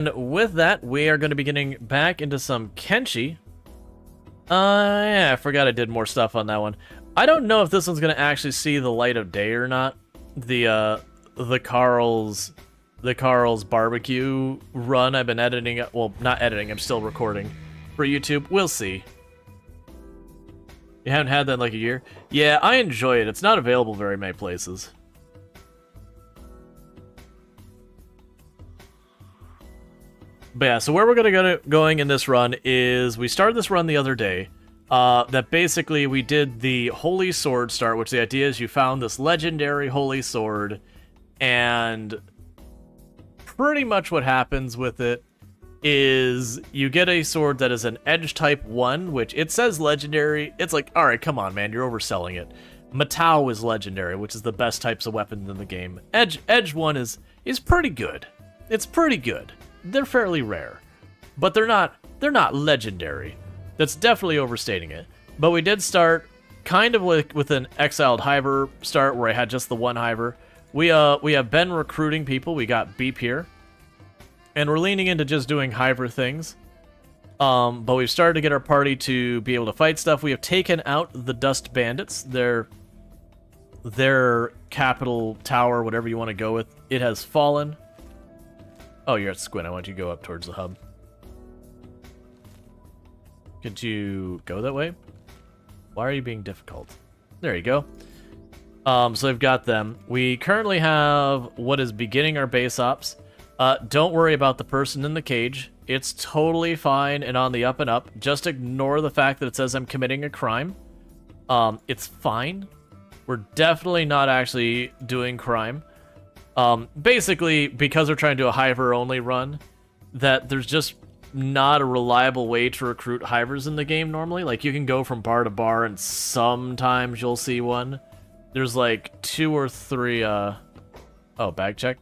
And with that, we are going to be getting back into some Kenshi. Yeah, I forgot I did more stuff on that one. I don't know if this one's going to actually see the light of day or not. The Carl's barbecue run I've been editing, well, not editing, I'm still recording for YouTube. We'll see. You haven't had that in like a year? Yeah, I enjoy it. It's not available very many places. But yeah, so where we're going in this run is we started this run the other day. That basically we did the Holy Sword start, which the idea is you found this legendary Holy Sword, and pretty much what happens with it is you get a sword that is an Edge type 1, which it says legendary. It's like, alright, come on, man, you're overselling it. Matao is legendary, which is the best types of weapons in the game. Edge 1 is pretty good. It's pretty good. They're fairly rare, but they're not legendary. That's definitely overstating it. But we did start kind of with an exiled Hiver start where I had just the one Hiver. We have been recruiting people. We got Beep here, and we're leaning into just doing Hiver things. But we've started to get our party to be able to fight stuff. We have taken out the Dust Bandits. Their capital tower, whatever you want to go with, it has fallen. Oh, you're at Squint. I want you to go up towards the hub. Could you go that way? Why are you being difficult? There you go. So I've got them. We currently have what is beginning our base ops. Don't worry about the person in the cage. It's totally fine and on the up and up. Just ignore the fact that it says I'm committing a crime. It's fine. We're definitely not actually doing crime. Basically, because we're trying to do a Hiver-only run, that there's just not a reliable way to recruit Hivers in the game normally. Like, you can go from bar to bar, and sometimes you'll see one. There's like 2 or 3, Oh, bag check?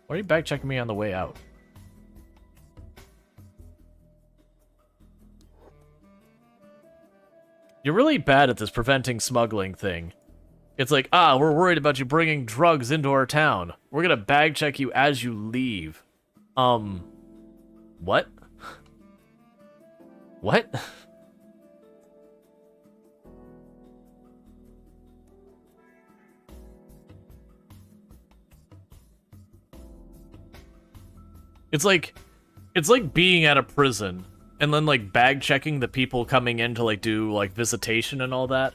Why are you bag checking me on the way out? You're really bad at this preventing smuggling thing. It's like, we're worried about you bringing drugs into our town. We're gonna bag check you as you leave. What? What? It's like being at a prison and then like bag checking the people coming in to like do like visitation and all that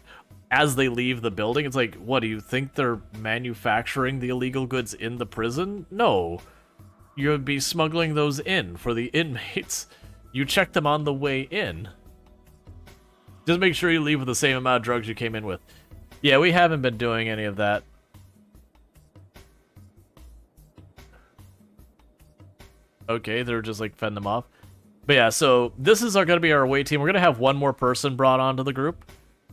as they leave the building. It's like, what, do you think they're manufacturing the illegal goods in the prison? No. You would be smuggling those in for the inmates. You check them on the way in. Just make sure you leave with the same amount of drugs you came in with. Yeah, we haven't been doing any of that. Okay, they're just like fending them off. But yeah, so this is gonna be our away team. We're gonna have one more person brought onto the group.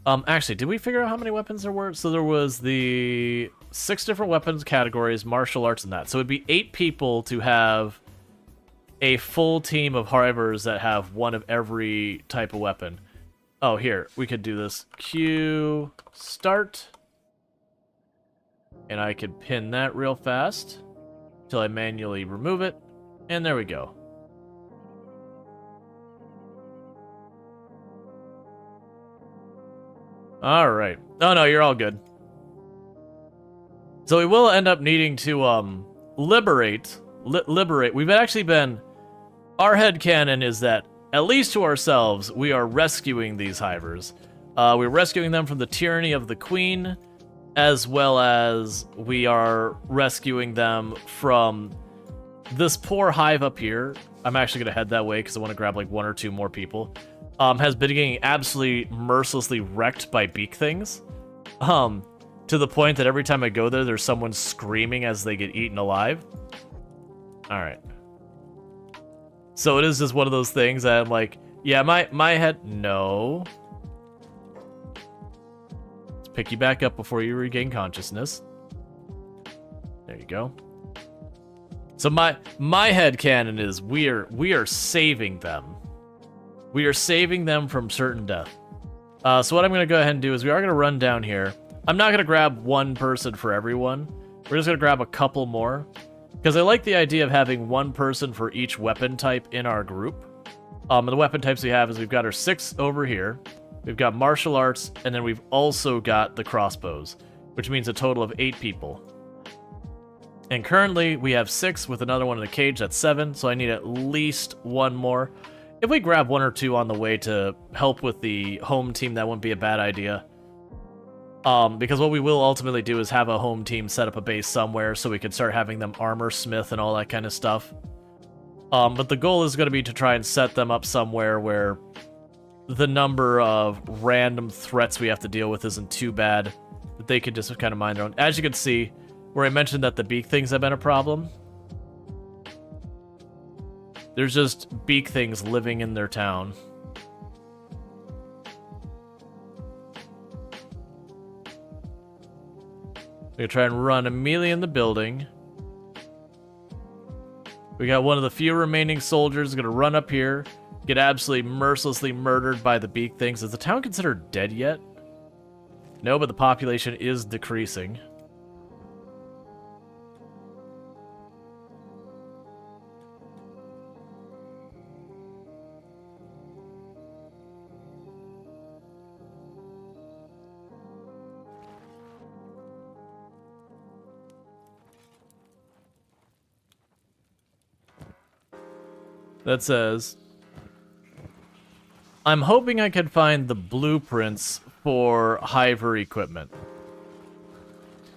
Actually, did we figure out how many weapons there were? So there was the 6 different weapons categories, martial arts, and that. So it'd be 8 people to have a full team of Hivers that have one of every type of weapon. Oh, here, we could do this. Q start. And I could pin that real fast until I manually remove it. And there we go. Alright. Oh no, you're all good. So we will end up needing to liberate. We've actually been... Our headcanon is that, at least to ourselves, we are rescuing these Hivers. We're rescuing them from the tyranny of the Queen, as well as we are rescuing them from this poor Hive up here. I'm actually going to head that way because I want to grab like 1 or 2 more people. Has been getting absolutely mercilessly wrecked by beak things. To the point that every time I go there, there's someone screaming as they get eaten alive. Alright. So it is just one of those things that I'm like, yeah, my head... No. Let's pick you back up before you regain consciousness. There you go. So my headcanon is we are saving them. We are saving them from certain death. So what I'm going to go ahead and do is we are going to run down here. I'm not going to grab one person for everyone. We're just going to grab a couple more. Because I like the idea of having one person for each weapon type in our group. And the weapon types we have is we've got our 6 over here, we've got martial arts, and then we've also got the crossbows, which means a total of 8 people. And currently, we have 6 with another one in the cage, that's 7, so I need at least 1 more. If we grab 1 or 2 on the way to help with the home team, that wouldn't be a bad idea. Because what we will ultimately do is have a home team set up a base somewhere so we can start having them armor smith and all that kind of stuff. But the goal is going to be to try and set them up somewhere where the number of random threats we have to deal with isn't too bad, that they can just kind of mind their own. As you can see, where I mentioned that the beak things have been a problem, there's just beak things living in their town. We're gonna try and run immediately in the building. We got one of the few remaining soldiers gonna run up here, get absolutely mercilessly murdered by the beak things. Is the town considered dead yet? No, but the population is decreasing. That says, I'm hoping I can find the blueprints for Hive equipment.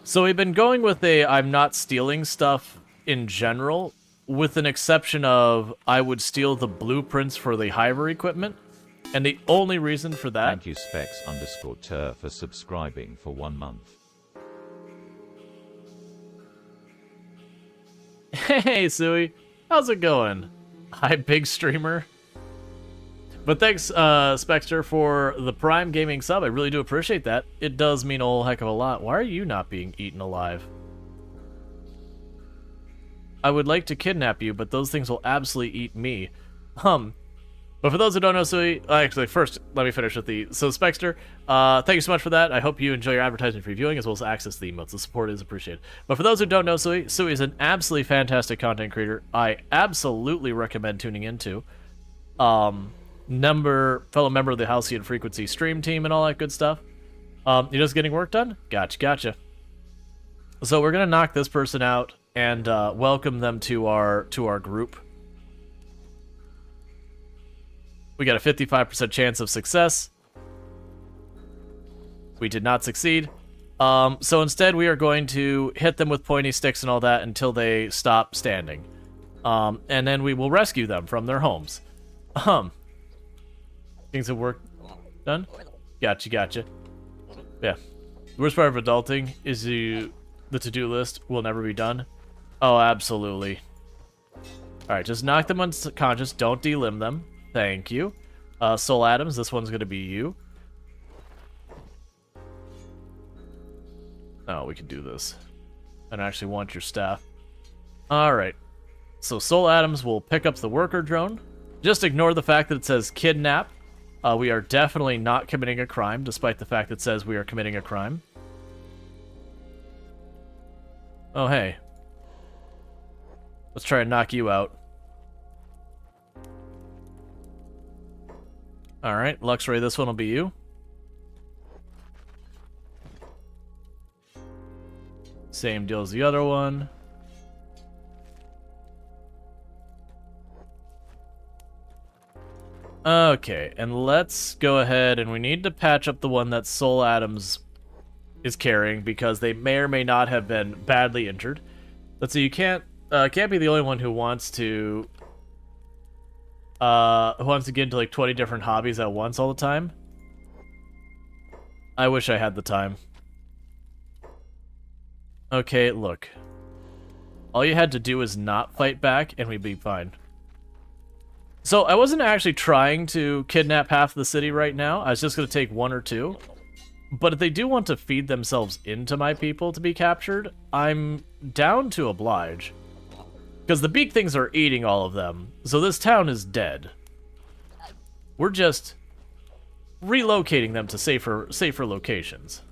So we've been going with a I'm not stealing stuff in general, with an exception of I would steal the blueprints for the Hive equipment. And the only reason for that... Thank you Specs_Tur for subscribing for 1 month. Hey Suey, how's it going? Hi, big streamer. But thanks, Spectre, for the Prime Gaming sub. I really do appreciate that. It does mean a whole heck of a lot. Why are you not being eaten alive? I would like to kidnap you, but those things will absolutely eat me. But for those who don't know, Sui, actually, first, let me finish with the... So, Spectre, thank you so much for that. I hope you enjoy your advertising for viewing, as well as access to the emotes. The support is appreciated. But for those who don't know Sui, Sui is an absolutely fantastic content creator I absolutely recommend tuning into. Fellow member of the Halcyon Frequency stream team and all that good stuff. You're just getting work done? Gotcha. So we're going to knock this person out and welcome them to our group. We got a 55% chance of success. We did not succeed. So instead, we are going to hit them with pointy sticks and all that until they stop standing. And then we will rescue them from their homes. Things have worked. Done? Gotcha. Yeah. The worst part of adulting is the to-do list will never be done. Oh, absolutely. Alright, just knock them unconscious. Don't delimb them. Thank you. Soul Adams, this one's going to be you. Oh, we can do this. I don't actually want your staff. Alright. So Soul Adams will pick up the worker drone. Just ignore the fact that it says kidnap. We are definitely not committing a crime, despite the fact that it says we are committing a crime. Oh, hey. Let's try and knock you out. Alright, Luxray, this one will be you. Same deal as the other one. Okay, and let's go ahead, and we need to patch up the one that Soul Adams is carrying, because they may or may not have been badly injured. Let's see, you can't be the only one who wants to get into like 20 different hobbies at once all the time. I wish I had the time. Okay, look. All you had to do is not fight back, and we'd be fine. So, I wasn't actually trying to kidnap half the city right now. I was just going to take 1 or 2. But if they do want to feed themselves into my people to be captured, I'm down to oblige. Because the beak things are eating all of them, so this town is dead. We're just relocating them to safer locations.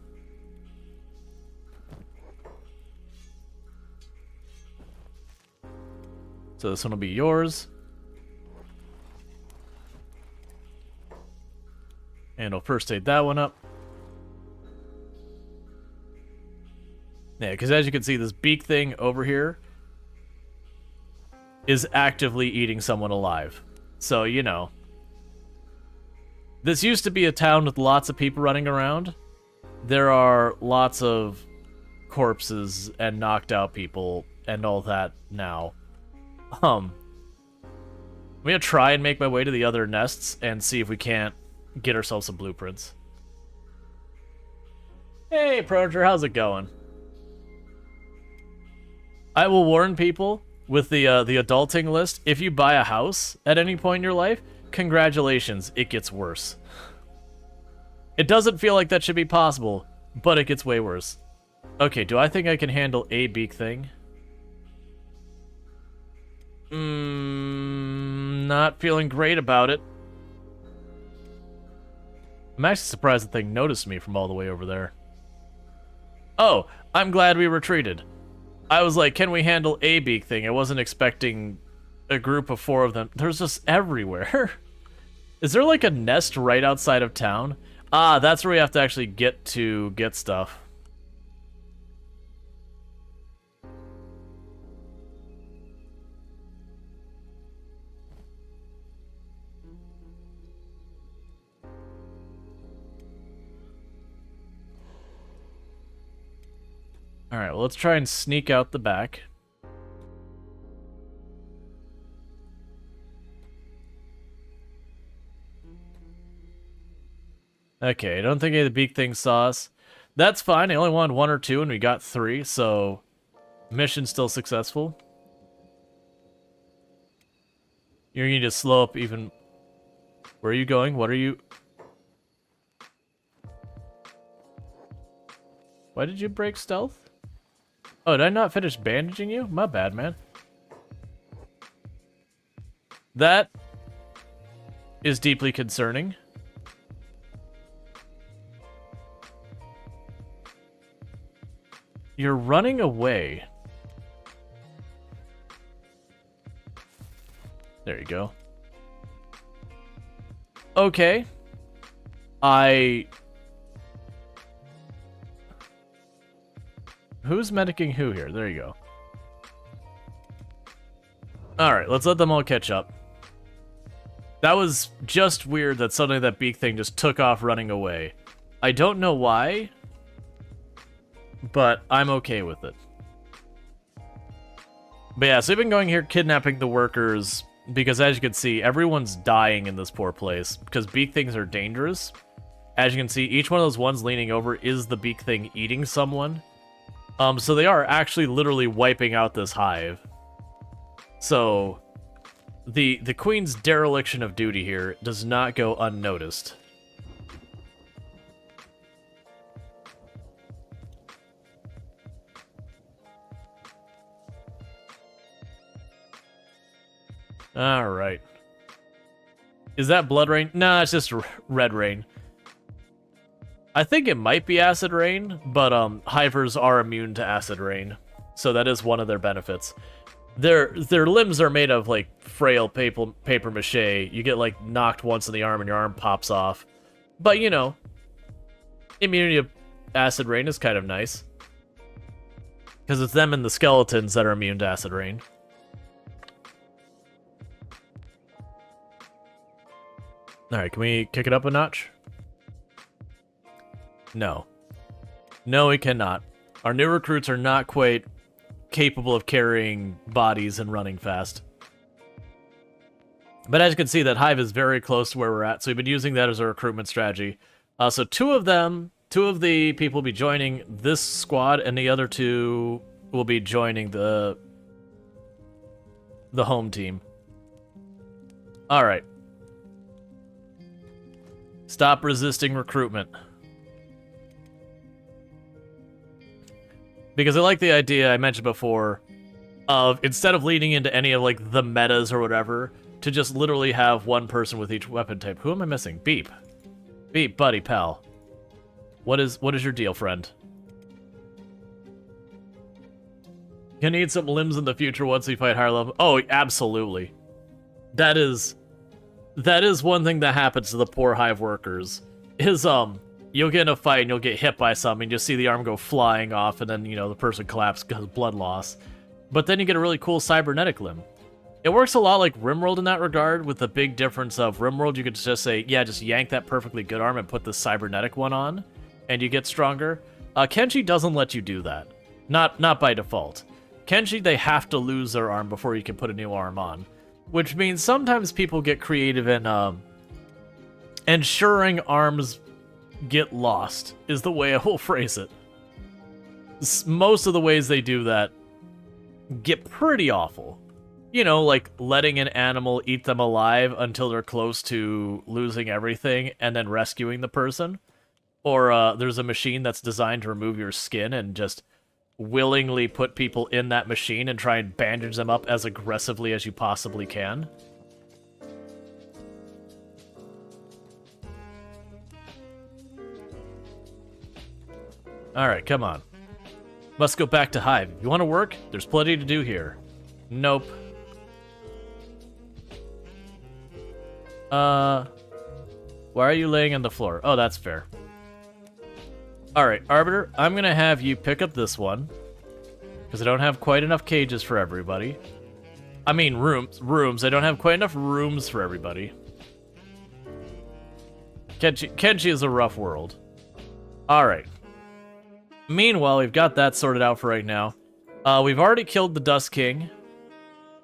So this one will be yours. And I'll first aid that one up. Yeah, because as you can see, this beak thing over here is actively eating someone alive. So, you know. This used to be a town with lots of people running around. There are lots of corpses and knocked out people and all that now. I'm gonna try and make my way to the other nests and see if we can't get ourselves some blueprints. Hey, Proger, how's it going? I will warn people with the adulting list, if you buy a house at any point in your life, congratulations, it gets worse. It doesn't feel like that should be possible, but it gets way worse. Okay, do I think I can handle a beak thing? Not feeling great about it. I'm actually surprised the thing noticed me from all the way over there. Oh, I'm glad we retreated. I was like, can we handle a beak thing? I wasn't expecting a group of 4 of them. There's just everywhere. Is there like a nest right outside of town? Ah, that's where we have to actually get to get stuff. Alright, well, let's try and sneak out the back. Okay, I don't think any of the beak things saw us. That's fine, I only wanted 1 or 2 and we got 3, so mission still successful. You're gonna need to slow up even... Where are you going? What are you... Why did you break stealth? Oh, did I not finish bandaging you? My bad, man. That is deeply concerning. You're running away. There you go. Okay. Who's medicing who here? There you go. Alright, let's let them all catch up. That was just weird that suddenly that beak thing just took off running away. I don't know why, but I'm okay with it. But yeah, so we've been going here kidnapping the workers because as you can see, everyone's dying in this poor place because beak things are dangerous. As you can see, each one of those ones leaning over is the beak thing eating someone. So they are actually literally wiping out this hive. So the queen's dereliction of duty here does not go unnoticed. All right. Is that blood rain? Nah, it's just red rain. I think it might be acid rain, but hivers are immune to acid rain, so that is one of their benefits. Their limbs are made of like frail paper mache. You get like knocked once in the arm and your arm pops off. But you know, immunity to acid rain is kind of nice because it's them and the skeletons that are immune to acid rain. All right, can we kick it up a notch? No. No, we cannot. Our new recruits are not quite capable of carrying bodies and running fast. But as you can see, that hive is very close to where we're at, so we've been using that as a recruitment strategy. So 2 of the people will be joining this squad, and the other 2 will be joining the home team. Alright. Stop resisting recruitment. Because I like the idea I mentioned before of instead of leading into any of like the metas or whatever, to just literally have 1 person with each weapon type. Who am I missing? Beep. Beep, buddy, pal. What is your deal, friend? Gonna need some limbs in the future once we fight higher level. Oh, absolutely. That is one thing that happens to the poor Hive workers. Is you'll get in a fight and you'll get hit by something, you'll see the arm go flying off, and then the person collapses because of blood loss. But then you get a really cool cybernetic limb. It works a lot like Rimworld in that regard, with the big difference of Rimworld, you could just say, yeah, just yank that perfectly good arm and put the cybernetic one on, and you get stronger. Kenshi doesn't let you do that. Not by default. Kenshi, they have to lose their arm before you can put a new arm on. Which means sometimes people get creative in ensuring arms get lost, is the way I will phrase it. Most of the ways they do that get pretty awful. Like letting an animal eat them alive until they're close to losing everything and then rescuing the person. Or there's a machine that's designed to remove your skin and just willingly put people in that machine and try and bandage them up as aggressively as you possibly can. Alright, come on. Must go back to Hive. You want to work? There's plenty to do here. Nope. Why are you laying on the floor? Oh, that's fair. Alright, Arbiter, I'm gonna have you pick up this one, because I don't have quite enough cages for everybody. I mean rooms. I don't have quite enough rooms for everybody. Kenshi is a rough world. Alright. Meanwhile, we've got that sorted out for right now. We've already killed the Dust King.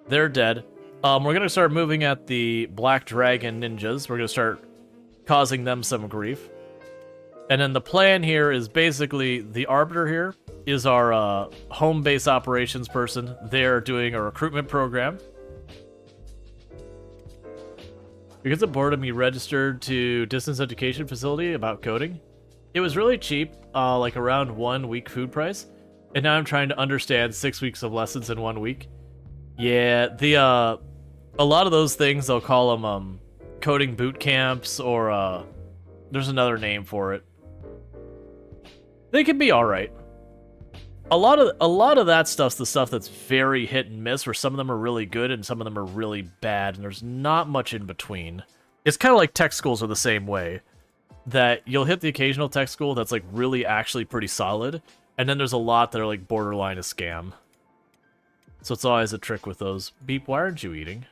They're dead. We're gonna start moving at the Black Dragon ninjas. We're gonna start causing them some grief. And then the plan here is basically the Arbiter here is our home base operations person. They're doing a recruitment program. Because of boredom, he registered to distance education facility about coding. It was really cheap, like around 1 week food price. And now I'm trying to understand 6 weeks of lessons in 1 week. Yeah, a lot of those things, they'll call them coding boot camps, or there's another name for it. They can be all right. A lot of that stuff's the stuff that's very hit and miss, where some of them are really good and some of them are really bad, and there's not much in between. It's kind of like tech schools are the same way, that you'll hit the occasional tech school that's like really actually pretty solid, and then there's a lot that are like borderline a scam. So it's always a trick with those. Beep, why aren't you eating?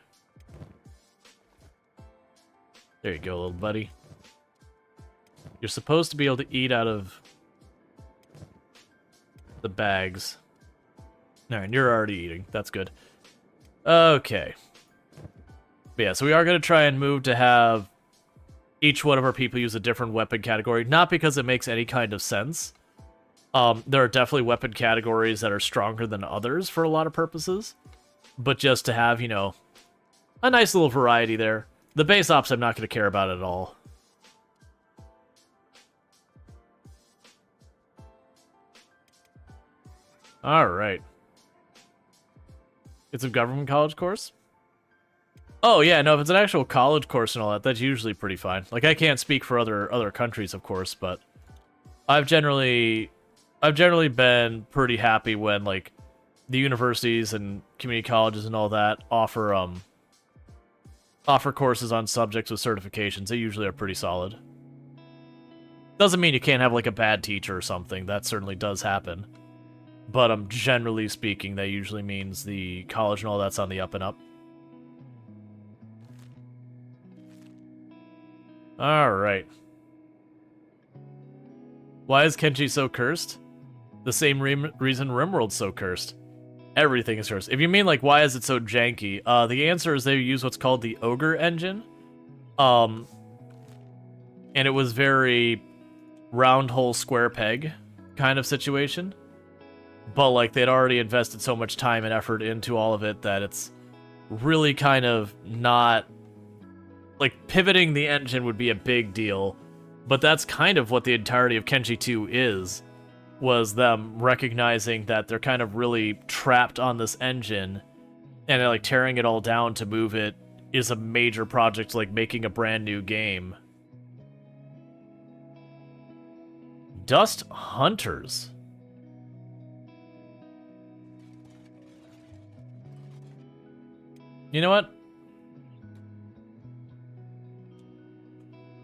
There you go, little buddy. You're supposed to be able to eat out of the bags. Alright, you're already eating. That's good. Okay. But yeah, so we are going to try and move to have each one of our people use a different weapon category. Not because it makes any kind of sense. There are definitely weapon categories that are stronger than others for a lot of purposes. But just to have, a nice little variety there. The base ops I'm not going to care about at all. Alright. It's a government college course? Oh, yeah, no, if it's an actual college course and all that, that's usually pretty fine. Like, I can't speak for other countries, of course, but I've generally been pretty happy when, like, the universities and community colleges and all that offer courses on subjects with certifications. They usually are pretty solid. Doesn't mean you can't have, like, a bad teacher or something. That certainly does happen. But generally speaking, that usually means the college and all that's on the up and up. Alright. Why is Kenshi so cursed? The same reason Rimworld's so cursed. Everything is cursed. If you mean, like, why is it so janky? The answer is they use what's called the Ogre engine. And it was very round hole square peg kind of situation. But, like, they'd already invested so much time and effort into all of it that it's really kind of not... Like, pivoting the engine would be a big deal. But that's kind of what the entirety of Kenshi 2 is. Was them recognizing that they're kind of really trapped on this engine. And, like, tearing it all down to move it is a major project, like making a brand new game. Dust Hunters. You know what?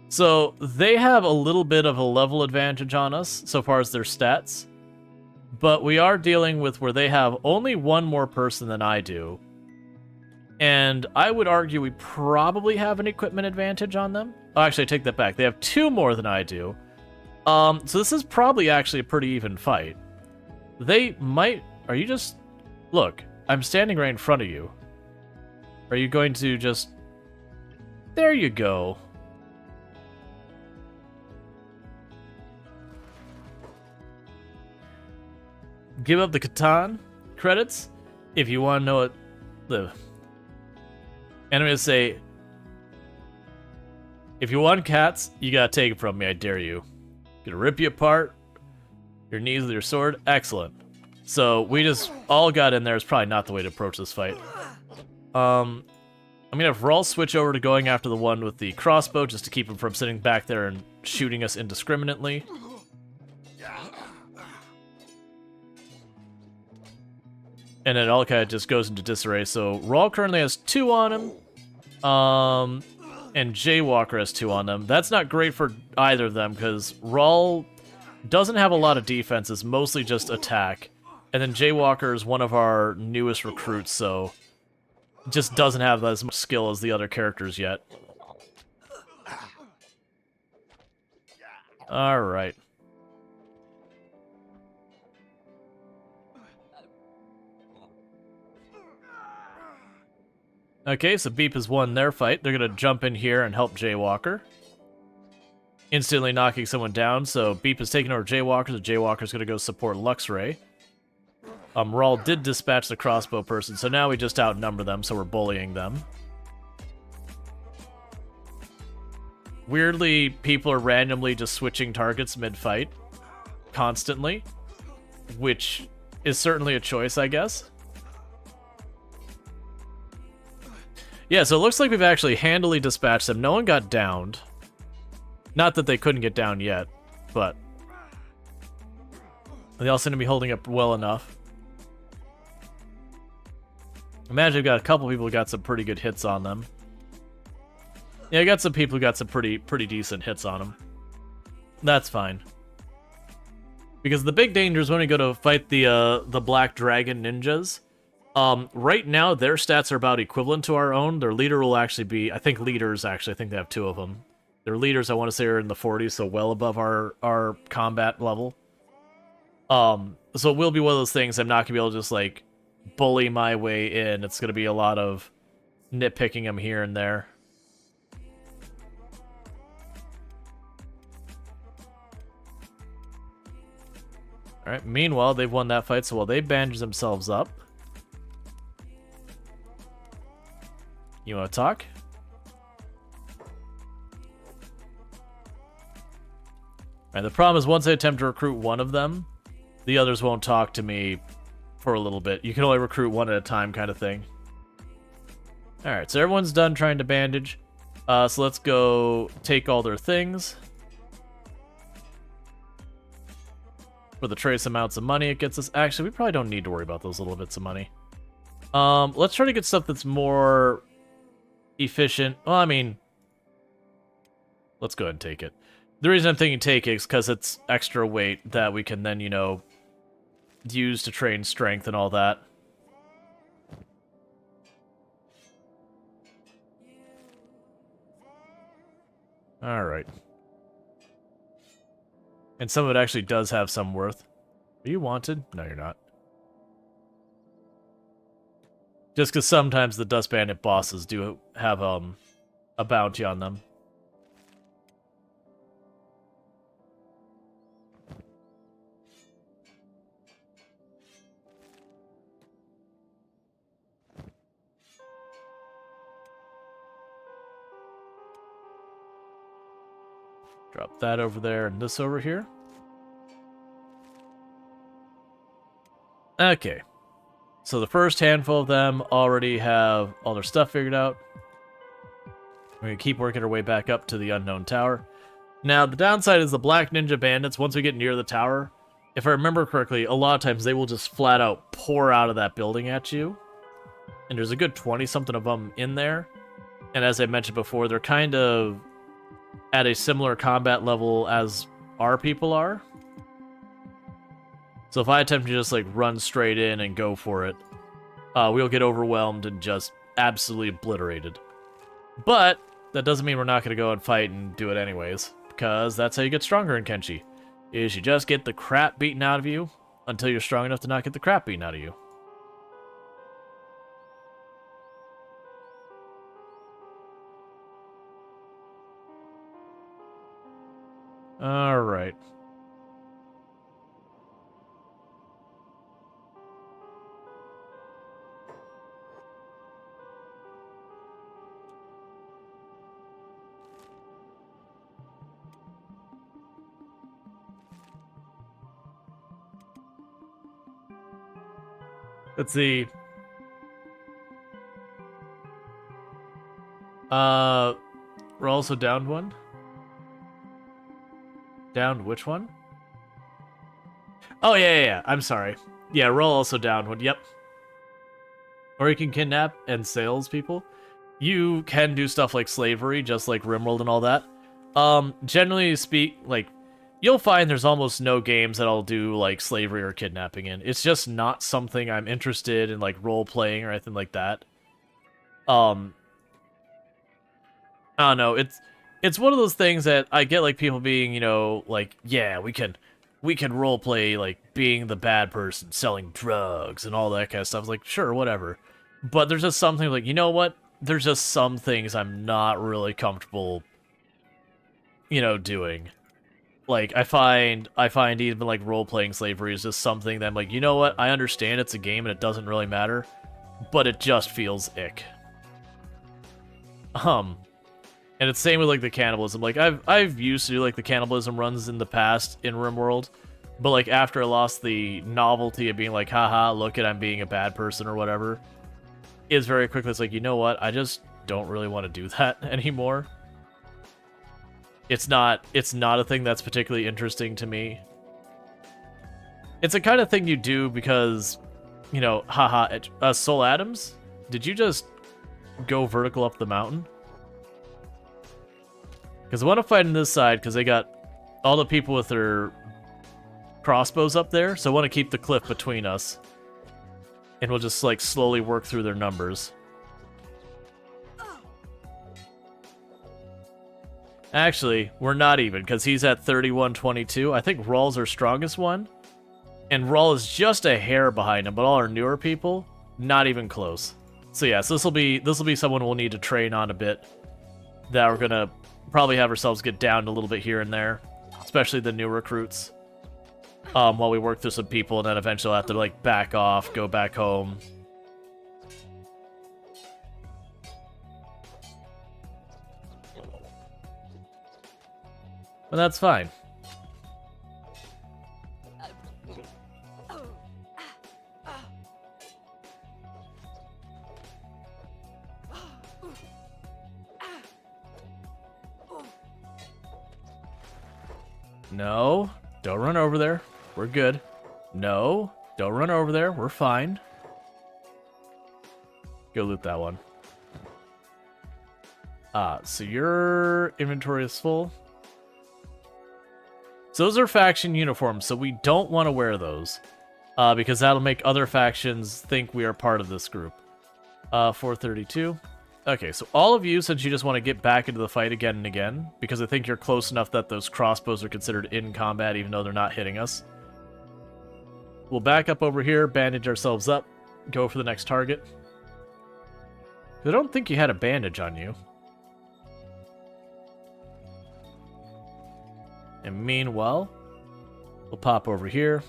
So, they have a little bit of a level advantage on us, so far as their stats. But we are dealing with where they have only one more person than I do. And I would argue we probably have an equipment advantage on them. Oh, actually, I take that back. They have 2 more than I do. So this is probably actually a pretty even fight. They might... Are you just... Look, I'm standing right in front of you. Are you going to just... There you go. Give up the Catan credits if you want to know what the... And I'm going to say, if you want cats, you gotta take it from me, I dare you. Gonna rip you apart, your knees with your sword, excellent. So, we just all got in there, it's probably not the way to approach this fight. I'm gonna have Rual switch over to going after the one with the crossbow, just to keep him from sitting back there and shooting us indiscriminately. And it all kind of just goes into disarray. So Rual currently has 2 on him. And Jaywalker has 2 on them. That's not great for either of them, because Rual doesn't have a lot of defense. It's mostly just attack. And then Jaywalker is one of our newest recruits, so just doesn't have as much skill as the other characters yet. Alright. Okay, so Beep has won their fight. They're gonna jump in here and help Jaywalker. Instantly knocking someone down, so Beep is taking over Jaywalker, so Jaywalker's gonna go support Luxray. Rual did dispatch the crossbow person, so now we just outnumber them, so we're bullying them. Weirdly, people are randomly just switching targets mid-fight. Constantly. Which is certainly a choice, I guess. Yeah, so it looks like we've actually handily dispatched them. No one got downed. Not that they couldn't get down yet, but they all seem to be holding up well enough. Imagine we've got a couple people who got some pretty good hits on them. Yeah, I got some people who got some pretty decent hits on them. That's fine. Because the big danger is when we go to fight the Black Dragon Ninjas. Right now, their stats are about equivalent to our own. Their leader will actually be... I think leaders, actually. I think they have 2 of them. Their leaders, I want to say, are in the 40s, so well above our combat level. So it will be one of those things I'm not going to be able to just, like, bully my way in. It's going to be a lot of nitpicking them here and there. Alright, meanwhile, they've won that fight, so while they bandage themselves up... You want to talk? Alright, the problem is once I attempt to recruit one of them, the others won't talk to me for a little bit. You can only recruit one at a time kind of thing. Alright, so everyone's done trying to bandage. So let's go take all their things. For the trace amounts of money it gets us. Actually, we probably don't need to worry about those little bits of money. Let's try to get stuff that's more... efficient. Well, I mean, let's go ahead and take it. The reason I'm thinking take it is because it's extra weight that we can then, you know, use to train strength and all that. Alright. And some of it actually does have some worth. Are you wanted? No, you're not. Just because sometimes the Dust Bandit bosses do have a bounty on them. Drop that over there and this over here. Okay. So the first handful of them already have all their stuff figured out. We're going to keep working our way back up to the unknown tower. Now, the downside is the Black Ninja Bandits, once we get near the tower, if I remember correctly, a lot of times they will just flat out pour out of that building at you. and there's a good 20-something of them in there. And as I mentioned before, they're kind of at a similar combat level as our people are. So if I attempt to just like run straight in and go for it, we'll get overwhelmed and just absolutely obliterated. But that doesn't mean we're not going to go and fight and do it anyways, because that's how you get stronger in Kenshi, is you just get the crap beaten out of you until you're strong enough to not get the crap beaten out of you. Alright. Let's see. We're also downed one. Downed which one? Oh, yeah. I'm sorry. Yeah, Rual also downed one. Yep. Or you can kidnap and sales people. You can do stuff like slavery, just like Rimworld and all that. Generally you'll find there's almost no games that I'll do like slavery or kidnapping in. It's just not something I'm interested in like role playing or anything like that. I don't know. It's one of those things that I get like people being, you know, like, yeah, we can role play like being the bad person, selling drugs and all that kind of stuff. It's like, sure, whatever. But there's just something like, you know what? There's just some things I'm not really comfortable, you know, doing. Like, I find even, like, role-playing slavery is just something that I'm like, you know what? I understand it's a game and it doesn't really matter, but it just feels ick. And it's same with, like, the cannibalism. Like, I've used to do, like, the cannibalism runs in the past in RimWorld, but, like, after I lost the novelty of being like, haha, look at I'm being a bad person or whatever, it's very quickly, it's like, you know what? I just don't really want to do that anymore. It's not a thing that's particularly interesting to me. It's a kind of thing you do because, you know, haha, Soul Adams, did you just go vertical up the mountain? Because I want to fight on this side because they got all the people with their crossbows up there, so I want to keep the cliff between us. And we'll just, like, slowly work through their numbers. Actually, we're not even, because he's at 31-22. I think Rual's our strongest one. And Rual is just a hair behind him, but all our newer people, not even close. So yeah, so this'll be someone we'll need to train on a bit. That we're gonna probably have ourselves get down a little bit here and there. Especially the new recruits. While we work through some people, and then eventually we'll have to, like, back off, go back home. But that's fine. No, don't run over there. We're good. No, don't run over there. We're fine. Go loot that one. So your inventory is full. So those are faction uniforms, so we don't want to wear those. Because that'll make other factions think we are part of this group. 432. Okay, so all of you, since you just want to get back into the fight again and again, because I think you're close enough that those crossbows are considered in combat even though they're not hitting us. We'll back up over here, bandage ourselves up, go for the next target. I don't think you had a bandage on you. And meanwhile, we'll pop over here.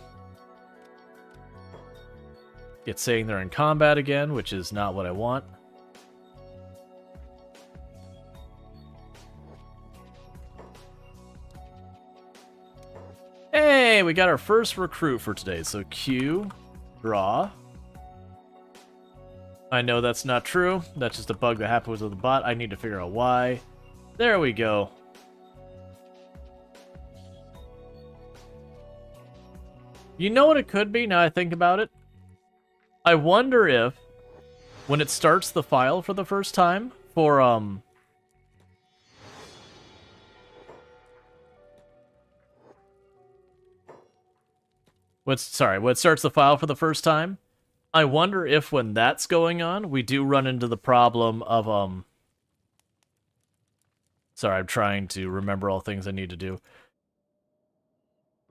It's saying they're in combat again, which is not what I want. Hey, we got our first recruit for today. So Q, draw. I know that's not true. That's just a bug that happens with the bot. I need to figure out why. There we go. You know what it could be now I think about it? I wonder if when it starts the file for the first time for when it starts the file for the first time, I wonder if when that's going on, we do run into the problem of sorry, I'm trying to remember all things I need to do.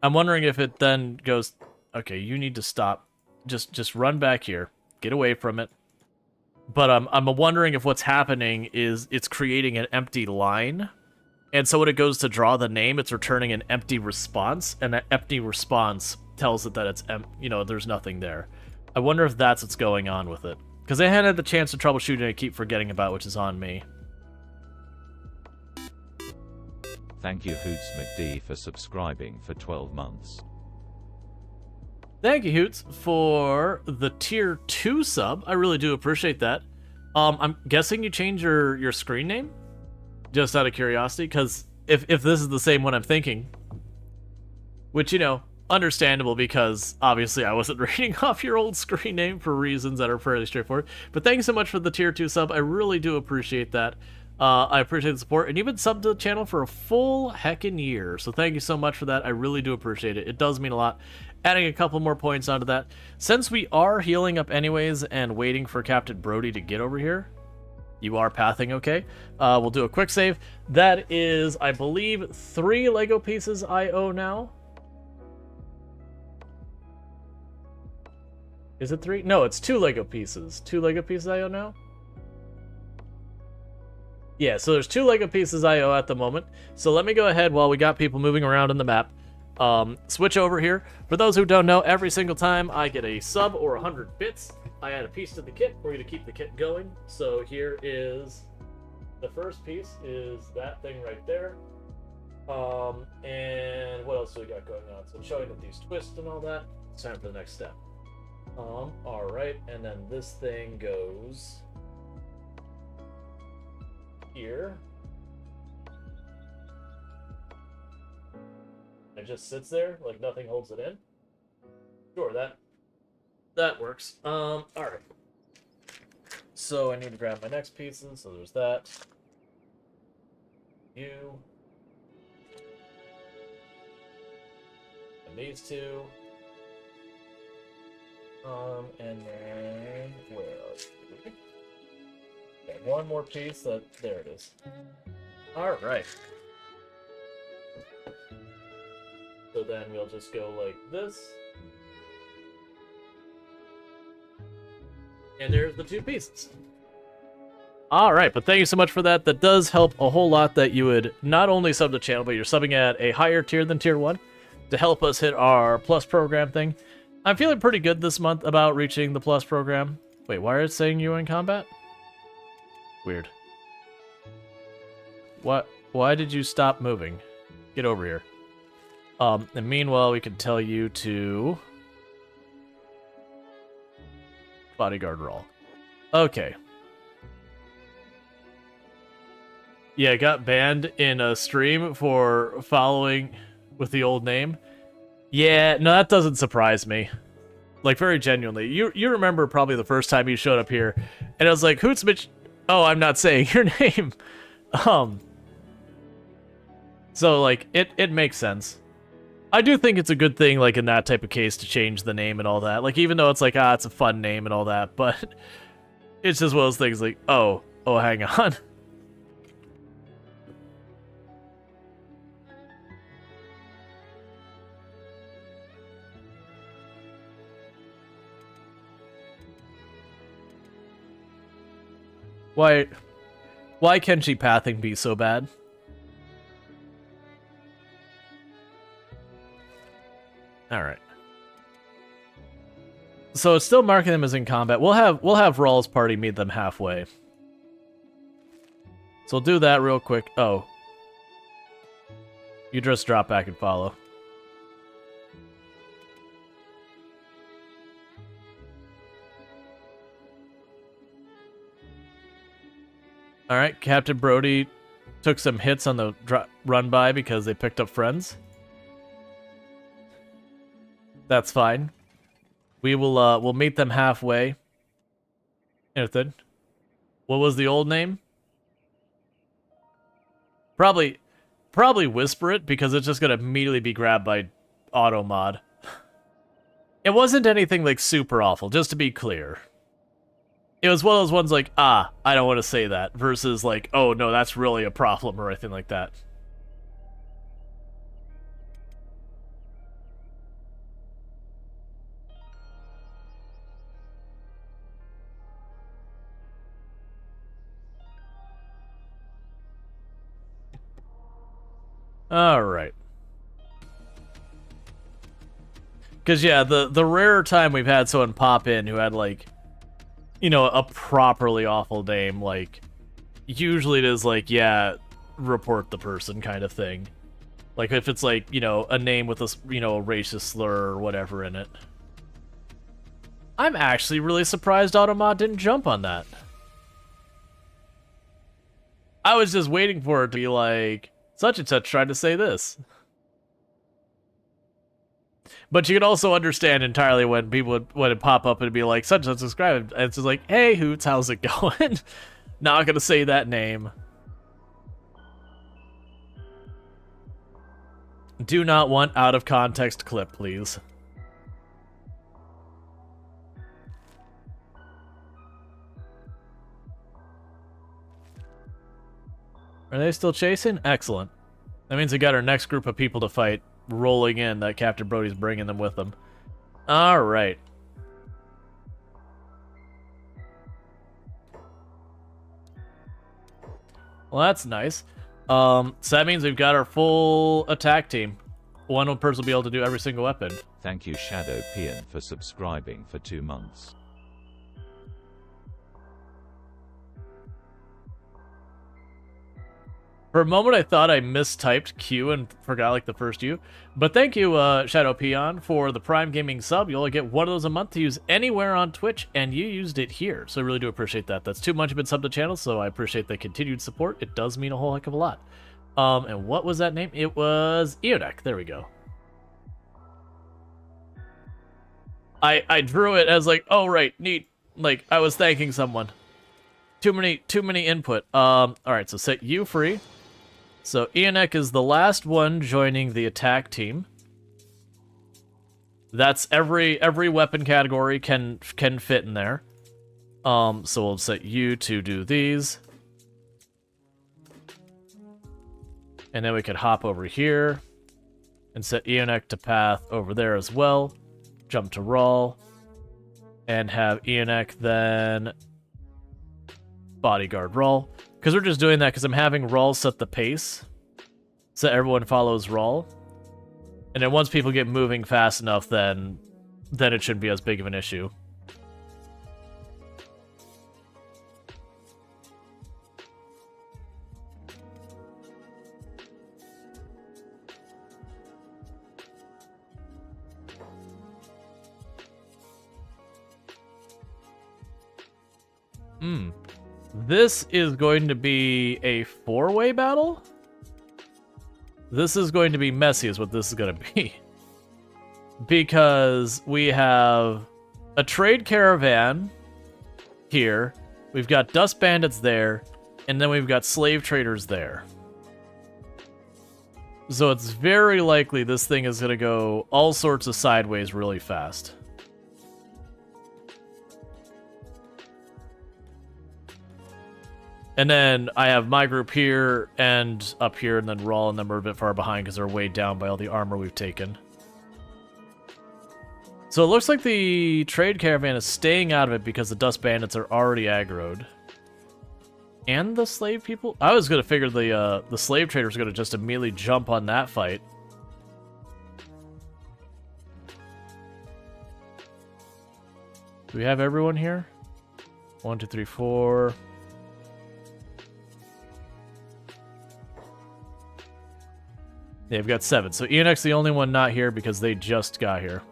I'm wondering if it then goes, okay, you need to stop. Just run back here. Get away from it. But I'm wondering if what's happening is it's creating an empty line. And so when it goes to draw the name, it's returning an empty response, and that empty response tells it that it's there's nothing there. I wonder if that's what's going on with it. Because I hadn't had the chance to troubleshoot and I keep forgetting about, which is on me. Thank you Hoots McD for subscribing for 12 months. Thank you, Hoots, for the tier 2 sub. I really do appreciate that. I'm guessing you changed your screen name? Just out of curiosity, because if this is the same one I'm thinking, which, understandable, because obviously I wasn't reading off your old screen name for reasons that are fairly straightforward. But thanks so much for the tier 2 sub. I really do appreciate that. I appreciate the support, and you've been subbed to the channel for a full heckin' year, so thank you so much for that. I really do appreciate it. It does mean a lot. Adding a couple more points onto that. Since we are healing up anyways and waiting for Captain Brody to get over here, you are pathing okay. We'll do a quick save. That is, I believe, 3 Lego pieces I owe now. Is it 3? No, it's 2 Lego pieces. 2 Lego pieces I owe now? Yeah, so there's 2 Lego pieces I owe at the moment. So let me go ahead while we got people moving around in the map. Switch over here. For those who don't know, every single time I get a sub or 100 bits, I add a piece to the kit. We're going to keep the kit going. So here is the first piece, is that thing right there. And what else do we got going on? So showing that these twists and all that. It's time for the next step. Alright, and then this thing goes here. It just sits there, like nothing holds it in. Sure, that works. Alright. So I need to grab my next pieces, so there's that. You. And these 2. And then where are you? Okay, one more piece there it is. Alright. So then we'll just go like this. And there's the 2 pieces. Alright, but thank you so much for that. That does help a whole lot that you would not only sub the channel, but you're subbing at a higher tier than tier 1 to help us hit our plus program thing. I'm feeling pretty good this month about reaching the plus program. Wait, why is it saying you in combat? Weird. What? Why did you stop moving? Get over here. And meanwhile, we can tell you to bodyguard roll. Okay. Yeah, got banned in a stream for following with the old name. Yeah, no, that doesn't surprise me. Like, very genuinely. You remember probably the first time you showed up here, and I was like, Hoots Mitch... Oh, I'm not saying your name. So, like, it makes sense. I do think it's a good thing, like, in that type of case, to change the name and all that. Like, even though it's like, it's a fun name and all that, but it's just one of those things like, oh, hang on. Why Kenshi pathing be so bad? Alright. So it's still marking them as in combat. We'll have Rual's party meet them halfway. So we'll do that real quick. Oh. You just drop back and follow. Alright, Captain Brody took some hits on the run by because they picked up friends. That's fine. We will we'll meet them halfway. Anything? What was the old name? Probably whisper it, because it's just gonna immediately be grabbed by auto mod. It wasn't anything like super awful, just to be clear. It was one of those ones like, I don't want to say that, versus like, oh no, that's really a problem or anything like that. Alright. Because, yeah, the rare time we've had someone pop in who had, like, you know, a properly awful name, like, usually it is like, yeah, report the person kind of thing. Like, if it's, like, you know, a name with a, you know, a racist slur or whatever in it. I'm actually really surprised Automod didn't jump on that. I was just waiting for it to be like, such and such tried to say this. But you can also understand entirely when people would pop up and be like, such and such subscribed. And it's just like, hey, Hoots, how's it going? Not gonna say that name. Do not want out of context clip, please. Are they still chasing? Excellent. That means we got our next group of people to fight rolling in that Captain Brody's bringing them with him. Alright. Well, that's nice. So that means we've got our full attack team. One person will be able to do every single weapon. Thank you Shadow Pian for subscribing for 2 months. For a moment, I thought I mistyped Q and forgot, like, the first U. But thank you, Shadow Peon, for the Prime Gaming sub. You only get one of those a month to use anywhere on Twitch, and you used it here. So I really do appreciate that. That's 2 months you've been subbed to the channel, so I appreciate the continued support. It does mean a whole heck of a lot. And what was that name? It was Eodek. There we go. I drew it as, like, oh, right, neat. Like, I was thanking someone. Too many input. Alright, so set you free. So Eonek is the last one joining the attack team. That's every weapon category can fit in there. So we'll set you to do these. And then we could hop over here and set Eonek to path over there as well. Jump to Rual. And have Eonek then bodyguard Rual. Because we're just doing that because I'm having Rual set the pace. So everyone follows Rual. And then once people get moving fast enough, then it shouldn't be as big of an issue. This is going to be a 4-way battle? This is going to be messy is what this is going to be. Because we have a trade caravan here. We've got dust bandits there. And then we've got slave traders there. So it's very likely this thing is going to go all sorts of sideways really fast. And then I have my group here and up here, and then Rual, and then we're a bit far behind because they're weighed down by all the armor we've taken. So it looks like the trade caravan is staying out of it because the dust bandits are already aggroed. And the slave people? I was going to figure the slave traders are going to just immediately jump on that fight. Do we have everyone here? 1, 2, 3, 4... Yeah, we've got 7. So Eonek's the only one not here because they just got here.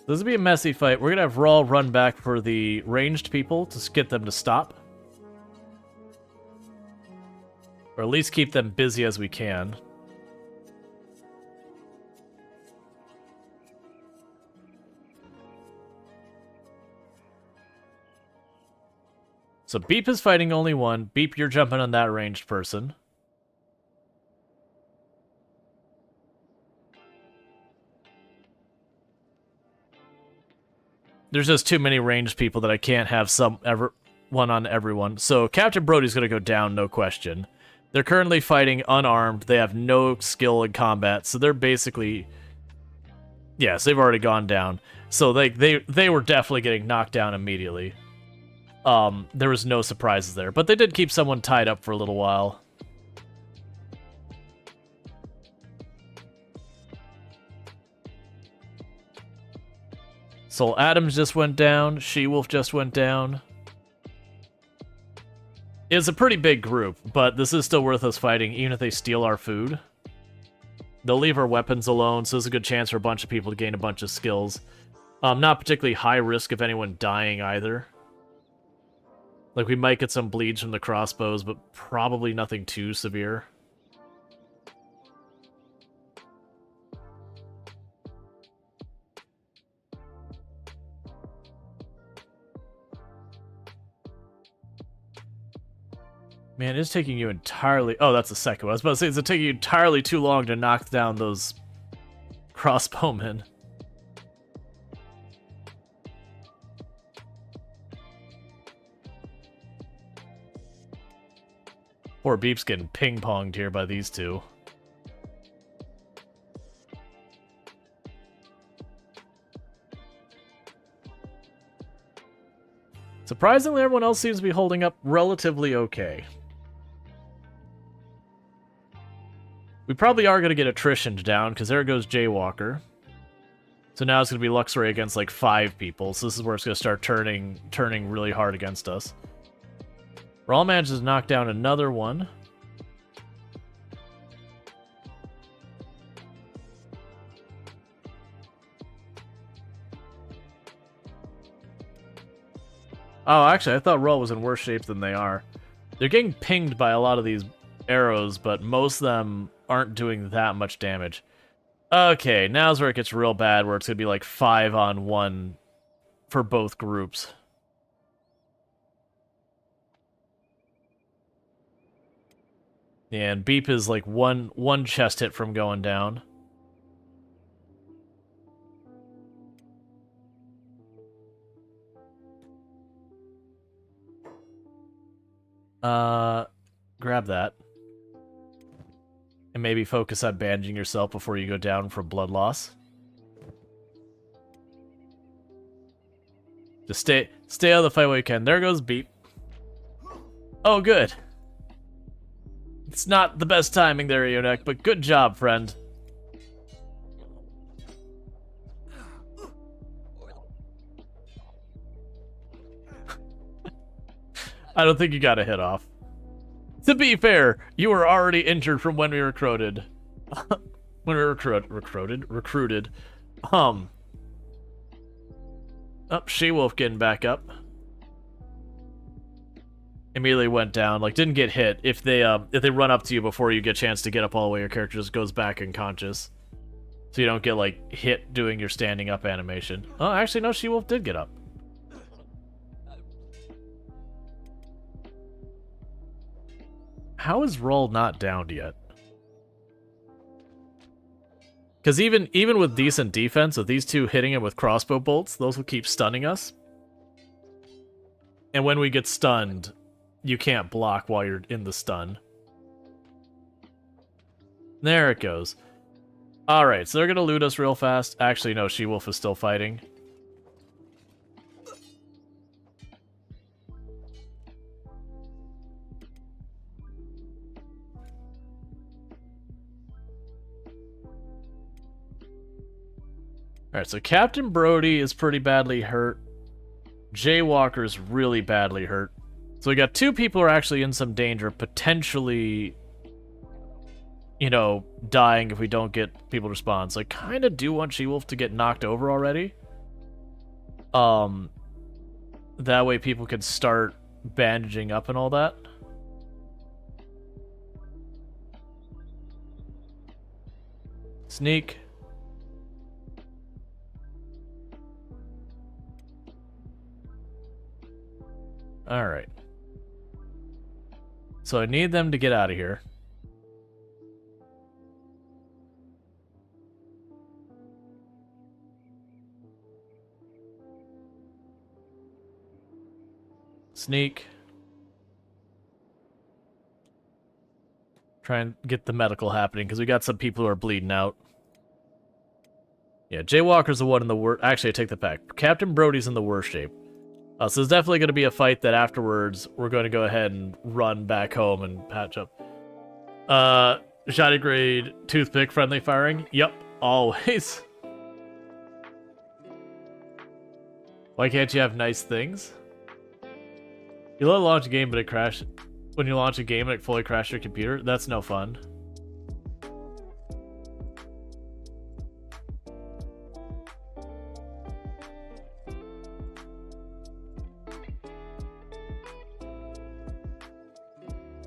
This will be a messy fight. We're going to have Rual run back for the ranged people to get them to stop. Or at least keep them busy as we can. So Beep is fighting only one. Beep, you're jumping on that ranged person. There's just too many ranged people that I can't have one on everyone. So Captain Brody's going to go down, no question. They're currently fighting unarmed. They have no skill in combat, so they're basically... Yes, they've already gone down. So they were definitely getting knocked down immediately. There was no surprises there, but they did keep someone tied up for a little while. Soul Adams just went down. She-Wolf just went down. It's a pretty big group, but this is still worth us fighting, even if they steal our food. They'll leave our weapons alone, so there's a good chance for a bunch of people to gain a bunch of skills. Not particularly high risk of anyone dying either. Like, we might get some bleeds from the crossbows, but probably nothing too severe. Man, it's taking you entirely... Oh, that's the second one. I was about to say, it's taking you entirely too long to knock down those crossbowmen. Poor Beep's getting ping-ponged here by these two. Surprisingly, everyone else seems to be holding up relatively okay. We probably are going to get attrition down, because there goes Jaywalker. So now it's going to be Luxray against like 5 people, so this is where it's going to start turning really hard against us. Rual manages to knock down another one. Oh, actually, I thought Rual was in worse shape than they are. They're getting pinged by a lot of these arrows, but most of them aren't doing that much damage. Okay, now's where it gets real bad, where it's going to be like 5-on-1 for both groups. Yeah, and Beep is like one chest hit from going down. Grab that. And maybe focus on bandaging yourself before you go down from blood loss. Just stay out of the fight while you can. There goes Beep. Oh, good. It's not the best timing there, Eunuch, but good job, friend. I don't think you got a hit off. To be fair, you were already injured from when we recruited. When we recruited. Oh, She-Wolf getting back up. Immediately went down, like didn't get hit. If they run up to you before you get a chance to get up all the way, your character just goes back unconscious. So you don't get like hit doing your standing up animation. Oh, actually no, She-Wolf did get up. How is Rual not downed yet? Because even with decent defense, with these two hitting him with crossbow bolts, those will keep stunning us. And when we get stunned, you can't block while you're in the stun. There it goes. Alright, so they're going to loot us real fast. Actually, no, She-Wolf is still fighting. Alright, so Captain Brody is pretty badly hurt. Jaywalker's really badly hurt. So we got 2 people who are actually in some danger, potentially, you know, dying if we don't get people to respond. So I kind of do want She-Wolf to get knocked over already. That way people can start bandaging up and all that. Sneak. Alright. So I need them to get out of here. Sneak. Try and get the medical happening, because we got some people who are bleeding out. Yeah, Jaywalker's the one in the worst... Actually, I take that back. Captain Brody's in the worst shape. So it's definitely going to be a fight that afterwards we're going to go ahead and run back home and patch up. Shotty grade toothpick friendly firing? Yep, always. Why can't you have nice things? You let launch a game, but it crashed. When you launch a game and it fully crashed your computer, that's no fun.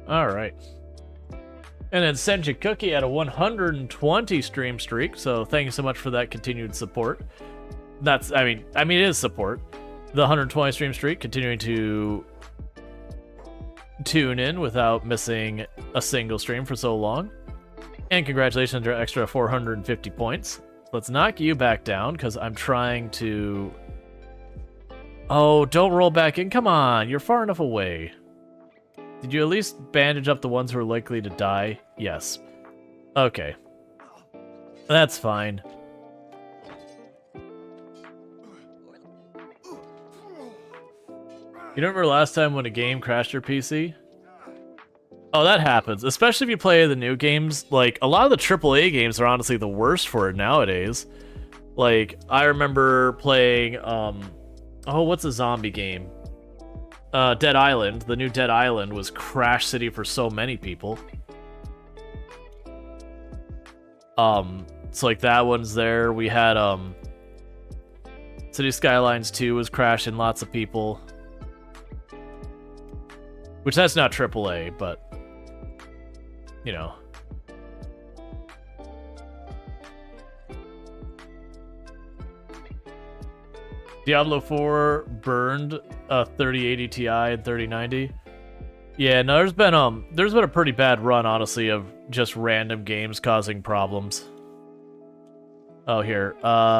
Alright. And then Senji Cookie had a 120 stream streak, so thank you so much for that continued support. That's, I mean, it is support. The 120 stream streak, continuing to tune in without missing a single stream for so long. And congratulations on your extra 450 points. Let's knock you back down, because I'm trying to... Oh, don't roll back in. Come on, you're far enough away. Did you at least bandage up the ones who are likely to die? Yes. Okay. That's fine. You remember last time when a game crashed your PC? Oh, that happens. Especially if you play the new games. Like, a lot of the AAA games are honestly the worst for it nowadays. Like, I remember playing, oh, what's a zombie game? Dead Island. The new Dead Island was Crash City for so many people. So like that one's there. We had, City Skylines 2 was crashing lots of people. Which that's not AAA, but, you know. Diablo 4 burned 3080 Ti and 3090. Yeah, no, there's been a pretty bad run, honestly, of just random games causing problems. Oh, here,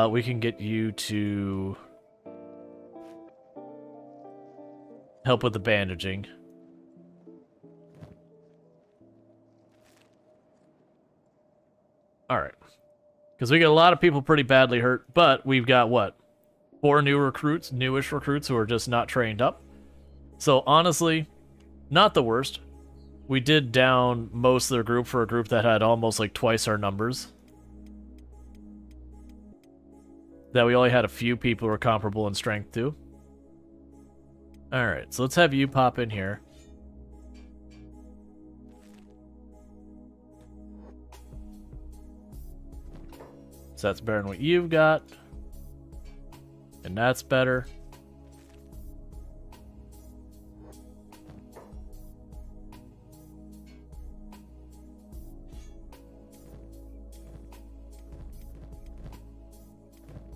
we can get you to help with the bandaging. All right, because we get a lot of people pretty badly hurt, but we've got what? 4 new recruits, newish recruits who are just not trained up. So honestly, not the worst. We did down most of their group for a group that had almost like twice our numbers. That we only had a few people who were comparable in strength to. Alright, so let's have you pop in here. So that's better than what you've got. And that's better.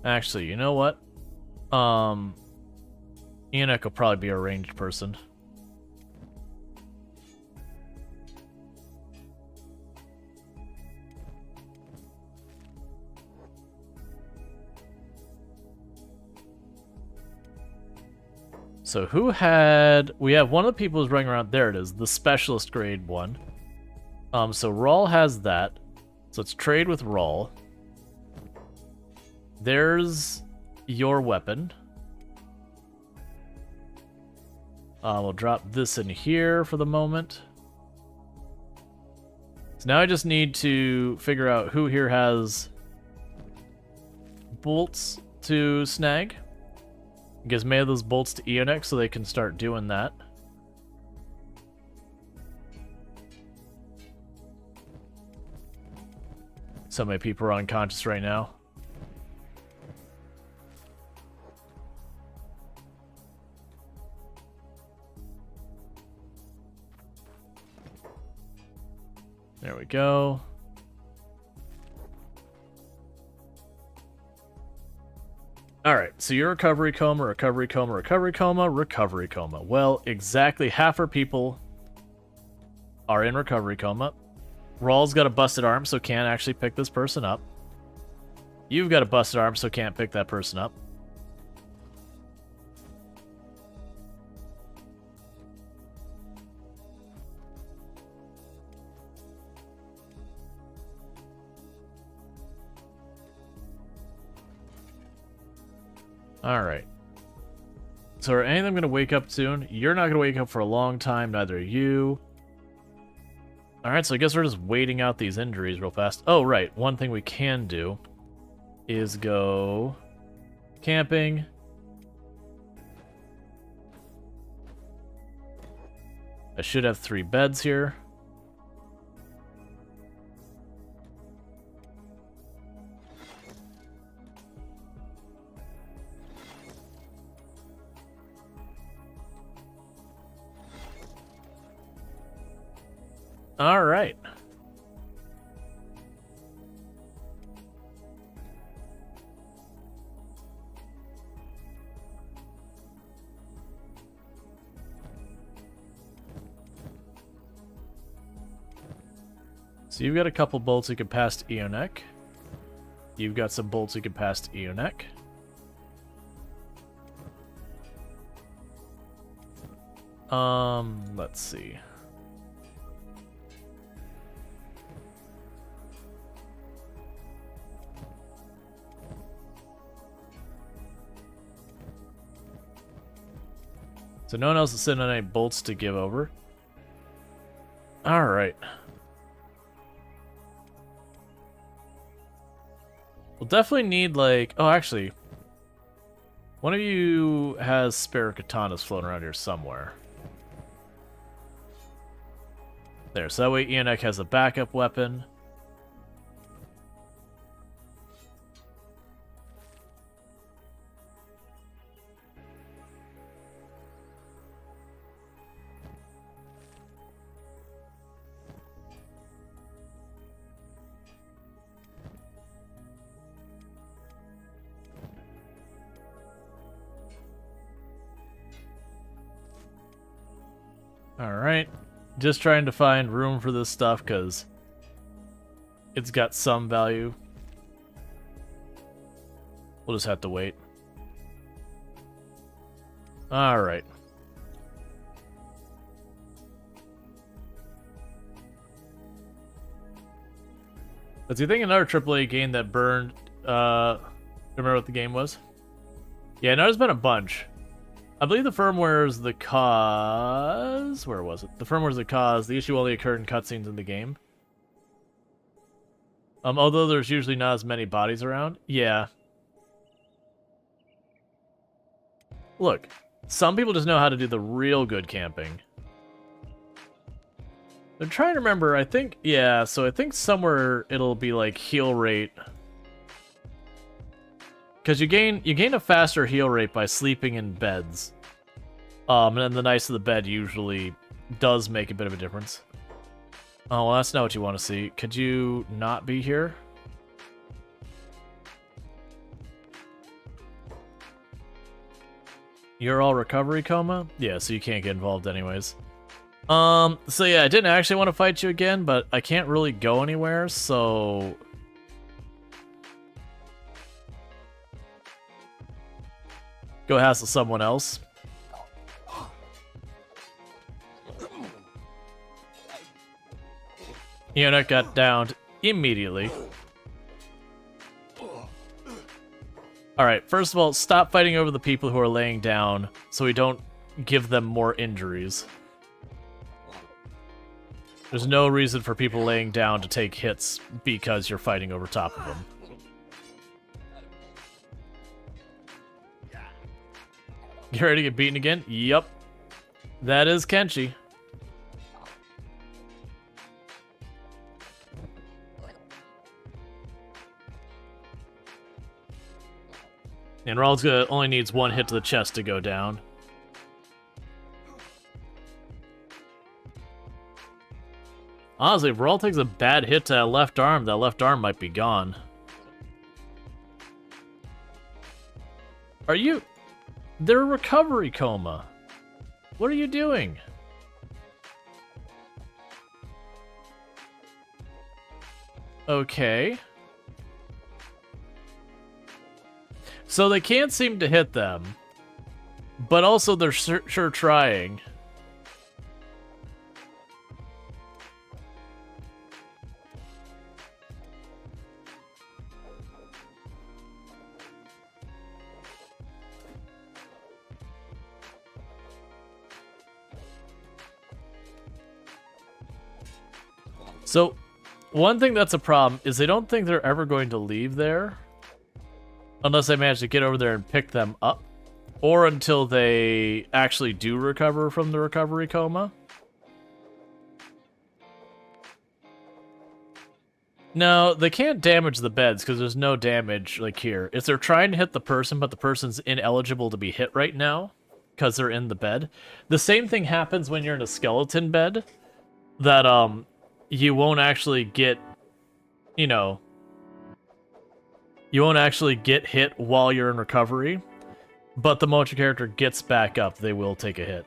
Actually, you know what? Enoch will probably be a ranged person. So who had... We have one of the people who's running around. There it is. The specialist grade one. So Rual has that. So let's trade with Rual. There's your weapon. We'll drop this in here for the moment. So now I just need to figure out who here has bolts to snag. Gives me those bolts to Eonex so they can start doing that. So many people are unconscious right now. There we go. Alright, so your recovery coma, recovery coma, recovery coma, recovery coma. Well, exactly half our people are in recovery coma. Rual's got a busted arm, so can't actually pick this person up. You've got a busted arm, so can't pick that person up. Alright. So are any of them going to wake up soon? You're not going to wake up for a long time, neither are you. Alright, so I guess we're just waiting out these injuries real fast. Oh, right. One thing we can do is go camping. I should have 3 beds here. All right. So you've got a couple bolts you can pass to Eonek. You've got some bolts you can pass to Eonek. Let's see. So no one else is sitting on any bolts to give over. Alright. We'll definitely need, like... Oh, actually. One of you has spare katanas floating around here somewhere. There, so that way Eonek has a backup weapon. Alright. Just trying to find room for this stuff, because it's got some value. We'll just have to wait. Alright. Let's see, I think another AAA game that burned, remember what the game was? Yeah, no, there's been a bunch. I believe the firmware's the cause... Where was it? The firmware's the cause. The issue only occurred in cutscenes in the game. Although there's usually not as many bodies around. Yeah. Look, some people just know how to do the real good camping. I'm trying to remember, I think... Yeah, so I think somewhere it'll be like heal rate... Because you gain a faster heal rate by sleeping in beds. And then the nicer the bed usually does make a bit of a difference. Oh, well, that's not what you want to see. Could you not be here? You're all recovery coma? Yeah, so you can't get involved anyways. So yeah, I didn't actually want to fight you again, but I can't really go anywhere, so... Go hassle someone else. Eonek got downed immediately. Alright, first of all, stop fighting over the people who are laying down so we don't give them more injuries. There's no reason for people laying down to take hits because you're fighting over top of them. You ready to get beaten again? Yup. That is Kenshi. And Rual's only needs one hit to the chest to go down. Honestly, if Rual takes a bad hit to that left arm might be gone. Are you... They're recovery coma. What are you doing? Okay. So they can't seem to hit them, but also they're sure trying. So, one thing that's a problem is they don't think they're ever going to leave there unless they manage to get over there and pick them up, or until they actually do recover from the recovery coma. No, they can't damage the beds because there's no damage like here. If they're trying to hit the person, but the person's ineligible to be hit right now because they're in the bed. The same thing happens when you're in a skeleton bed, that you won't actually get, you know, you won't actually get hit while you're in recovery, but the moment your character gets back up, they will take a hit.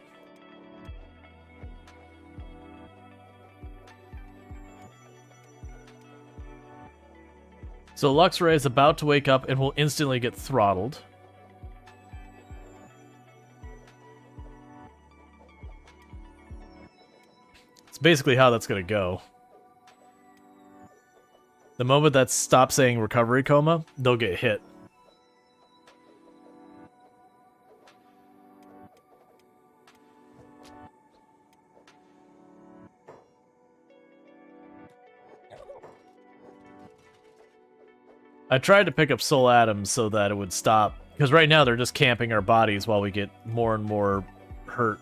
So Luxray is about to wake up and will instantly get throttled. It's basically how that's going to go. The moment that stops saying recovery coma, they'll get hit. I tried to pick up soul atoms so that it would stop, because right now they're just camping our bodies while we get more and more hurt.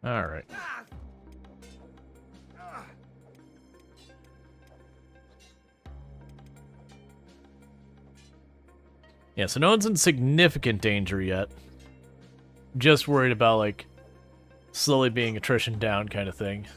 All right. Yeah, so no one's in significant danger yet. Just worried about, like, slowly being attrition down kind of thing.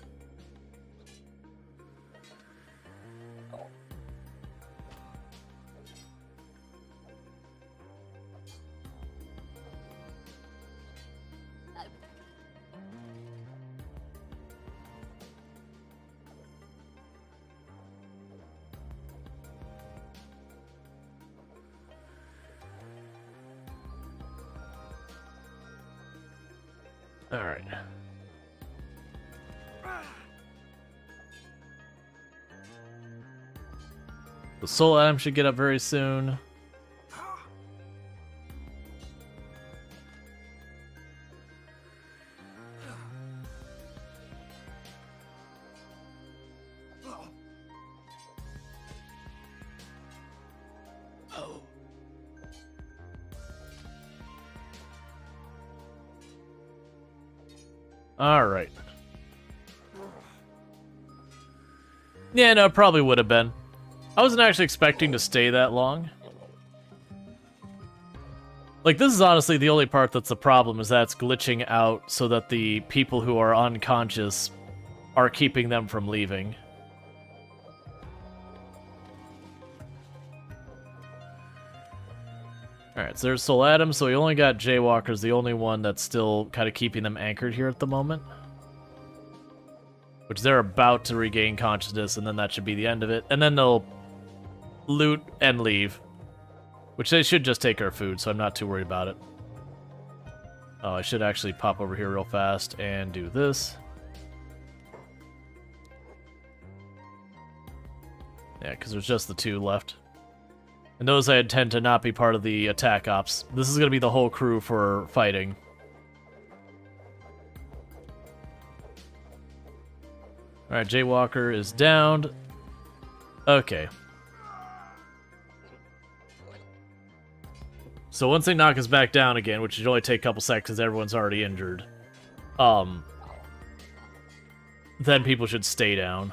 Alright. The soul atom should get up very soon. Alright. Yeah, no, it probably would have been. I wasn't actually expecting to stay that long. Like, this is honestly the only part that's the problem, is that it's glitching out so that the people who are unconscious are keeping them from leaving. Alright, so there's Soul Atom, so we only got Jaywalker's the only one that's still kind of keeping them anchored here at the moment. Which they're about to regain consciousness, and then that should be the end of it. And then they'll loot and leave. Which they should just take our food, so I'm not too worried about it. Oh, I should actually pop over here real fast and do this. Yeah, because there's just the two left. And those I intend to not be part of the attack ops. This is going to be the whole crew for fighting. Alright, Jaywalker is downed. Okay. So once they knock us back down again, which should only take a couple seconds because everyone's already injured, then people should stay down.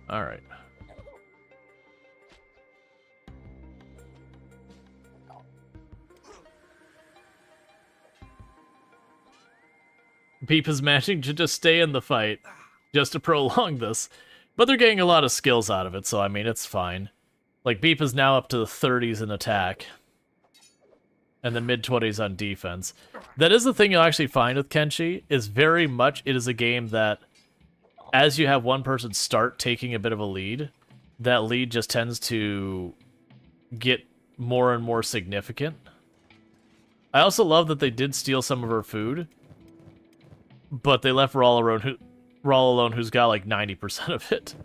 All right. Beep is managing to just stay in the fight, just to prolong this. But they're getting a lot of skills out of it, so I mean, it's fine. Like, Beep is now up to the 30s in attack. And the mid-20s on defense. That is the thing you'll actually find with Kenshi, is very much, it is a game that, as you have one person start taking a bit of a lead, that lead just tends to get more and more significant. I also love that they did steal some of her food, but they left Rual alone, who's got like 90% of it.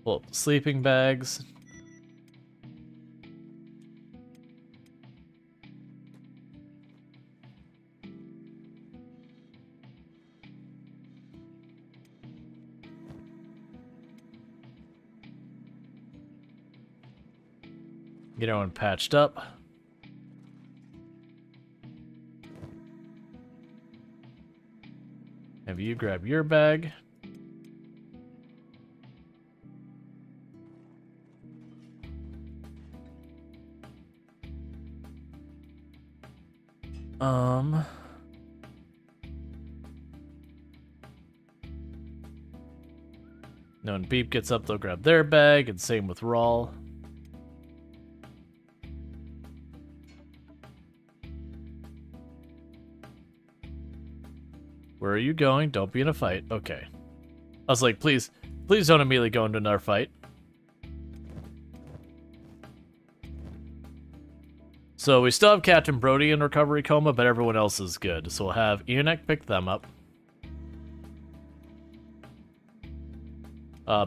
Pull up the sleeping bags. Get everyone patched up. Have you grab your bag. No, when Beep gets up, they'll grab their bag, and same with Rual. Where are you going? Don't be in a fight. Okay. I was like, please don't immediately go into another fight. So we still have Captain Brody in recovery coma, but everyone else is good. So we'll have Enoch pick them up.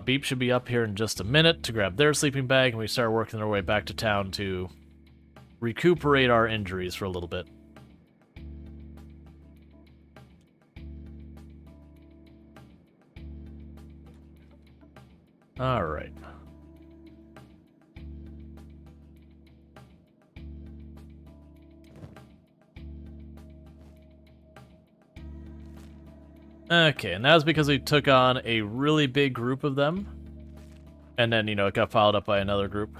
Beep should be up here in just a minute to grab their sleeping bag, and we start working our way back to town to recuperate our injuries for a little bit. All right. Okay, and that was because we took on a really big group of them. And then, you know, it got followed up by another group.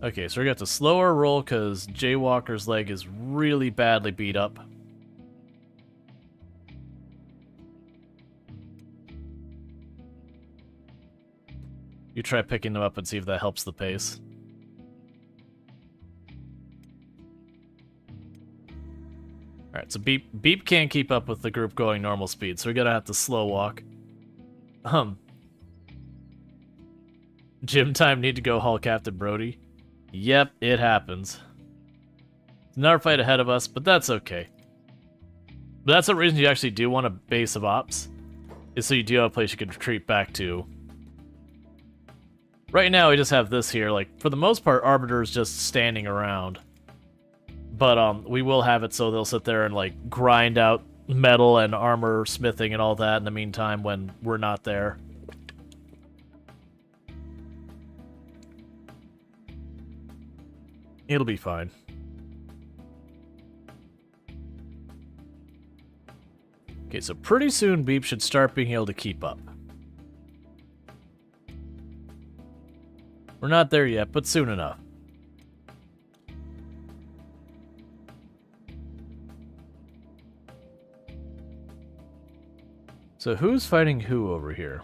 Okay, so we got to slow our roll because Jaywalker's leg is really badly beat up. You try picking them up and see if that helps the pace. Alright, so Beep can't keep up with the group going normal speed, so we're gonna have to slow walk. Gym time, need to go haul Captain Brody. Yep, it happens. Another fight ahead of us, but that's okay. But that's the reason you actually do want a base of ops, is so you do have a place you can retreat back to. Right now, we just have this here. Like, for the most part, Arbiter is just standing around. But we will have it so they'll sit there and like grind out metal and armor smithing and all that in the meantime when we're not there. It'll be fine. Okay, so pretty soon Beep should start being able to keep up. We're not there yet, but soon enough. So who's fighting who over here?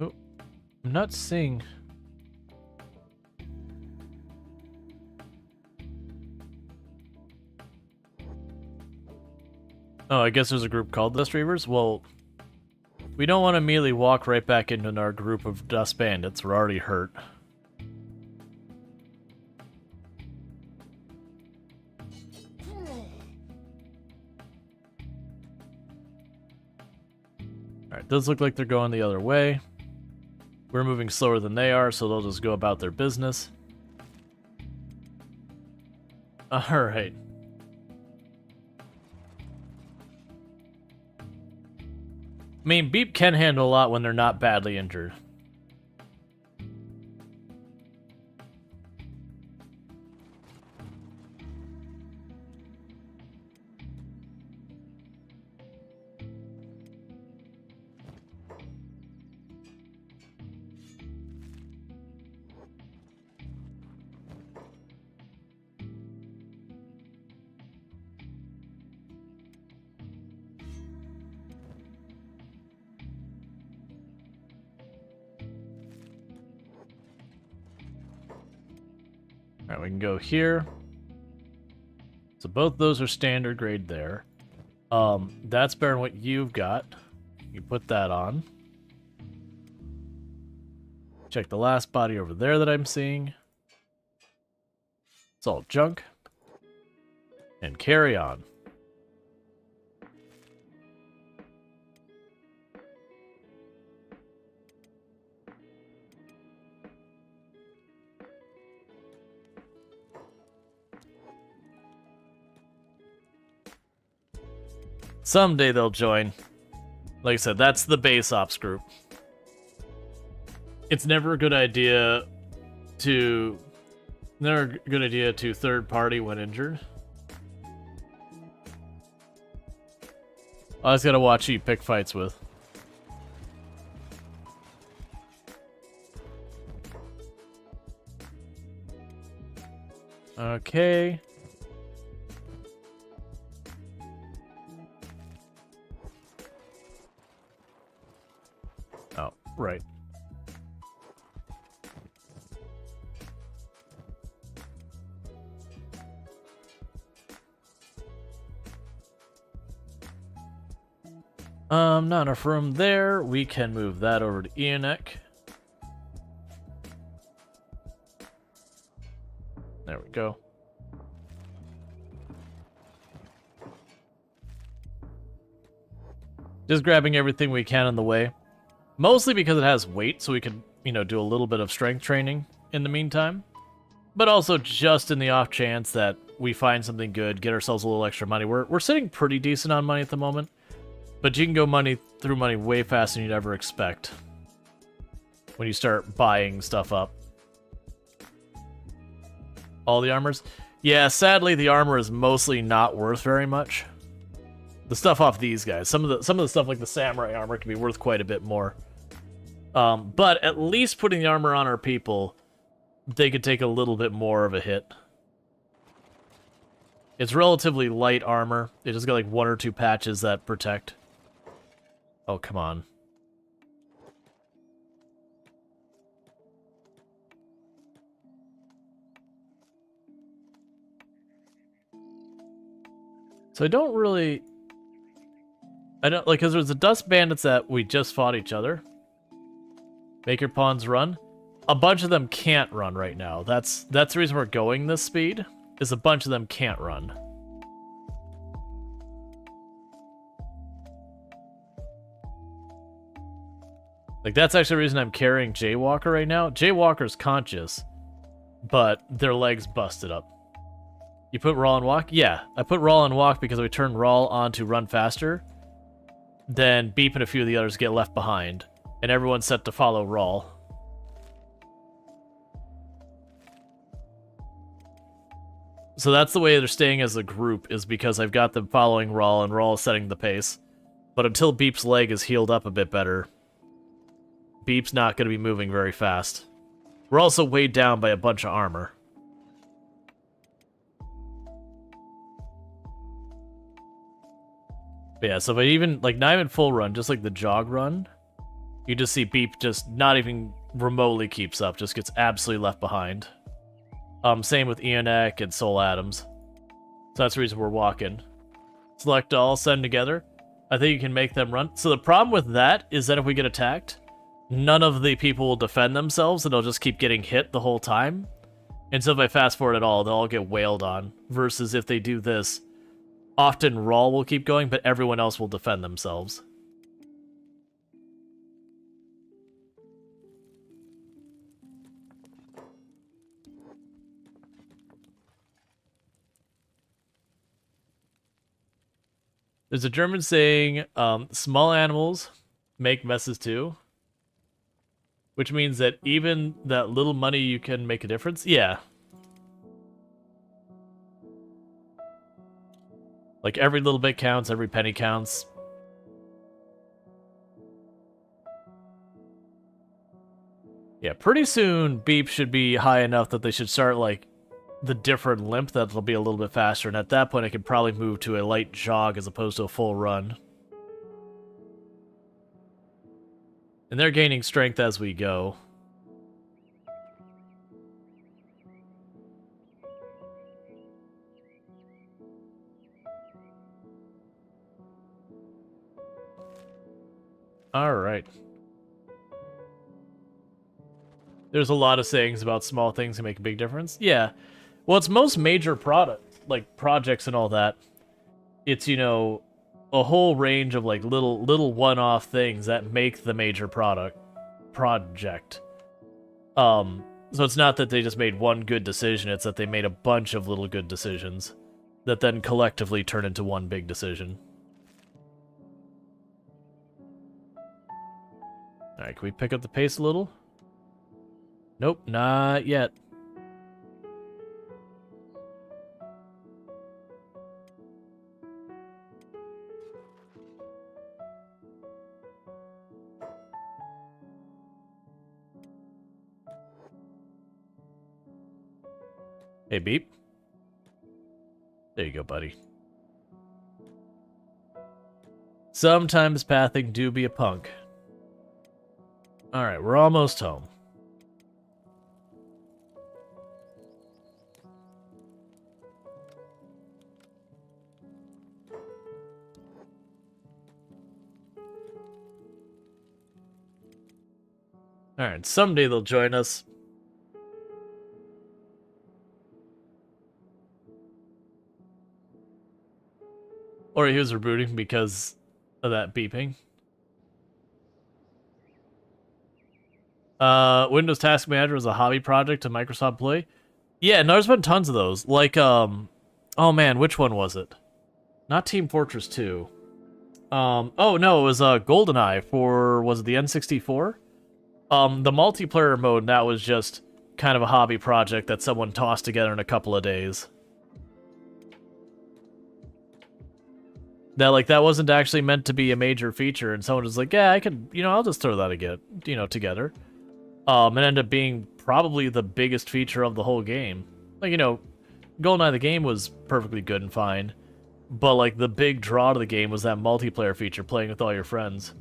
Oh, I'm not seeing... Oh, I guess there's a group called the Reavers? Well, We don't want to immediately walk right back into our group of dust bandits. We're already hurt. Alright, does look like they're going the other way. We're moving slower than they are, so they'll just go about their business. Alright. I mean, Beep can handle a lot when they're not badly injured. Alright, we can go here. So both those are standard grade there. That's better than what you've got. You put that on. Check the last body over there that I'm seeing. It's all junk. And carry on. Someday they'll join. Like I said, that's the base ops group. It's never a good idea to third party when injured. I just gotta watch who you pick fights with. Okay. Oh, right. Not enough room there. We can move that over to Ionek. There we go. Just grabbing everything we can in the way. Mostly because it has weight, so we can, do a little bit of strength training in the meantime. But also just in the off chance that we find something good, get ourselves a little extra money. We're sitting pretty decent on money at the moment. But you can go through money way faster than you'd ever expect when you start buying stuff up. All the armors? Yeah, sadly the armor is mostly not worth very much. The stuff off these guys. Some of the stuff like the samurai armor can be worth quite a bit more. But at least putting the armor on our people, they could take a little bit more of a hit. It's relatively light armor. It just got like 1 or 2 patches that protect. Oh, come on. So I don't, like, because there's the dust bandits that we just fought each other. Make your pawns run. A bunch of them can't run right now. That's the reason we're going this speed, is a bunch of them can't run. Like, that's actually the reason I'm carrying Jaywalker right now. Jaywalker's conscious, but their legs busted up. You put Rual on walk? Yeah, I put Rual on walk because we turn Rual on to run faster. Then Beep and a few of the others get left behind, and everyone's set to follow Rual. So that's the way they're staying as a group, is because I've got them following Rual, and Rual is setting the pace. But until Beep's leg is healed up a bit better, Beep's not going to be moving very fast. We're also weighed down by a bunch of armor. But yeah, so if I even, like, not even full run, just like the jog run, you just see Beep just not even remotely keeps up, just gets absolutely left behind. Same with Ionek and Soul Adams. So that's the reason we're walking. Select all, send together. I think you can make them run. So the problem with that is that if we get attacked, none of the people will defend themselves and they'll just keep getting hit the whole time. And so if I fast forward at all, they'll all get wailed on. Versus if they do this, often Rual will keep going, but everyone else will defend themselves. There's a German saying, small animals make messes too. Which means that even that little money you can make a difference? Yeah. Like every little bit counts, every penny counts. Yeah, pretty soon beep should be high enough that they should start like the different limp that'll be a little bit faster, and at that point I could probably move to a light jog as opposed to a full run. And they're gaining strength as we go. Alright. There's a lot of sayings about small things that make a big difference. Yeah. Well, it's most major products, like projects and all that. It's, you know, a whole range of like little one-off things that make the major project. So it's not that they just made one good decision, it's that they made a bunch of little good decisions that then collectively turn into one big decision. Alright, can we pick up the pace a little? Nope, not yet. Hey, Beep. There you go, buddy. Sometimes pathing do be a punk. Alright, we're almost home. Alright, someday they'll join us. Or he was rebooting because of that beeping. Windows Task Manager was a hobby project to Microsoft Play. Yeah, no, there's been tons of those. Like, oh man, which one was it? Not Team Fortress 2. Oh no, it was GoldenEye for, was it the N64? The multiplayer mode, that was just kind of a hobby project that someone tossed together in a couple of days. That, like, that wasn't actually meant to be a major feature, and someone was like, yeah, I could, you know, I'll just throw that again, you know, together. It ended up being probably the biggest feature of the whole game. Like, you know, GoldenEye the game was perfectly good and fine, but, like, the big draw to the game was that multiplayer feature, playing with all your friends.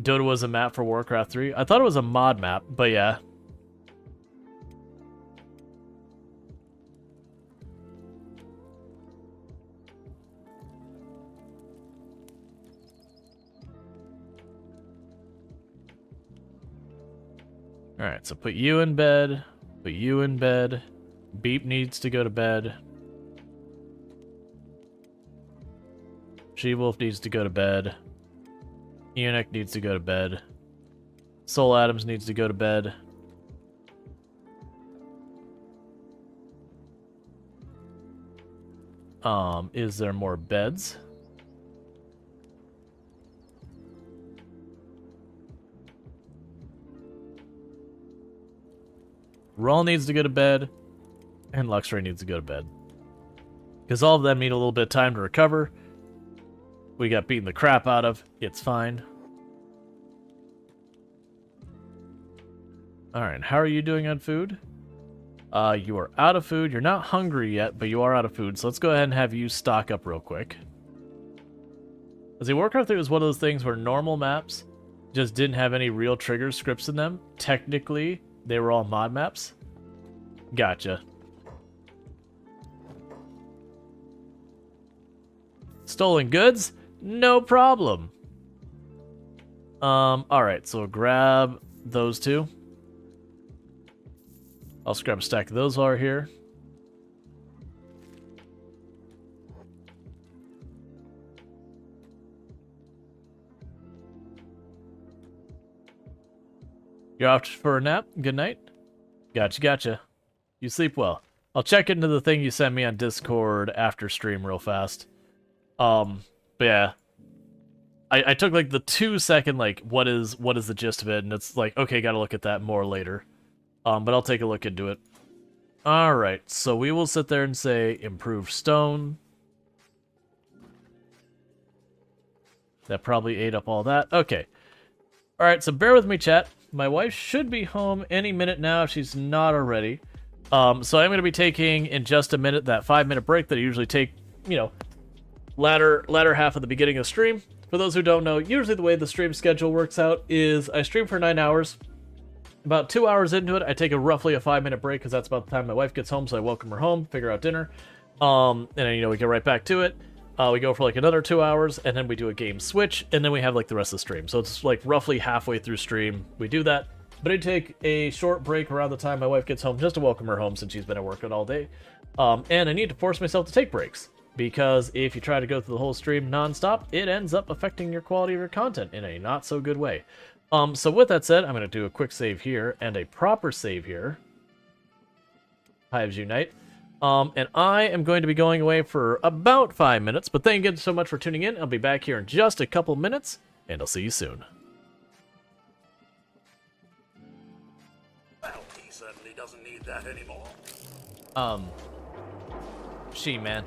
Dota was a map for Warcraft 3. I thought it was a mod map, but yeah. Alright, so put you in bed. Put you in bed. Beep needs to go to bed. She-Wolf needs to go to bed. Eunuch needs to go to bed. Soul Adams needs to go to bed. Is there more beds? Rual needs to go to bed, and Luxray needs to go to bed. Because all of them need a little bit of time to recover. We got beaten the crap out of. It's fine. Alright, how are you doing on food? You are out of food. You're not hungry yet, but you are out of food. So let's go ahead and have you stock up real quick. See, Warcraft 3 was one of those things where normal maps just didn't have any real trigger scripts in them. Technically, they were all mod maps. Gotcha. Stolen goods? No problem. Alright, so we'll grab those two. I'll grab a stack of those while we're here. You're off for a nap? Good night? Gotcha. You sleep well. I'll check into the thing you sent me on Discord after stream real fast. But yeah. I took like the 2-second, like, what is the gist of it, and it's like, okay, gotta look at that more later. But I'll take a look into it. Alright, so we will sit there and say, improved stone. That probably ate up all that. Okay. Alright, so bear with me, chat. My wife should be home any minute now if she's not already. So I'm going to be taking, in just a minute, that 5-minute break that I usually take, you know, latter half of the beginning of the stream. For those who don't know, usually the way the stream schedule works out is I stream for 9 hours. About 2 hours into it, I take roughly a 5-minute break because that's about the time my wife gets home, so I welcome her home, figure out dinner. And then, you know, we get right back to it. We go for like another 2 hours, and then we do a game switch, and then we have like the rest of the stream. So it's like roughly halfway through stream, we do that. But I take a short break around the time my wife gets home just to welcome her home since she's been at work all day. And I need to force myself to take breaks. Because if you try to go through the whole stream non-stop, it ends up affecting your quality of your content in a not-so-good way. So with that said, I'm going to do a quick save here, and a proper save here. Hives Unite. And I am going to be going away for about 5 minutes, but thank you so much for tuning in. I'll be back here in just a couple minutes, and I'll see you soon. Well, he certainly doesn't need that anymore. Man.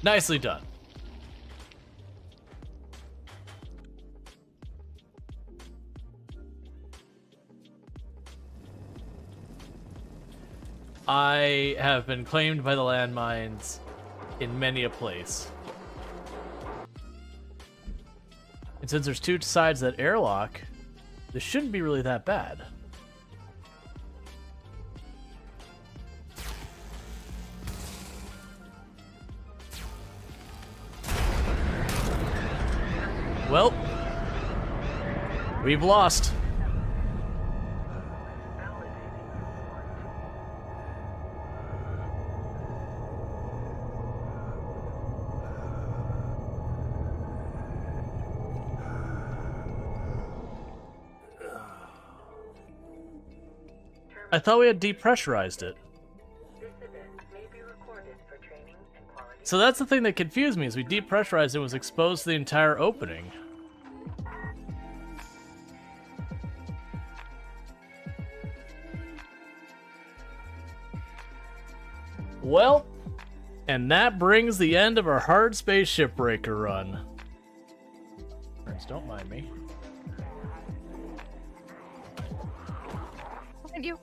Nicely done. I have been claimed by the landmines in many a place. And since there's two sides of that airlock, this shouldn't be really that bad. Well, we've lost. I thought we had depressurized it. So that's the thing that confused me, is we depressurized it, and was exposed to the entire opening. Well, and that brings the end of our hard space shipbreaker run. Friends, don't mind me. Thank you.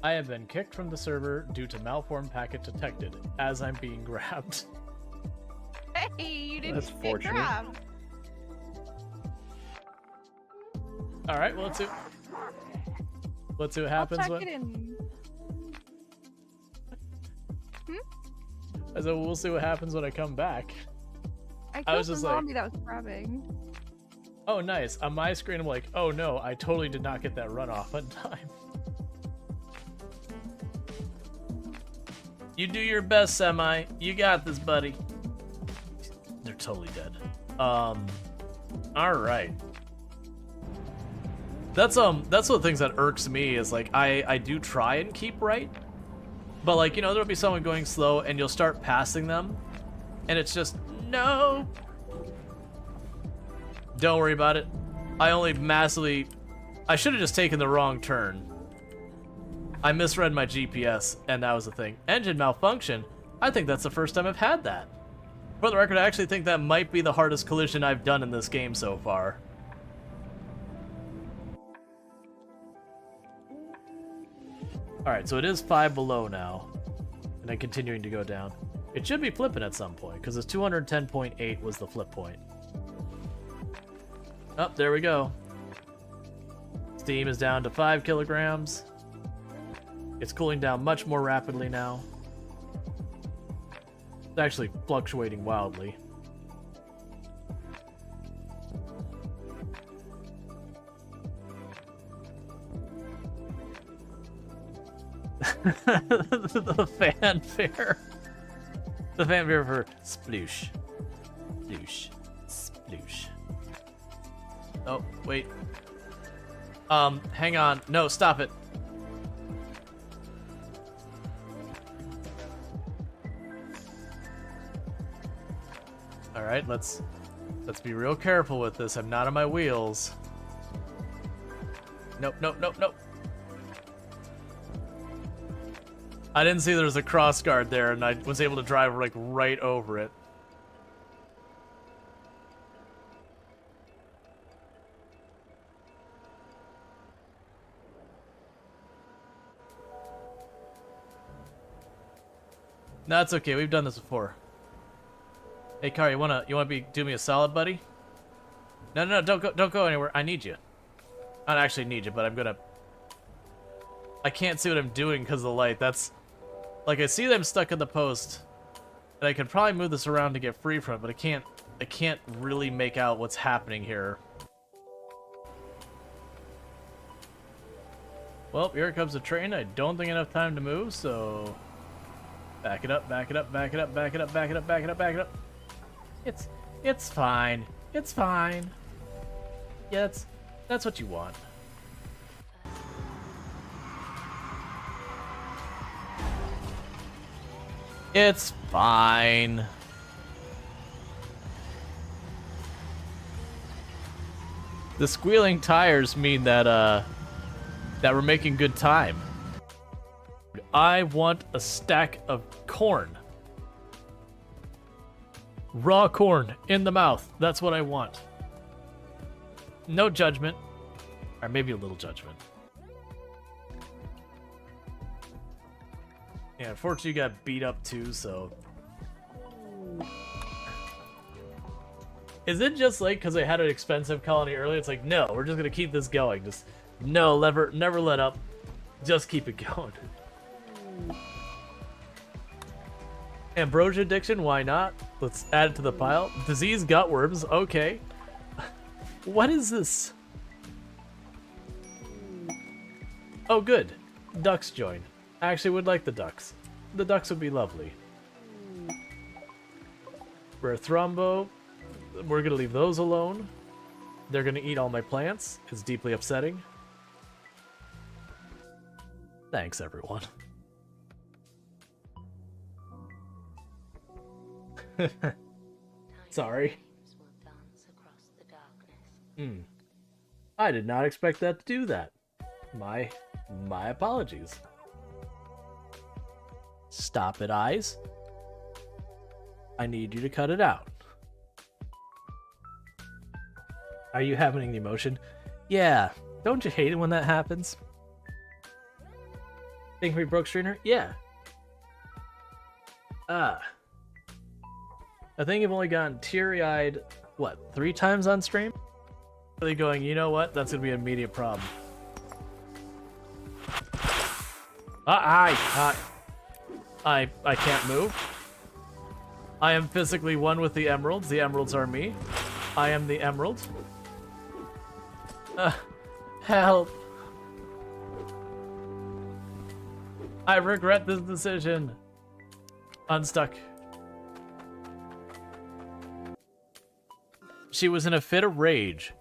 I have been kicked from the server due to malformed packet detected as I'm being grabbed. Hey, you didn't That's get fortunate. grabbed. All right, well, let's see what happens I'll check when. it in. I said, we'll see what happens when I come back. I I killed was the just like- zombie that was grabbing. Oh, nice. On my screen, I'm like, oh no, I totally did not get that run off on time. You do your best, Semi. You got this, buddy. They're totally dead. All right. That's one of the things that irks me is like I do try and keep right, but like, you know, there'll be someone going slow and you'll start passing them, and it's just no. Don't worry about it. I should have just taken the wrong turn. I misread my GPS, and that was the thing. Engine malfunction? I think that's the first time I've had that. For the record, I actually think that might be the hardest collision I've done in this game so far. Alright, so it is 5 below now, and then continuing to go down. It should be flipping at some point, because it's 210.8 was the flip point. Oh, there we go. Steam is down to 5 kilograms. It's cooling down much more rapidly now. It's actually fluctuating wildly. The fanfare. The fanfare for sploosh. Sploosh. Sploosh. Oh, wait. Hang on. No, stop it. Alright, let's be real careful with this. I'm not on my wheels. Nope, nope, nope, nope. I didn't see there was a cross guard there, and I was able to drive like right over it. No, it's okay. We've done this before. Hey, Car, you wanna do me a solid, buddy? No, no, no, don't go anywhere. I need you. I don't actually need you, but I'm gonna. I can't see what I'm doing because of the light. That's like I see them stuck in the post, and I could probably move this around to get free from it, but I can't really make out what's happening here. Well, here comes the train. I don't think enough time to move, so back it up, back it up, back it up, back it up, back it up, back it up, back it up. It's fine. It's fine. Yeah, that's what you want. It's fine. The squealing tires mean that that we're making good time. I want a stack of corn. Raw corn in the mouth. That's what I want. No judgment. Or maybe a little judgment. Yeah, unfortunately you got beat up too, so... Is it just like because I had an expensive colony earlier? It's like, no, we're just going to keep this going. Just, no, never let up. Just keep it going. Ambrosia addiction, why not? Let's add it to the pile. Disease gutworms, okay. What is this? Oh, good. Ducks join. I actually would like the ducks. The ducks would be lovely. Rare thrombo. We're gonna leave those alone. They're gonna eat all my plants. It's deeply upsetting. Thanks, everyone. Sorry. I did not expect that to do that. My apologies. Stop it, eyes. I need you to cut it out. Are you having the emotion? Yeah. Don't you hate it when that happens? Think we broke Strainer? Yeah. I think you've only gotten teary-eyed, what, 3 times on stream? Really going, you know what? That's gonna be an immediate problem. I can't move. I am physically one with the emeralds. The emeralds are me. I am the emerald. Help. I regret this decision. Unstuck. She was in a fit of rage.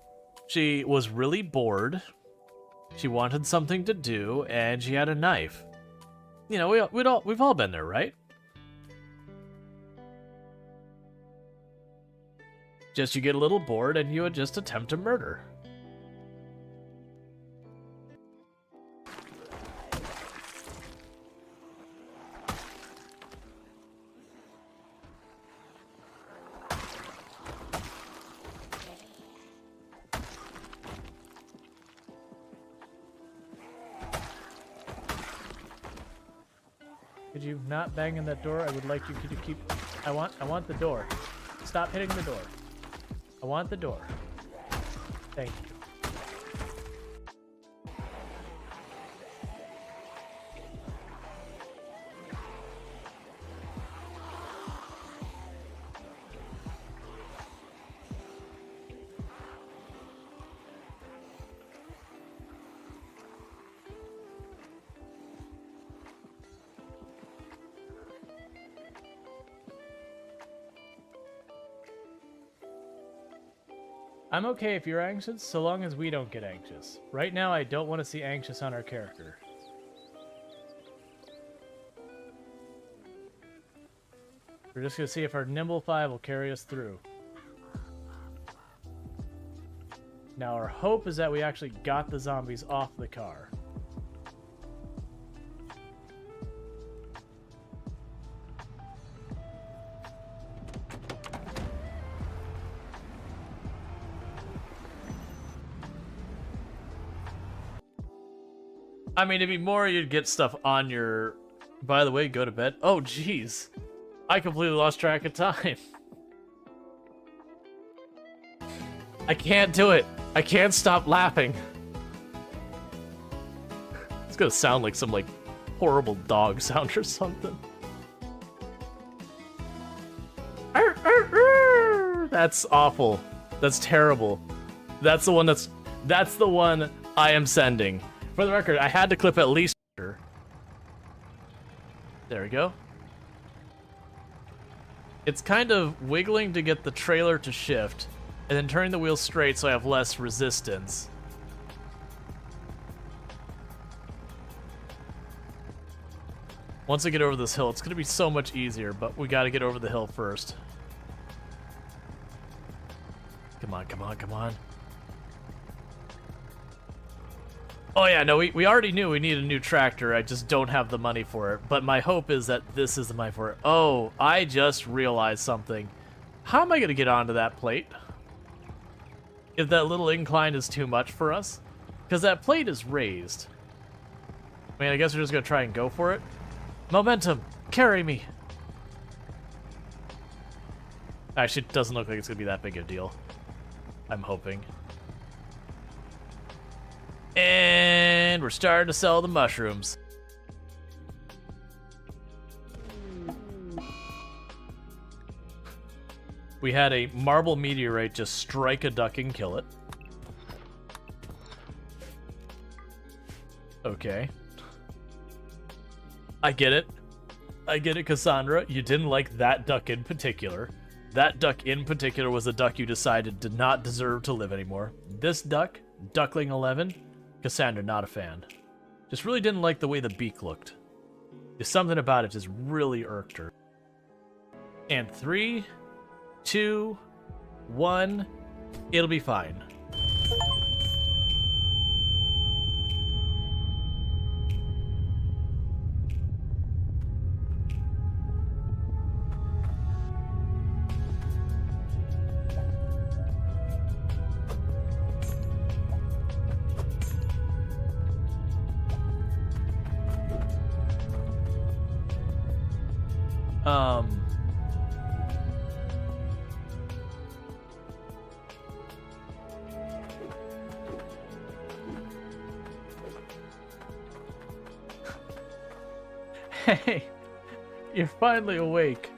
She was really bored. She wanted something to do, and she had a knife. You know, we've all been there, right? Just you get a little bored, and you would just attempt to murder. Could you not bang in that door? I would like you to keep... I want the door. Stop hitting the door. I want the door. Thank you. I'm okay if you're anxious, so long as we don't get anxious. Right now, I don't want to see anxious on our character. We're just going to see if our Nimble 5 will carry us through. Now, our hope is that we actually got the zombies off the car. I mean, it'd be more you'd get stuff on your... By the way, go to bed. Oh, jeez. I completely lost track of time. I can't do it. I can't stop laughing. It's gonna sound like some, like, horrible dog sound or something. That's awful. That's terrible. That's the one I am sending. For the record, I had to clip at least... There we go. It's kind of wiggling to get the trailer to shift, and then turning the wheel straight so I have less resistance. Once I get over this hill, it's going to be so much easier, but we got to get over the hill first. Come on, come on, come on. Oh yeah, no, we already knew we need a new tractor. I just don't have the money for it. But my hope is that this is the money for it. Oh, I just realized something. How am I going to get onto that plate? If that little incline is too much for us? Because that plate is raised. I mean, I guess we're just going to try and go for it. Momentum, carry me. Actually, it doesn't look like it's going to be that big a deal. I'm hoping. And we're starting to sell the mushrooms. We had a marble meteorite just strike a duck and kill it. Okay. I get it. I get it, Cassandra. You didn't like that duck in particular. That duck in particular was a duck you decided did not deserve to live anymore. This duck, Duckling 11, Cassandra, not a fan. Just really didn't like the way the beak looked. There's something about it just really irked her. And 3, 2, 1, it'll be fine. Hey, you're finally awake.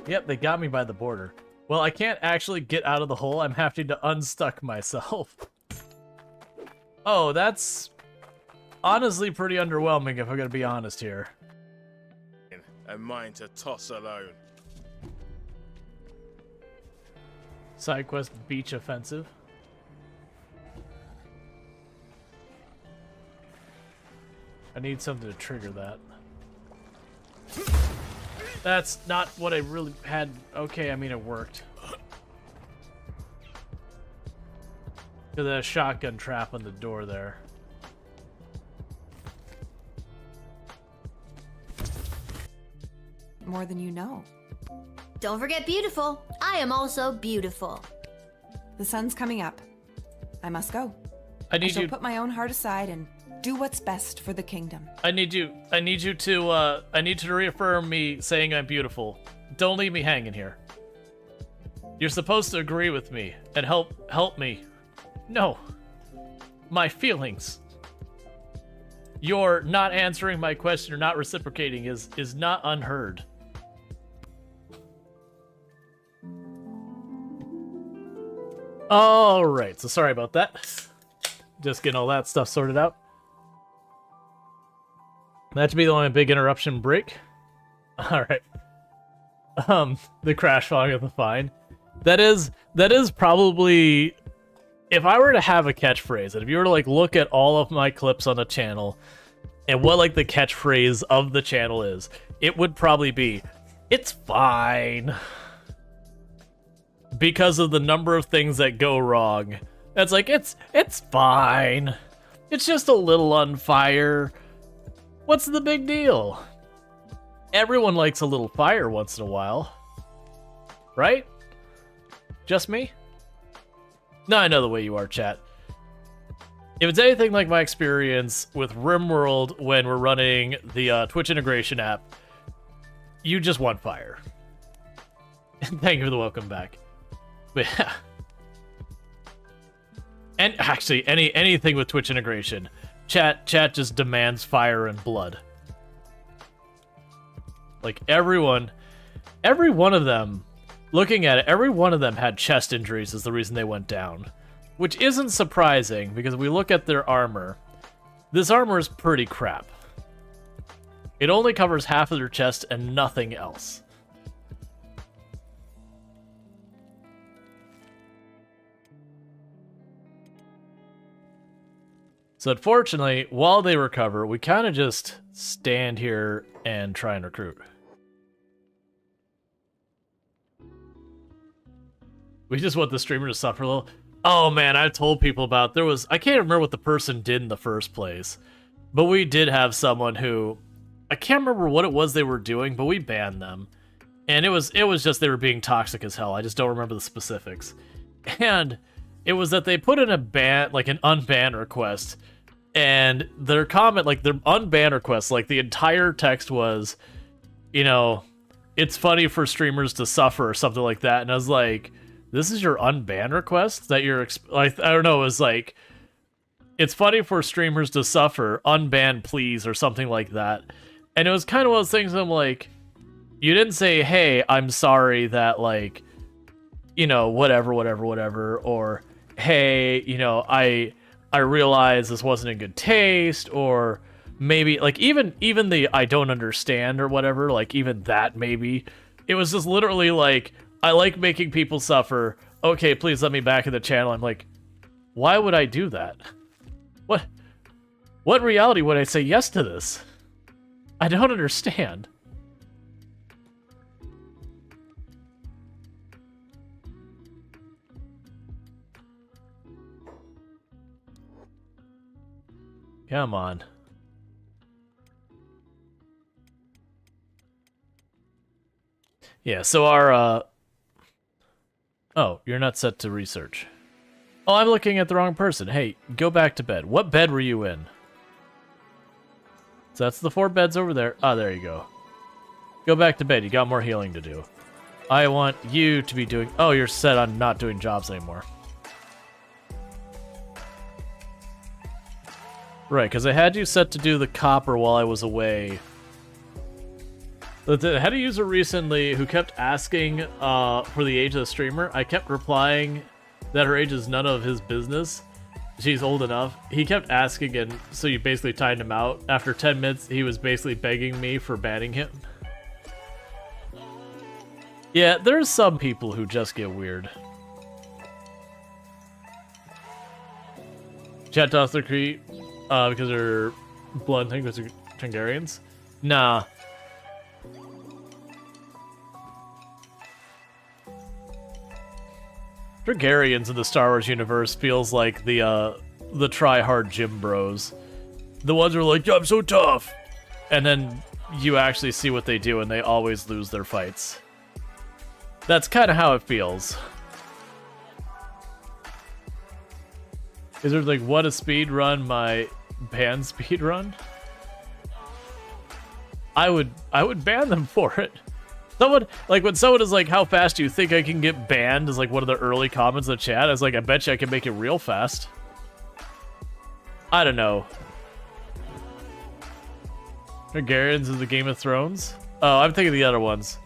Yep, they got me by the border. Well, I can't actually get out of the hole. I'm having to unstuck myself. Oh, that's honestly pretty underwhelming if I'm gonna be honest here. And mine to toss alone. Side quest beach offensive. I need something to trigger that. That's not what I really had. Okay, I mean it worked. There's a shotgun trap on the door there. More than you know. Don't forget beautiful. I am also beautiful. The sun's coming up. I must go. I shall put my own heart aside and do what's best for the kingdom. I need you to reaffirm me saying I'm beautiful. Don't leave me hanging here. You're supposed to agree with me and help me. No. My feelings. Your not answering my question or not reciprocating is not unheard. Alright, so sorry about that. Just getting all that stuff sorted out. That should be the only big interruption break. Alright. The crash fog of the fine. That is probably, if I were to have a catchphrase, and if you were to like look at all of my clips on the channel and what like the catchphrase of the channel is, it would probably be, "It's fine." Because of the number of things that go wrong. It's like, it's fine. It's just a little on fire. What's the big deal? Everyone likes a little fire once in a while. Right? Just me? No, I know the way you are, chat. If it's anything like my experience with RimWorld when we're running the Twitch integration app, you just want fire. Thank you for the welcome back. But yeah. And actually, anything with Twitch integration, chat just demands fire and blood. Like every one of them, looking at it, every one of them had chest injuries is the reason they went down. Which isn't surprising, because if we look at their armor, this armor is pretty crap. It only covers half of their chest and nothing else. So unfortunately, while they recover, we kind of just stand here and try and recruit. We just want the streamer to suffer a little. Oh man, I've told people about, I can't remember what the person did in the first place, but we did have someone who, I can't remember what it was they were doing, but we banned them. And it was just they were being toxic as hell. I just don't remember the specifics. And it was that they put in a ban, like an unban request, and their comment, like their unban request, like the entire text was, you know, "It's funny for streamers to suffer," or something like that. And I was like, this is your unban request that you're, like, I don't know, it was like, "It's funny for streamers to suffer, unban please," or something like that. And it was kind of one of those things I'm like, you didn't say, "Hey, I'm sorry that, like, you know, whatever, or hey, you know, I realize this wasn't in good taste," or maybe, like, even the "I don't understand" or whatever, like, even that maybe. It was just literally like, "I like making people suffer. Okay, please let me back in the channel." I'm like, why would I do that? What reality would I say yes to this? I don't understand. Come on. Yeah, so our, oh, you're not set to research. Oh, I'm looking at the wrong person. Hey, go back to bed. What bed were you in? So that's the 4 beds over there. Ah, there you go. Go back to bed. You got more healing to do. I want you to be doing... Oh, you're set on not doing jobs anymore. Right, because I had you set to do the copper while I was away. I had a user recently who kept asking for the age of the streamer. I kept replying that her age is none of his business. She's old enough. He kept asking, and so you basically timed him out. After 10 minutes, he was basically begging me for banning him. Yeah, there's some people who just get weird. Chat toss their creep because they're blood thing with Tungarians? Nah. Targaryens in the Star Wars universe feels like the try-hard gym bros. The ones who are like, "I'm so tough!" And then you actually see what they do and they always lose their fights. That's kind of how it feels. Is there like, what a speed run, my ban speed run? I would ban them for it. Someone, like, when someone is like, "How fast do you think I can get banned?" is like one of the early comments in the chat. I was like, I bet you I can make it real fast. I don't know. Targaryens is the Game of Thrones? Oh, I'm thinking of the other ones.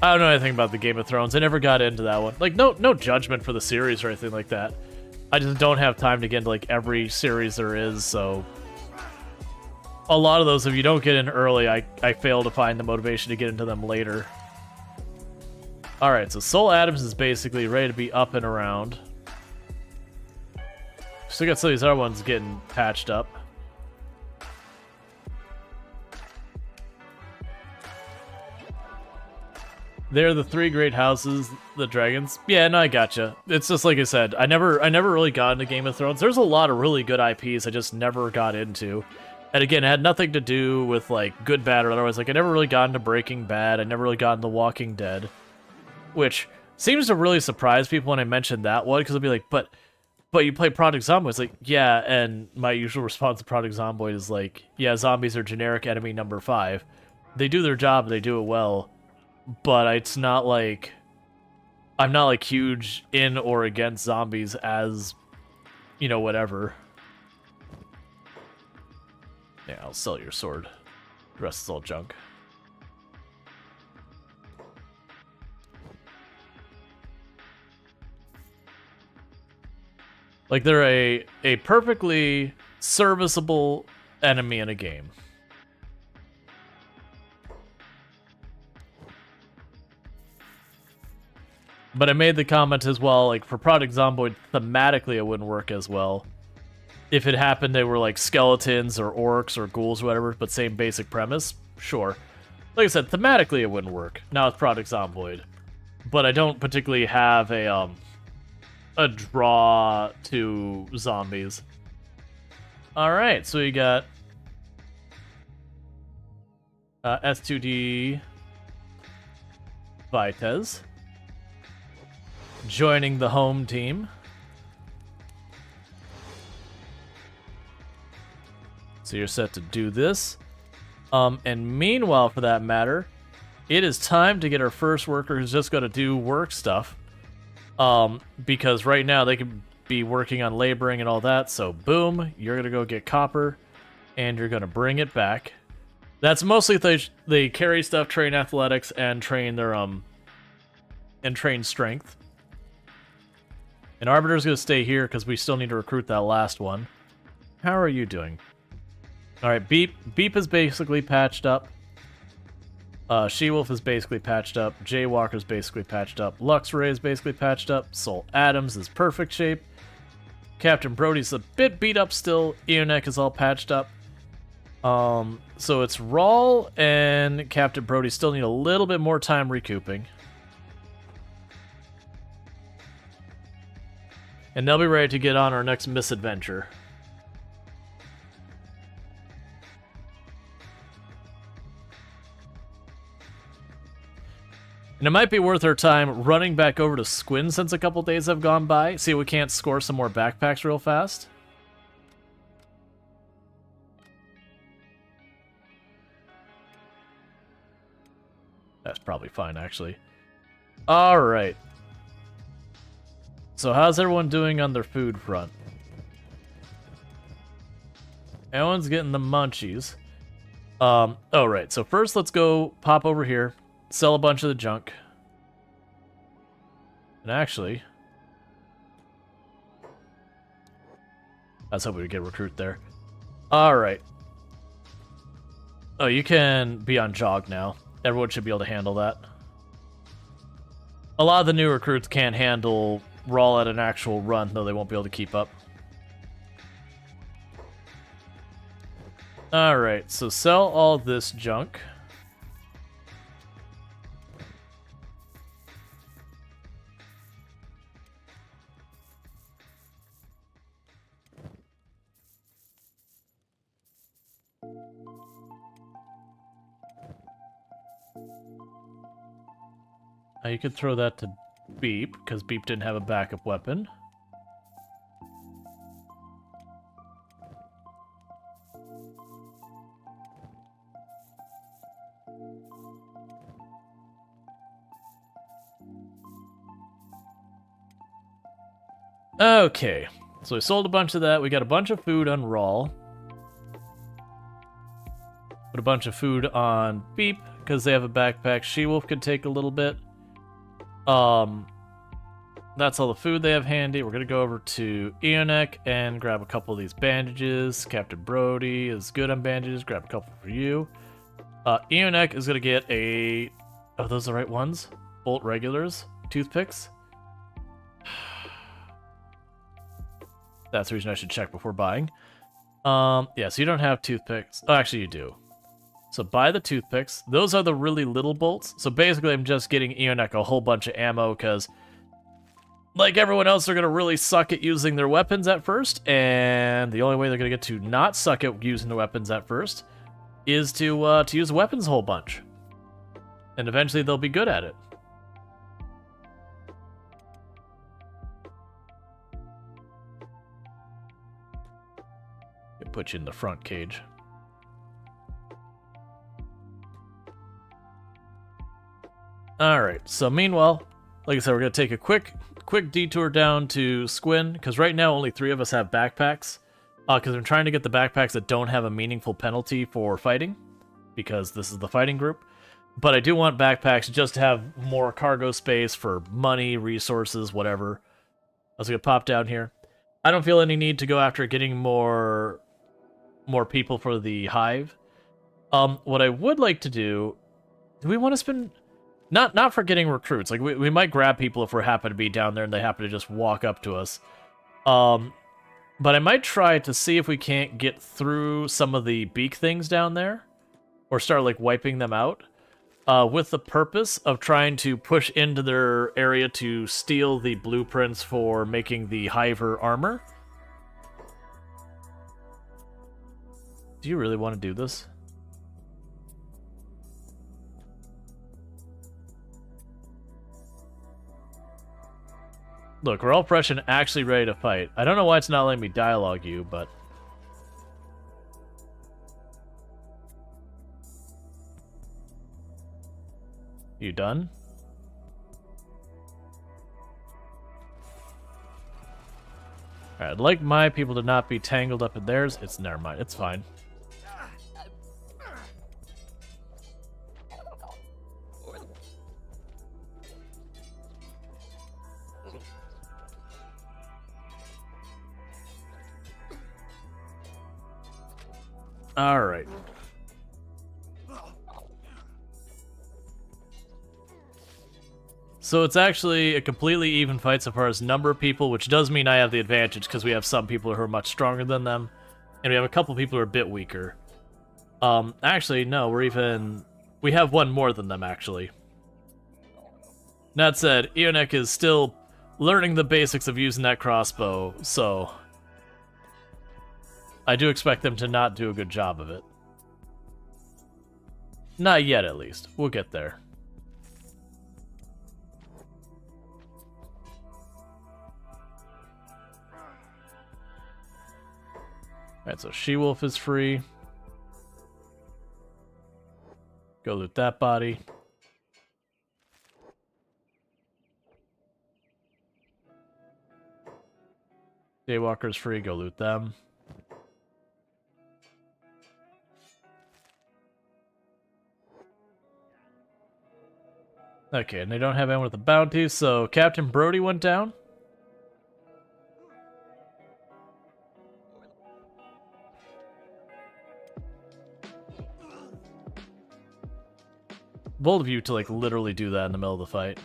I don't know anything about the Game of Thrones. I never got into that one. Like, no judgment for the series or anything like that. I just don't have time to get into, like, every series there is, so... A lot of those, if you don't get in early, I fail to find the motivation to get into them later. Alright, so Soul Adams is basically ready to be up and around. Still got some of these other ones getting patched up. They're the three great houses, the dragons. Yeah, no, I gotcha. It's just like I said, I never really got into Game of Thrones. There's a lot of really good IPs I just never got into. And again, it had nothing to do with like good, bad, or otherwise. Like I never really got into Breaking Bad. I never really got into Walking Dead, which seems to really surprise people when I mention that one, because they'll be like, but you play Project Zomboid. It's like, yeah, and my usual response to Project Zomboid is like, yeah, zombies are generic enemy number 5. They do their job, they do it well. But it's not like I'm not like huge in or against zombies as, you know, whatever. Yeah, I'll sell your sword. The rest is all junk. Like they're a perfectly serviceable enemy in a game. But I made the comment as well, like, for Project Zomboid, thematically it wouldn't work as well. If it happened they were, like, skeletons or orcs or ghouls or whatever, but same basic premise, sure. Like I said, thematically it wouldn't work. Now it's Project Zomboid. But I don't particularly have a draw to zombies. Alright, so we got S2D Vitez joining the home team. So you're set to do this. And meanwhile, for that matter, it is time to get our first worker who's just going to do work stuff. Because right now they could be working on laboring and all that. So boom, you're going to go get copper and you're going to bring it back. That's mostly they carry stuff, train athletics, and train their and train strength. And Arbiter's going to stay here because we still need to recruit that last one. How are you doing? Alright, Beep is basically patched up. She-Wolf is basically patched up. Jaywalker's basically patched up. Luxray is basically patched up. Soul Adams is perfect shape. Captain Brody's a bit beat up still. Eonek is all patched up. So it's Rual and Captain Brody still need a little bit more time recouping. And they'll be ready to get on our next misadventure. And it might be worth our time running back over to Squin since a couple days have gone by. See if we can't score some more backpacks real fast. That's probably fine, actually. Alright. So how's everyone doing on their food front? Everyone's getting the munchies. Oh, right. So first let's go pop over here, sell a bunch of the junk. And actually, I was hoping we'd get a recruit there. Alright. Oh, you can be on jog now. Everyone should be able to handle that. A lot of the new recruits can't handle Rual at an actual run, though they won't be able to keep up. Alright, so sell all this junk. Now you could throw that to Beep, because Beep didn't have a backup weapon. Okay, so we sold a bunch of that. We got a bunch of food on Rual. Put a bunch of food on Beep, because they have a backpack. She-Wolf could take a little bit. That's all the food they have handy. We're gonna go over to Eonek and grab a couple of these bandages. Captain Brody is good on bandages. Grab a couple for you. Eonek is gonna get a... Oh, those are the right ones? bolt regulars, toothpicks. That's the reason I should check before buying. Yeah, so you don't have toothpicks. Oh, actually you do. So buy the toothpicks. Those are the really little bolts. So basically I'm just getting Eonek a whole bunch of ammo because, like everyone else, they're going to really suck at using their weapons at first. And the only way they're going to get to not suck at using their weapons at first is to use weapons a whole bunch. And eventually they'll be good at it. Put you in the front cage. Alright, so meanwhile, like I said, we're going to take a quick detour down to Squin, because right now only 3 of us have backpacks, because I'm trying to get the backpacks that don't have a meaningful penalty for fighting, because this is the fighting group. But I do want backpacks just to have more cargo space for money, resources, whatever. I was going to pop down here. I don't feel any need to go after getting more people for the Hive. What I would like to do we want to spend... Not for getting recruits. Like, we might grab people if we happen to be down there and they happen to just walk up to us. But I might try to see if we can't get through some of the beak things down there. Or start, like, wiping them out. With the purpose of trying to push into their area to steal the blueprints for making the Hiver armor. Do you really want to do this? Look, we're all fresh and actually ready to fight. I don't know why it's not letting me dialogue you, but... You done? Alright, I'd like my people to not be tangled up in theirs. It's never mind, it's fine. Alright. So it's actually a completely even fight so far as number of people, which does mean I have the advantage because we have some people who are much stronger than them, and we have a couple people who are a bit weaker. Actually, no, we have one more than them, actually. That said, Eonek is still learning the basics of using that crossbow, so... I do expect them to not do a good job of it. Not yet, at least. We'll get there. Alright, so She-Wolf is free. Go loot that body. Daywalker's free, go loot them. Okay, and they don't have anyone with a bounty, so Captain Brody went down. Bold of you to, like, literally do that in the middle of the fight.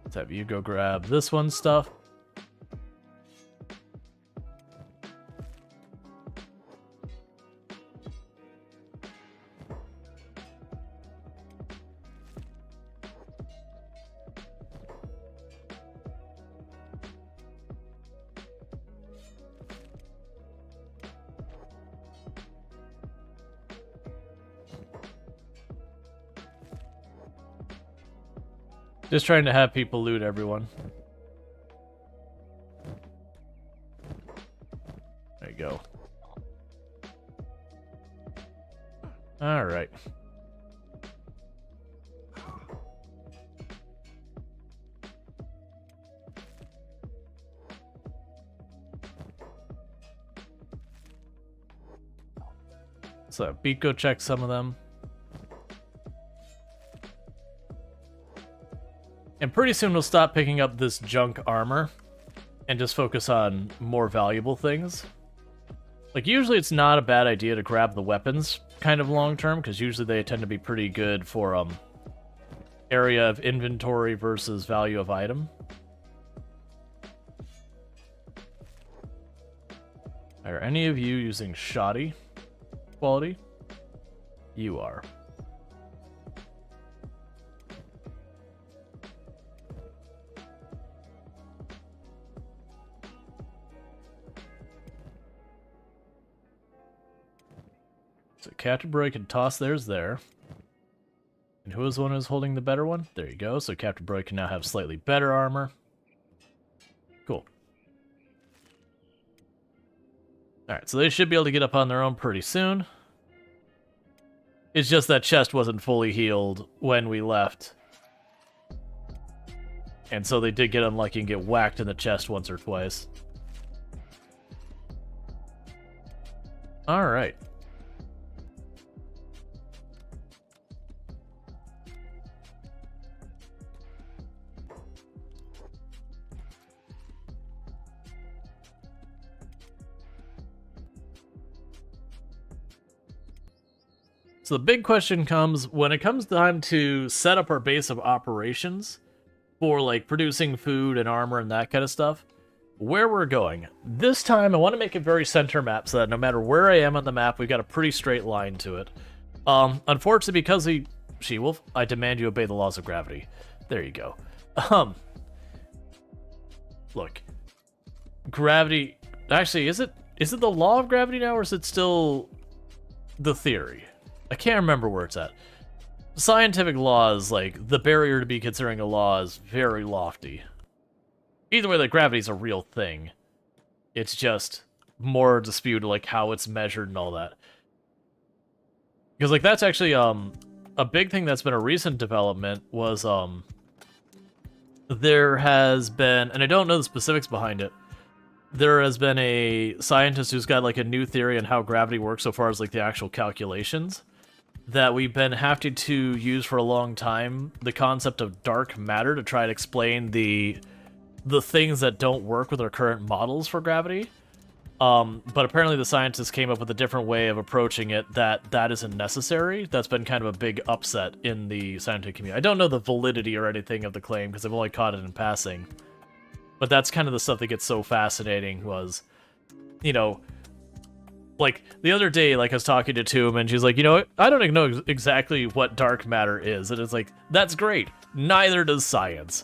Let's have you go grab this one's stuff. Just trying to have people loot everyone. There you go. Alright. So, Beat go check some of them. And pretty soon we'll stop picking up this junk armor and just focus on more valuable things. Like, usually it's not a bad idea to grab the weapons, kind of long term, because usually they tend to be pretty good for area of inventory versus value of item. Are any of you using shoddy quality? You are. So Captain Broy can toss theirs there. And who is the one who's holding the better one? There you go. So Captain Broy can now have slightly better armor. Cool. Alright, so they should be able to get up on their own pretty soon. It's just that chest wasn't fully healed when we left. And so they did get unlucky and get whacked in the chest once or twice. Alright. So the big question comes when it comes time to set up our base of operations for like producing food and armor and that kind of stuff, where we're going. This time I want to make it very center map so that no matter where I am on the map, we've got a pretty straight line to it. Unfortunately, because She-Wolf, I demand you obey the laws of gravity. There you go. Look. Gravity, actually, is it the law of gravity now, or is it still the theory? I can't remember where it's at. Scientific laws, like, the barrier to be considering a law is very lofty. Either way, like, gravity's a real thing. It's just more disputed, like, how it's measured and all that. Because, like, that's actually, a big thing that's been a recent development was, there has been, and I don't know the specifics behind it, there has been a scientist who's got, like, a new theory on how gravity works so far as, like, the actual calculations that we've been having to use for a long time, the concept of dark matter to try to explain the things that don't work with our current models for gravity. But apparently the scientists came up with a different way of approaching it that isn't necessary. That's been kind of a big upset in the scientific community. I don't know the validity or anything of the claim because I've only caught it in passing. But that's kind of the stuff that gets so fascinating was, you know, like, the other day, like, I was talking to Toom, and she's like, you know, I don't even know exactly what dark matter is. And it's like, that's great. Neither does science.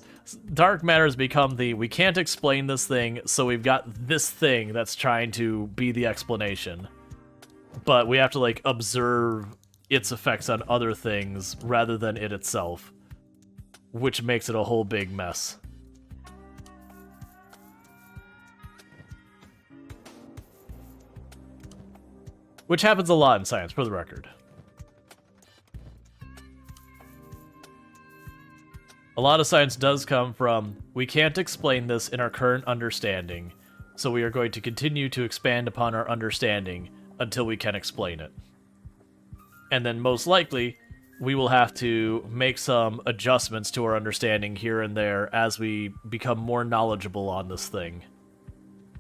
Dark matter has become we can't explain this thing, so we've got this thing that's trying to be the explanation. But we have to, like, observe its effects on other things rather than it itself, which makes it a whole big mess. Which happens a lot in science, for the record. A lot of science does come from, we can't explain this in our current understanding, so we are going to continue to expand upon our understanding until we can explain it. And then most likely, we will have to make some adjustments to our understanding here and there as we become more knowledgeable on this thing.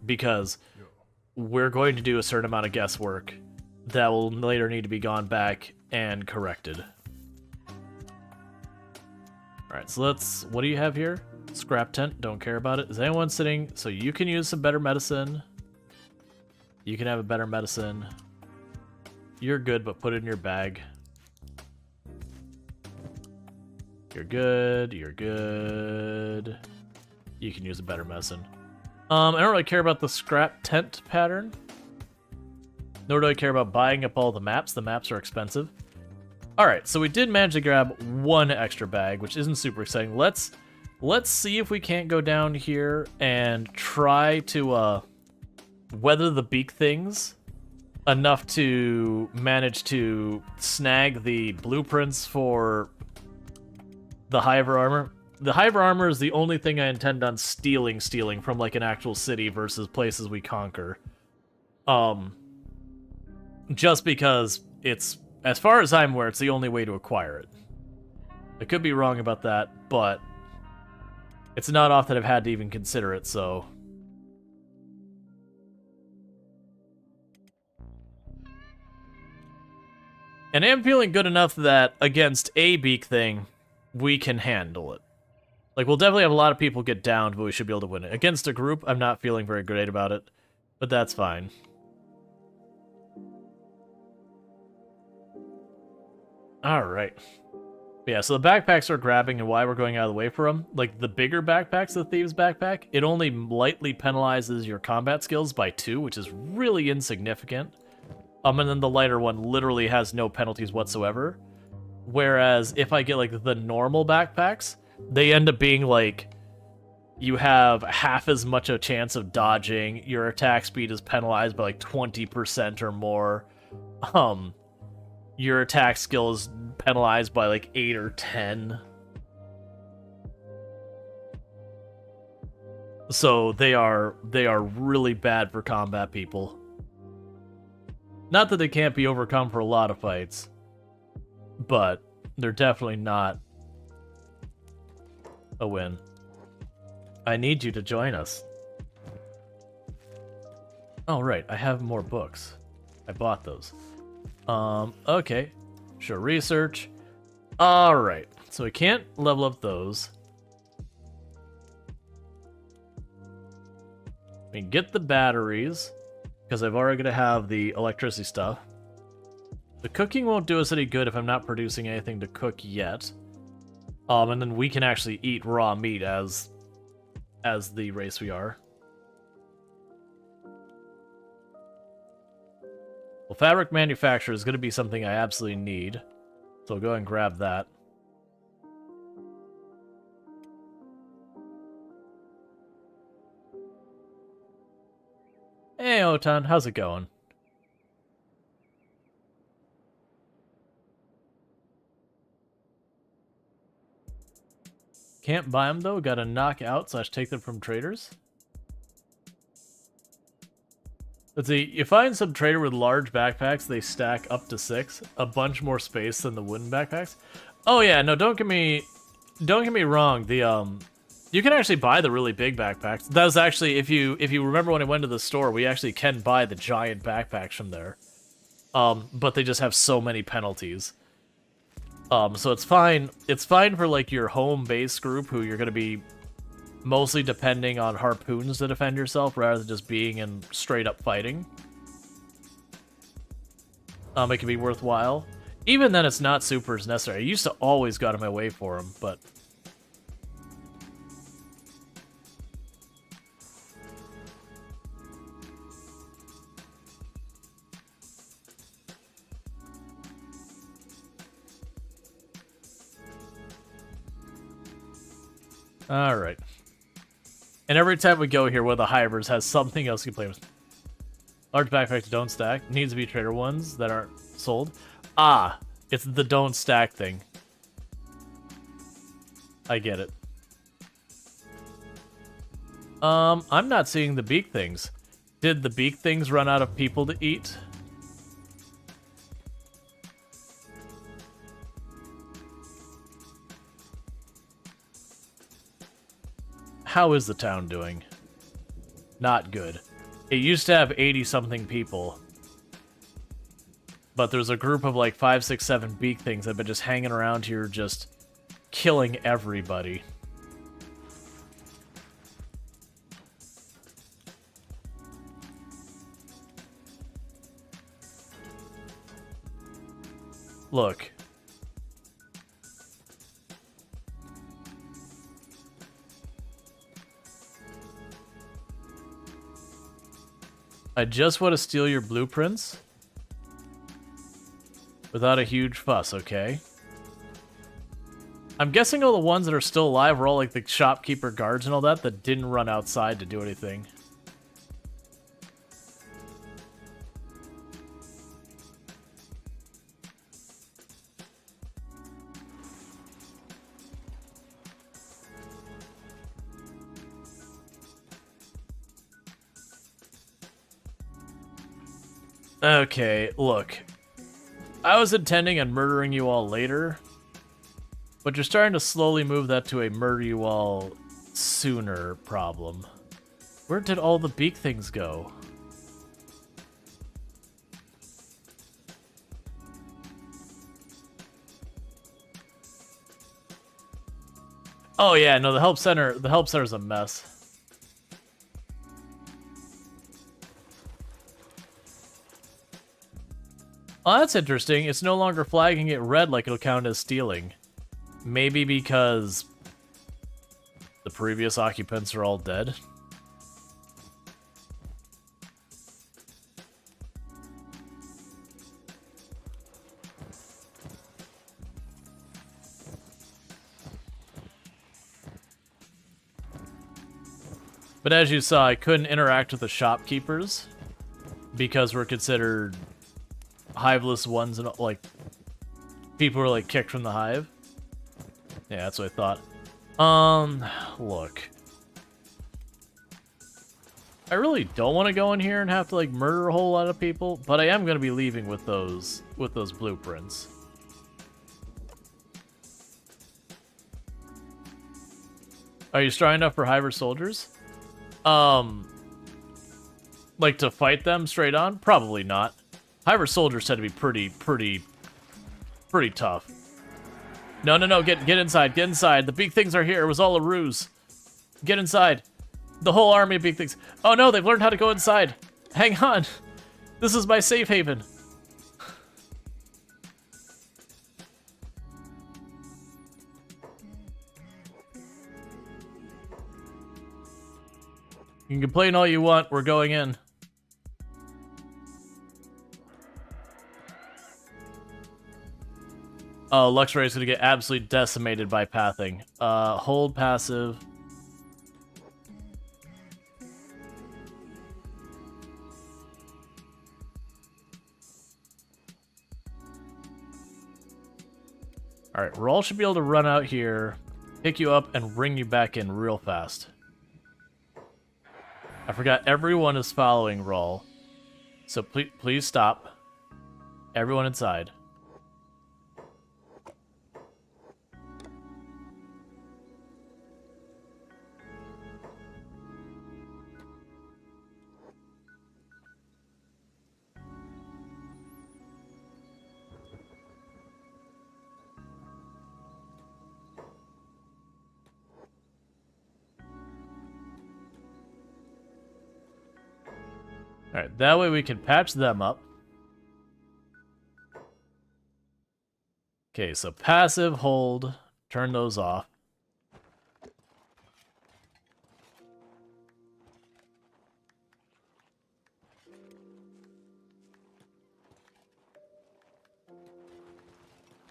Because we're going to do a certain amount of guesswork that will later need to be gone back and corrected. Alright, so let's... What do you have here? Scrap tent, don't care about it. Is anyone sitting... So you can use some better medicine. You can have a better medicine. You're good, but put it in your bag. You're good, you're good. You can use a better medicine. I don't really care about the scrap tent pattern. Nor do I care about buying up all the maps. The maps are expensive. Alright, so we did manage to grab one extra bag, which isn't super exciting. Let's see if we can't go down here and try to weather the beak things enough to manage to snag the blueprints for the Hive armor. The Hive armor is the only thing I intend on stealing from like an actual city versus places we conquer. Just because it's, as far as I'm aware, it's the only way to acquire it. I could be wrong about that, but it's not often I've had to even consider it, so... And I am feeling good enough that against a beak thing, we can handle it. Like, we'll definitely have a lot of people get downed, but we should be able to win it. Against a group, I'm not feeling very great about it, but that's fine. Alright. Yeah, so the backpacks are grabbing, and why we're going out of the way for them, like, the bigger backpacks, the Thieves' Backpack, it only lightly penalizes your combat skills by 2, which is really insignificant. And then the lighter one literally has no penalties whatsoever. Whereas if I get, like, the normal backpacks, they end up being, like, you have half as much a chance of dodging, your attack speed is penalized by, like, 20% or more, your attack skill is penalized by, like, 8 or 10. So they are really bad for combat people. Not that they can't be overcome for a lot of fights, but they're definitely not a win. I need you to join us. Oh, right, I have more books. I bought those. Okay. Sure, research. Alright, so we can't level up those. We can get the batteries, because I've already gonna have the electricity stuff. The cooking won't do us any good if I'm not producing anything to cook yet. And then we can actually eat raw meat as the race we are. Well, fabric manufacture is going to be something I absolutely need. So I'll go ahead and grab that. Hey, Otan, how's it going? Can't buy them, though. Gotta knock out / take them from traders. Let's see. You find some trader with large backpacks. They stack up to 6. A bunch more space than the wooden backpacks. Oh, yeah. No, don't get me wrong. The, you can actually buy the really big backpacks. That was actually, if you remember when I went to the store, we actually can buy the giant backpacks from there. But they just have so many penalties. So it's fine. It's fine for, like, your home base group who you're going to be mostly depending on harpoons to defend yourself rather than just being in straight up fighting. It can be worthwhile. Even then, it's not super necessary. I used to always go out of my way for them, but... Alright. And every time we go here, one of the Hivers has something else you can play with. Large backpacks don't stack. Needs to be trader ones that aren't sold. Ah, it's the don't stack thing. I get it. I'm not seeing the beak things. Did the beak things run out of people to eat? How is the town doing? Not good. It used to have 80-something people. But there's a group of like 5, 6, 7 beak things that have been just hanging around here just killing everybody. Look. I just want to steal your blueprints without a huge fuss, okay? I'm guessing all the ones that are still alive were all like the shopkeeper guards and all that that didn't run outside to do anything. Okay, look. I was intending on murdering you all later, but you're starting to slowly move that to a murder you all sooner problem. Where did all the beak things go? Oh yeah, no, the help center's a mess. Oh, that's interesting. It's no longer flagging it red like it'll count as stealing. Maybe because the previous occupants are all dead. But as you saw, I couldn't interact with the shopkeepers because we're considered hiveless ones, and like people were like kicked from the hive. Yeah, that's what I thought. Look, I really don't want to go in here and have to like murder a whole lot of people, but I am going to be leaving with those blueprints. Are you strong enough for Hive soldiers? Like to fight them straight on? Probably not. Hive soldiers tend to be pretty tough. No, get inside, get inside. The big things are here. It was all a ruse. Get inside. The whole army of big things. Oh no, they've learned how to go inside. Hang on. This is my safe haven. You can complain all you want, we're going in. Oh, Luxray is gonna get absolutely decimated by pathing. Hold passive. Alright, Rual should be able to run out here, pick you up, and bring you back in real fast. I forgot everyone is following Rual. So please stop. Everyone inside. Alright, that way we can patch them up. Okay, so passive, hold, turn those off.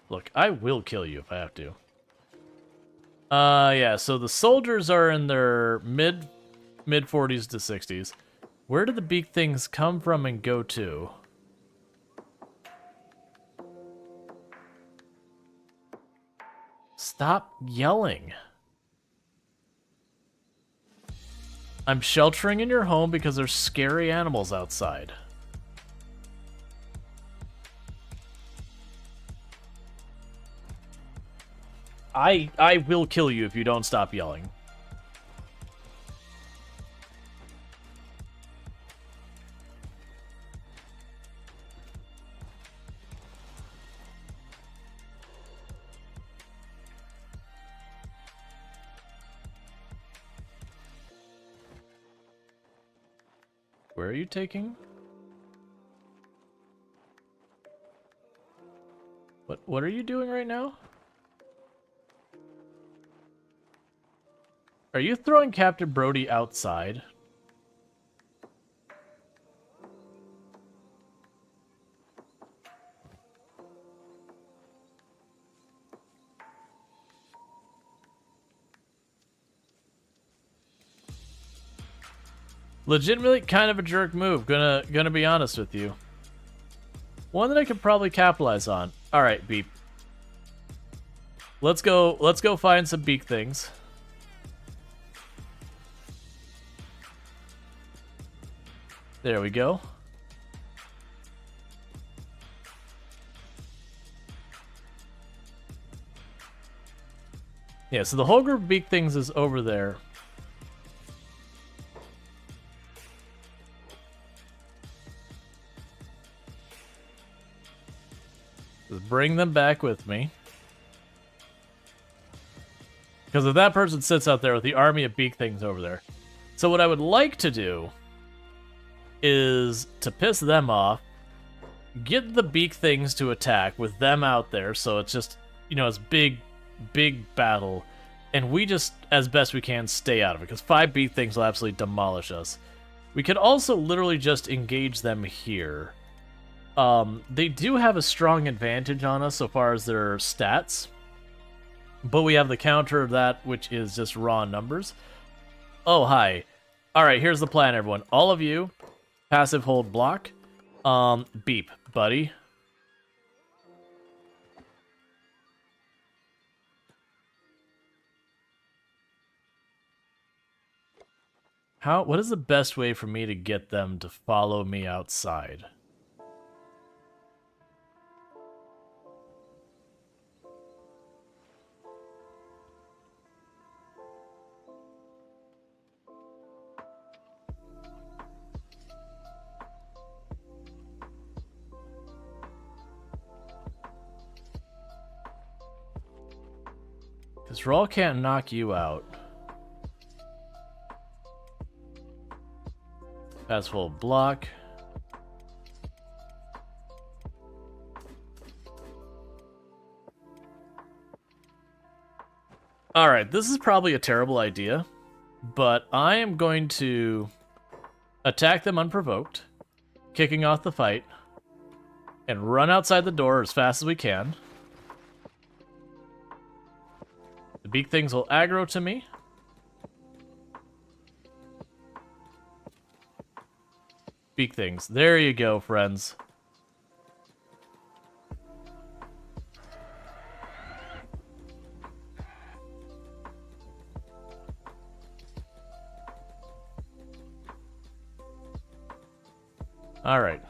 Look, I will kill you if I have to. Yeah, so the soldiers are in their mid 40s to 60s. Where do the big things come from and go to? Stop yelling. I'm sheltering in your home because there's scary animals outside. I will kill you if you don't stop yelling. Where are you taking? What are you doing right now? Are you throwing Captain Brody outside? Legitimately kind of a jerk move, gonna be honest with you. One that I could probably capitalize on. Alright, Beep. Let's go find some beak things. There we go. Yeah, so the whole group of beak things is over there. Just bring them back with me. Because if that person sits out there with the army of beak things over there. So what I would like to do is to piss them off, get the beak things to attack with them out there, so it's just, you know, it's big battle, and we just, as best we can, stay out of it, because 5 beak things will absolutely demolish us. We could also literally just engage them here. They do have a strong advantage on us so far as their stats, but we have the counter of that, which is just raw numbers. Oh, hi. Alright, here's the plan, everyone. All of you, passive hold block. Beep, buddy. What is the best way for me to get them to follow me outside? Because Rual can't knock you out. Pass full block. Alright, this is probably a terrible idea, but I am going to attack them unprovoked, kicking off the fight, and run outside the door as fast as we can. The beak things will aggro to me. Beak things. There you go, friends. All right.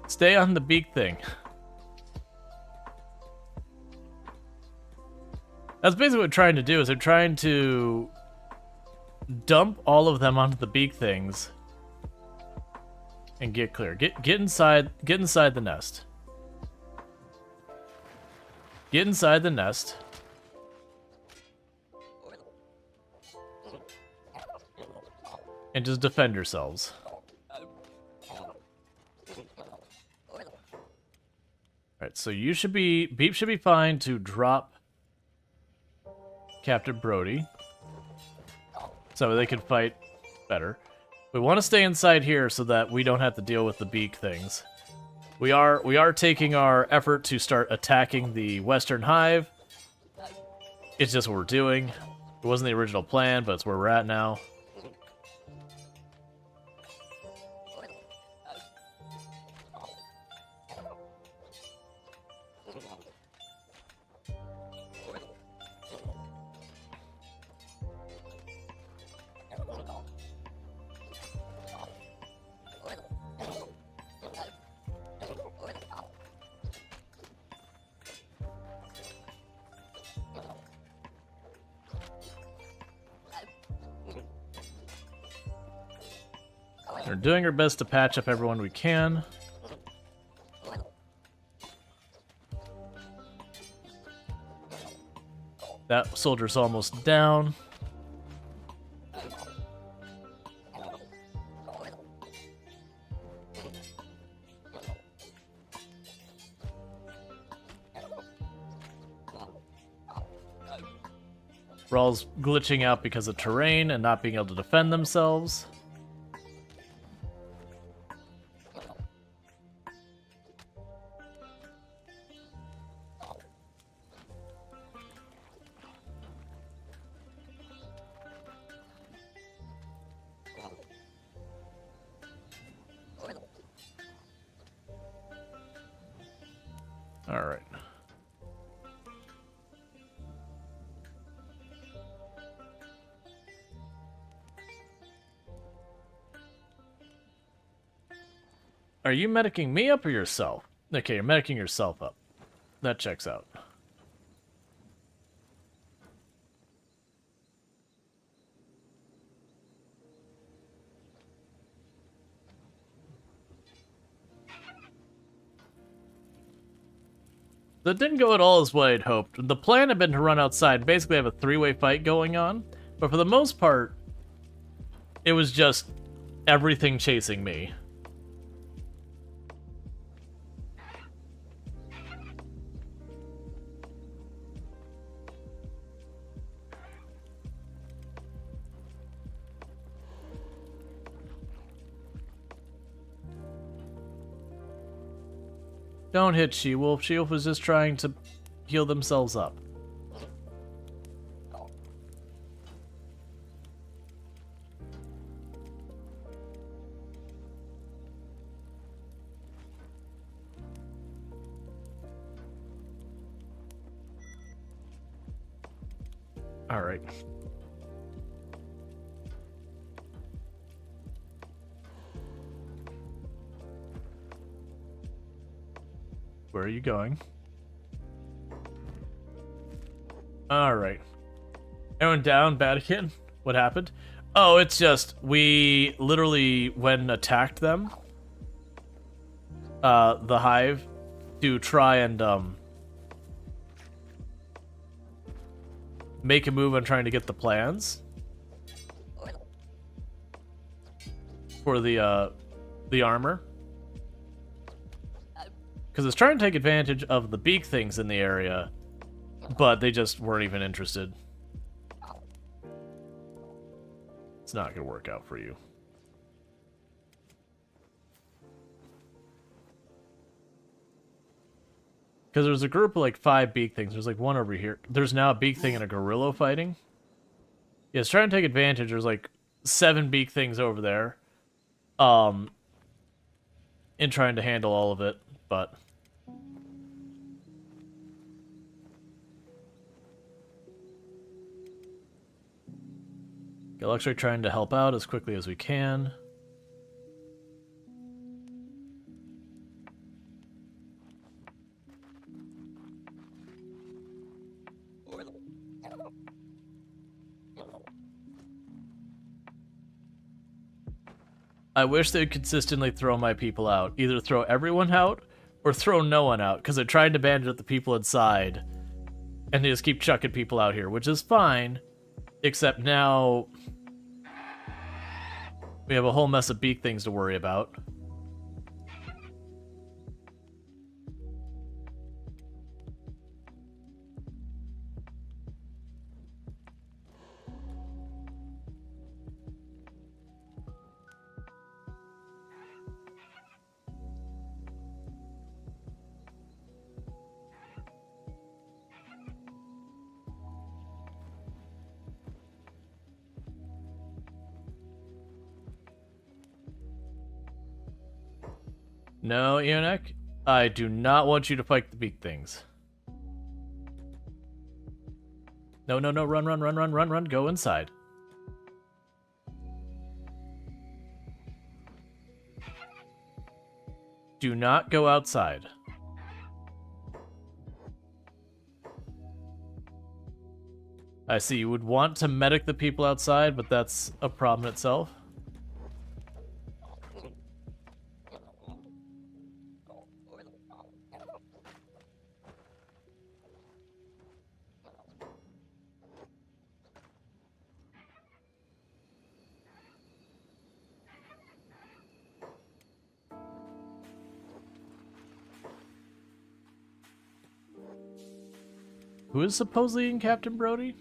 Stay on the beak thing. That's basically what we're trying to do, is they're trying to dump all of them onto the beak things and get clear. Get inside the nest. Get inside the nest. And just defend yourselves. Alright, so you should be... Beep should be fine to drop Captain Brody, so they can fight better. We want to stay inside here so that we don't have to deal with the beak things. We are taking our effort to start attacking the Western Hive. It's just what we're doing. It wasn't the original plan, but it's where we're at now. We're doing our best to patch up everyone we can. That soldier's almost down. Rual's glitching out because of terrain and not being able to defend themselves. All right. Are you medicing me up or yourself? Okay, you're medicing yourself up. That checks out. That didn't go at all as what I'd hoped. The plan had been to run outside, basically have a three-way fight going on, but for the most part, it was just everything chasing me. Don't hit She-Wolf. She-Wolf was just trying to heal themselves up. All right. Where are you going? Alright. Everyone down, Vatican? What happened? Oh, it's just, we literally, when attacked them, the Hive, to try and, make a move on trying to get the plans for the armor. Because it's trying to take advantage of the beak things in the area, but they just weren't even interested. It's not going to work out for you. Because there's a group of like 5 beak things. There's like one over here. There's now a beak thing and a gorilla fighting. Yeah, it's trying to take advantage. There's like 7 beak things over there. In trying to handle all of it, but... Electric trying to help out as quickly as we can. I wish they'd consistently throw my people out. Either throw everyone out, or throw no one out, because I tried to bandit the people inside, and they just keep chucking people out here, which is fine, except now we have a whole mess of beak things to worry about. No, Eunuch, I do not want you to fight the beak things. No, no, no, run, run, run, run, run, run, go inside. Do not go outside. I see, you would want to medic the people outside, but that's a problem itself. Who is supposedly in Captain Brody?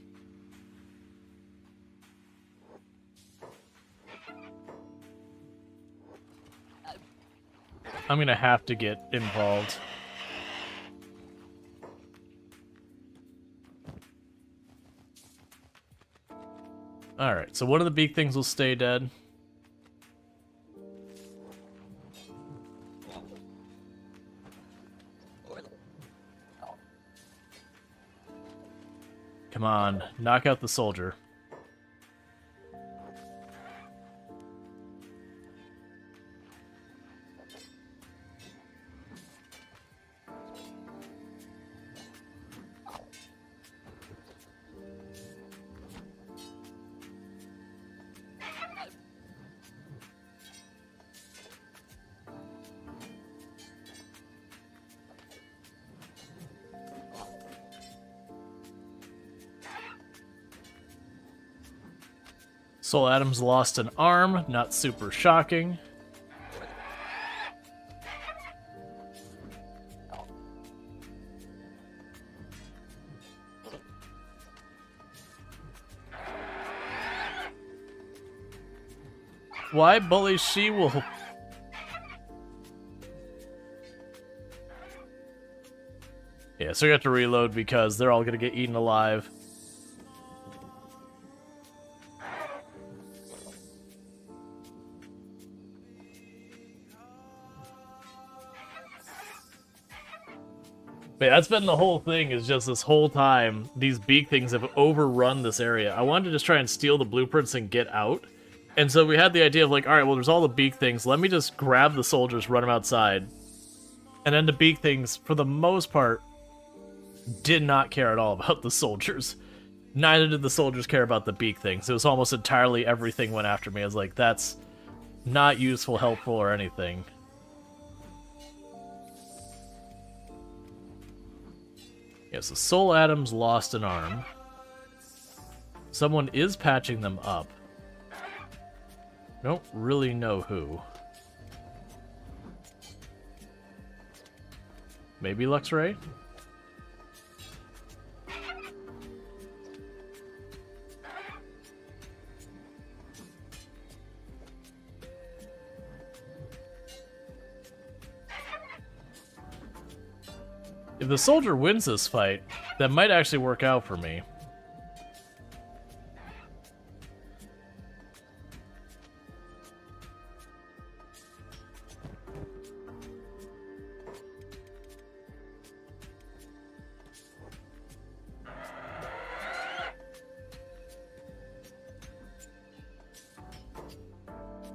I'm gonna have to get involved. Alright, so one of the beak things will stay dead. Come on, knock out the soldier. Soul Adams lost an arm, not super shocking. Why bully she-wolf? Yeah, so we have to reload because they're all gonna get eaten alive. But yeah, that's been the whole thing, is just this whole time, these beak things have overrun this area. I wanted to just try and steal the blueprints and get out. And so we had the idea of like, alright, well there's all the beak things, let me just grab the soldiers, run them outside. And then the beak things, for the most part, did not care at all about the soldiers. Neither did the soldiers care about the beak things. It was almost entirely everything went after me. I was like, that's not useful, helpful, or anything. Yeah, so Soul Adams lost an arm. Someone is patching them up. Don't really know who. Maybe Luxray? If the soldier wins this fight, that might actually work out for me.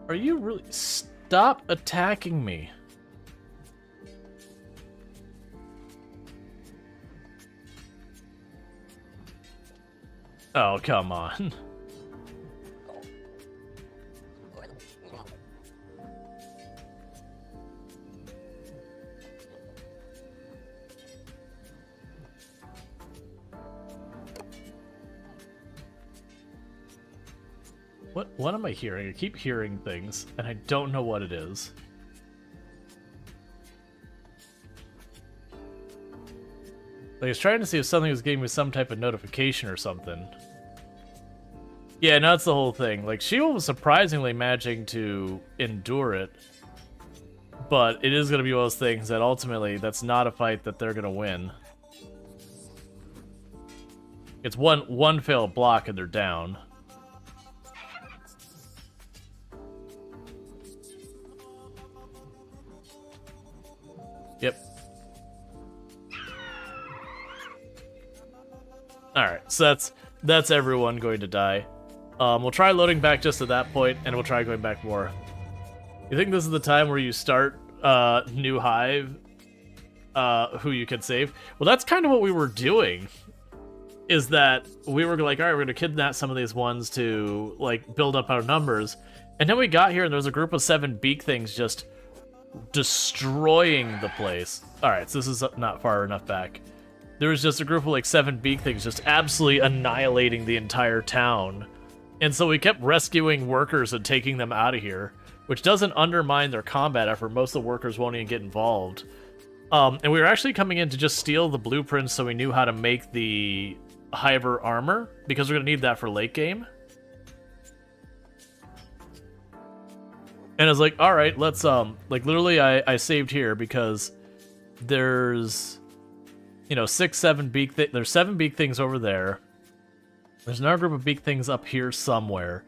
Are you really... Stop attacking me. Oh, come on. What am I hearing? I keep hearing things, and I don't know what it is. Like, I was trying to see if something was giving me some type of notification or something. Yeah, no, that's the whole thing. Like, She-Wolf was surprisingly managing to endure it, but it is going to be one of those things that ultimately, that's not a fight that they're going to win. It's one failed block and they're down. Yep. Alright, so that's everyone going to die. We'll try loading back just at that point, and we'll try going back more. You think this is the time where you start new Hive, who you can save? Well, that's kind of what we were doing, is that we were like, alright, we're going to kidnap some of these ones to, like, build up our numbers. And then we got here, and there was a group of 7 beak things just destroying the place. Alright, so this is not far enough back. There was just a group of like 7 beak things just absolutely annihilating the entire town. And so we kept rescuing workers and taking them out of here, which doesn't undermine their combat effort. Most of the workers won't even get involved. And we were actually coming in to just steal the blueprints so we knew how to make the Hiver armor, because we're going to need that for late game. And I was like, alright, let's, like, literally I saved here because there's, you know, 6, 7 beak there's 7 beak things over there. There's another group of beak things up here somewhere.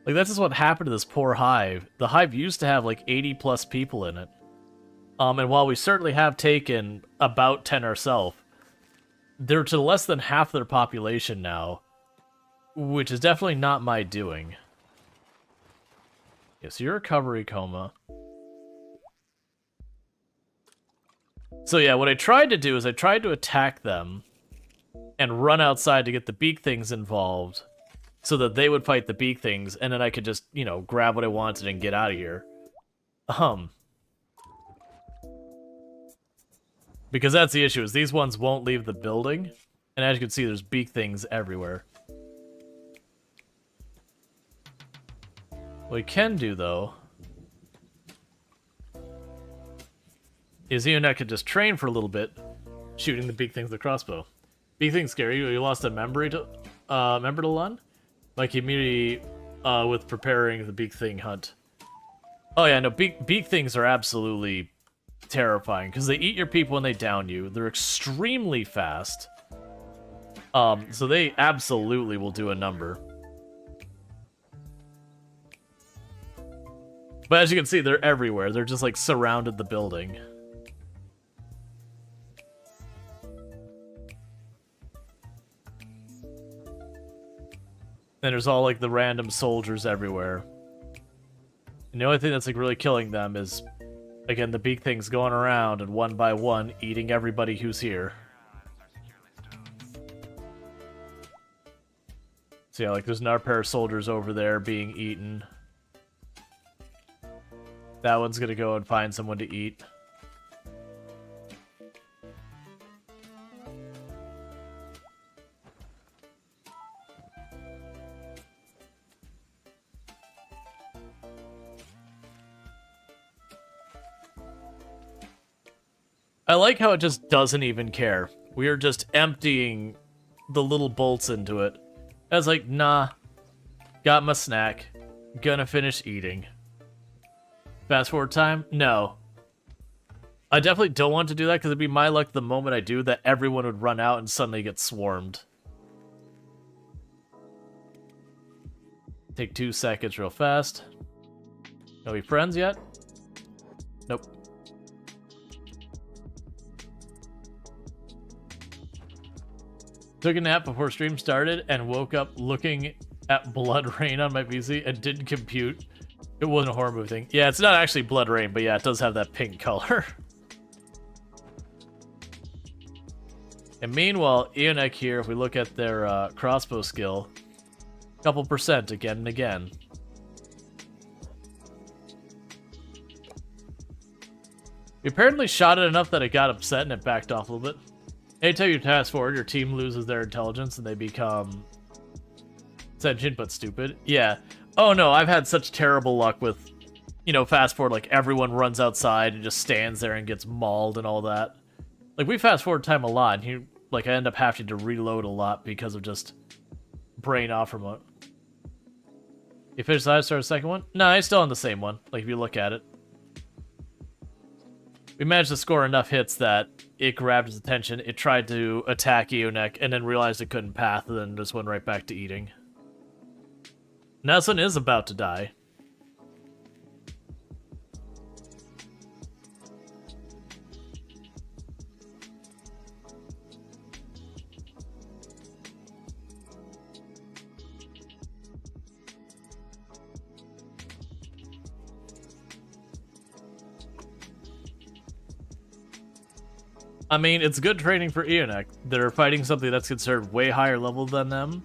Like, that's just what happened to this poor Hive. The Hive used to have, like, 80 plus people in it. And while we certainly have taken about 10 ourselves, they're to less than half their population now, which is definitely not my doing. Yeah, so you're a recovery coma. So yeah, what I tried to do is I tried to attack them and run outside to get the beak things involved so that they would fight the beak things, and then I could just, you know, grab what I wanted and get out of here. Because that's the issue, is these ones won't leave the building, and as you can see, there's beak things everywhere. What we can do, though, is Ionet could just train for a little bit, shooting the big things with the crossbow. Big thing's scary. You lost a member to Lun? My community with preparing the big thing hunt. Oh yeah, no, big things are absolutely terrifying because they eat your people and they down you. They're extremely fast. So they absolutely will do a number. But as you can see, they're everywhere. They're just like surrounded the building. And there's all like the random soldiers everywhere. And the only thing that's like really killing them is, again, the big things going around and one by one eating everybody who's here. So yeah, like there's another pair of soldiers over there being eaten. That one's gonna go and find someone to eat. I like how it just doesn't even care. We are just emptying the little bolts into it. I was like, nah, got my snack, gonna finish eating. Fast forward time? No. I definitely don't want to do that because it'd be my luck the moment I do that everyone would run out and suddenly get swarmed. Take 2 seconds real fast. Are we friends yet? Nope. Took a nap before stream started and woke up looking at Blood Rain on my PC and didn't compute. It wasn't a horror movie thing. Yeah, it's not actually Blood Rain, but yeah, it does have that pink color. And meanwhile, Ionek here, if we look at their crossbow skill, a couple percent again and again. We apparently shot it enough that it got upset and it backed off a little bit. Anytime you fast forward, your team loses their intelligence and they become sentient but stupid. Yeah. Oh no, I've had such terrible luck with, you know, fast forward, like everyone runs outside and just stands there and gets mauled and all that. Like we fast forward time a lot and you, like I end up having to reload a lot because of just brain off remote. You finished the Hive, start a second one? No, I'm still on the same one, like if you look at it. We managed to score enough hits that it grabbed his attention, it tried to attack Ionek, and then realized it couldn't path, and then just went right back to eating. Now this one is about to die. I mean, it's good training for Ionek. They're fighting something that's considered way higher level than them.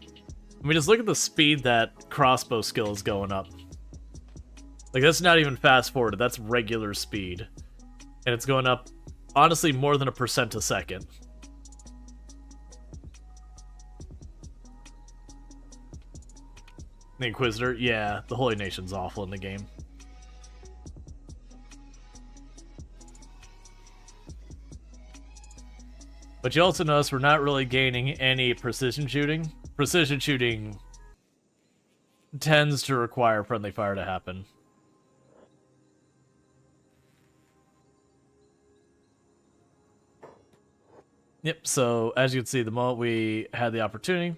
I mean, just look at the speed that crossbow skill is going up. Like, that's not even fast forwarded, that's regular speed. And it's going up, honestly, more than 1% a second. The Inquisitor? Yeah, the Holy Nation's awful in the game. But you also notice we're not really gaining any precision shooting. Precision shooting tends to require friendly fire to happen. Yep, so as you can see, the moment we had the opportunity,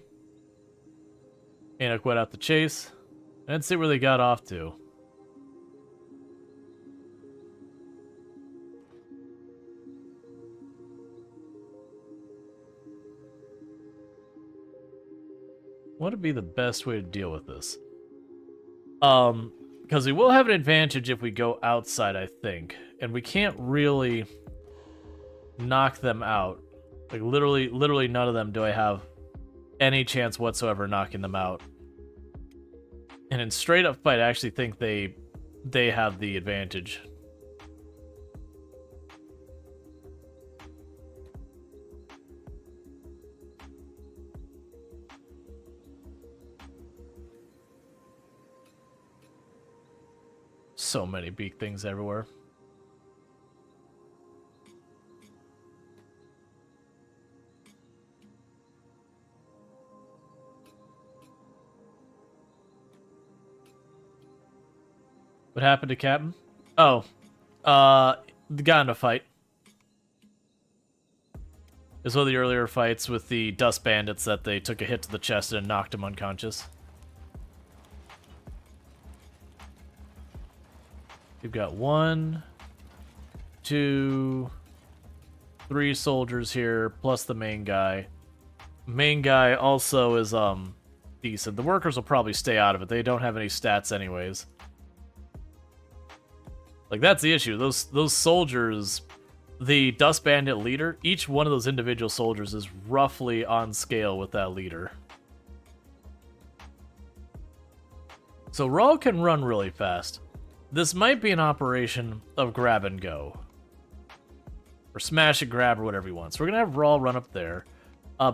Enoch went out to chase, and let's see where they got off to. What would be the best way to deal with this? Because we will have an advantage if we go outside, I think. And we can't really knock them out. Like, literally none of them do I have any chance whatsoever knocking them out. And in straight up fight, I actually think they have the advantage. so many beak things everywhere. What happened to Captain? Oh, got in a fight. It was one of the earlier fights with the Dust Bandits that they took a hit to the chest and knocked him unconscious. You've got 1, 2, 3 soldiers here, plus the main guy. Main guy also is, decent. The workers will probably stay out of it. They don't have any stats anyways. Like, that's the issue. Those soldiers, the Dust Bandit leader, each one of those individual soldiers is roughly on scale with that leader. So Rual can run really fast. This might be an operation of grab and go. Or smash and grab or whatever he wants. We're going to have Rual run up there.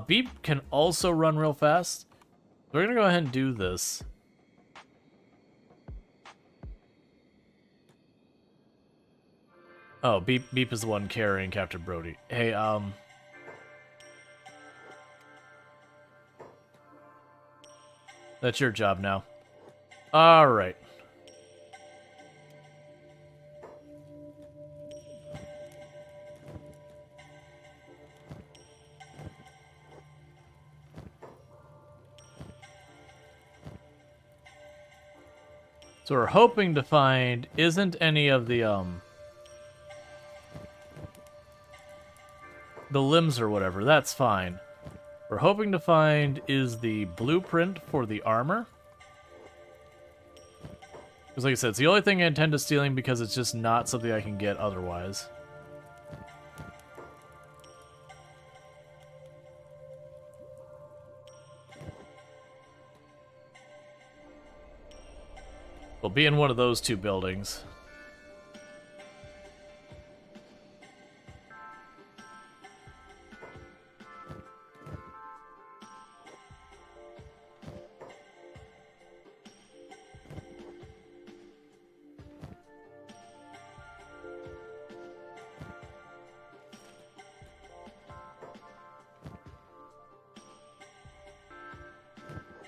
Beep can also run real fast. We're going to go ahead and do this. Oh, Beep is the one carrying Captain Brody. Hey, that's your job now. Alright. So we're hoping to find isn't any of the limbs or whatever. That's fine. We're hoping to find is the blueprint for the armor. Because like I said, it's the only thing I intend to stealing because it's just not something I can get otherwise. We'll be in one of those 2 buildings.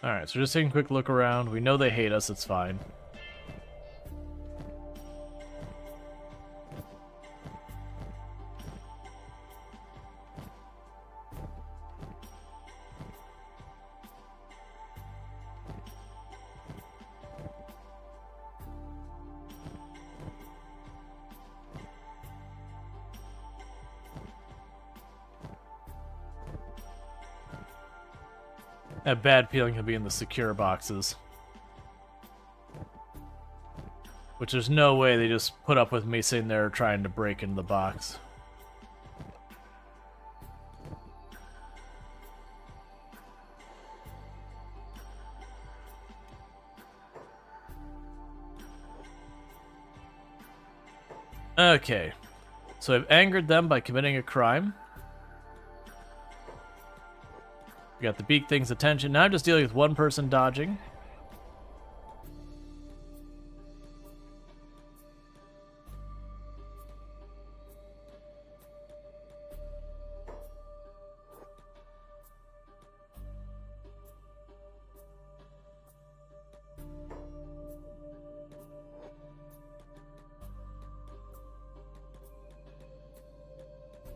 Alright, so just taking a quick look around. We know they hate us, it's fine. A bad feeling he'll be in the secure boxes. Which there's no way they just put up with me sitting there trying to break into the box. Okay. So I've angered them by committing a crime. We got the beak thing's attention. Now I'm just dealing with one person dodging.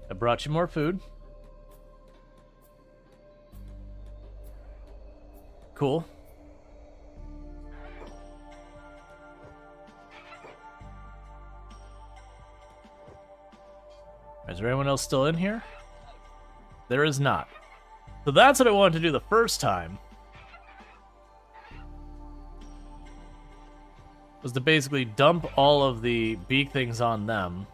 I brought you more food. Cool. Is there anyone else still in here? There is not. So that's what I wanted to do the first time. Was to basically dump all of the beak things on them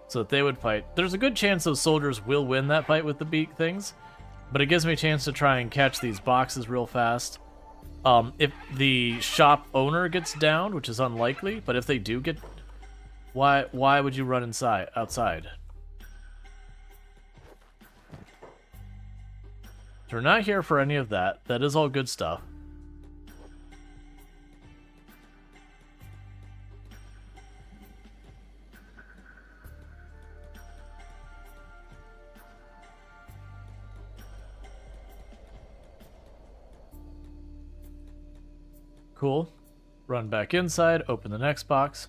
so that they would fight. There's a good chance those soldiers will win that fight with the beak things. But it gives me a chance to try and catch these boxes real fast. If the shop owner gets downed, which is unlikely, but if they do get... Why would you run outside? So we're not here for any of that. That is all good stuff. Cool. Run back inside, open the next box.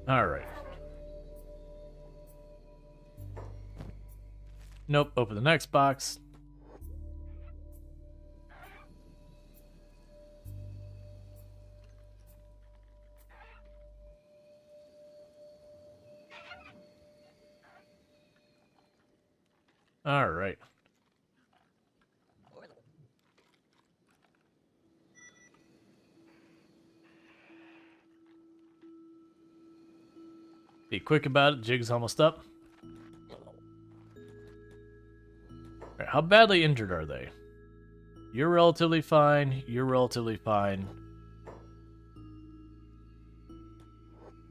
Alright. Nope, open the next box. Alright. Be quick about it, jig's almost up. Alright, how badly injured are they? You're relatively fine, you're relatively fine.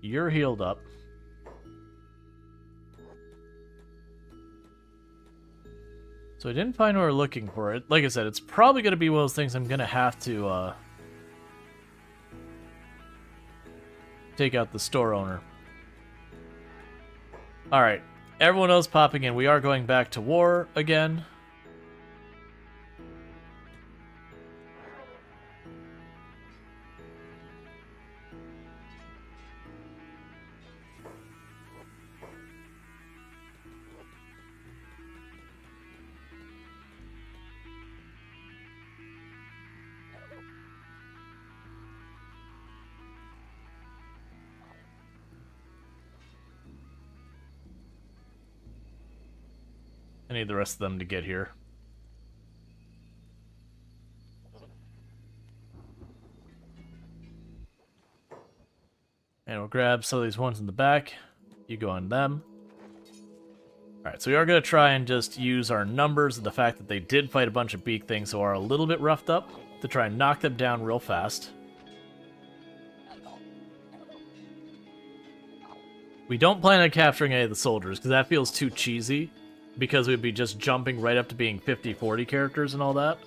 You're healed up. So I didn't find what we're looking for. It, like I said, it's probably going to be one of those things I'm going to have to take out the store owner. Alright, everyone else popping in. We are going back to war again. I need the rest of them to get here. And we'll grab some of these ones in the back. You go on them. Alright, so we are going to try and just use our numbers and the fact that they did fight a bunch of beak things who are a little bit roughed up to try and knock them down real fast. We don't plan on capturing any of the soldiers because that feels too cheesy. Because we'd be just jumping right up to being 50-40 characters and all that.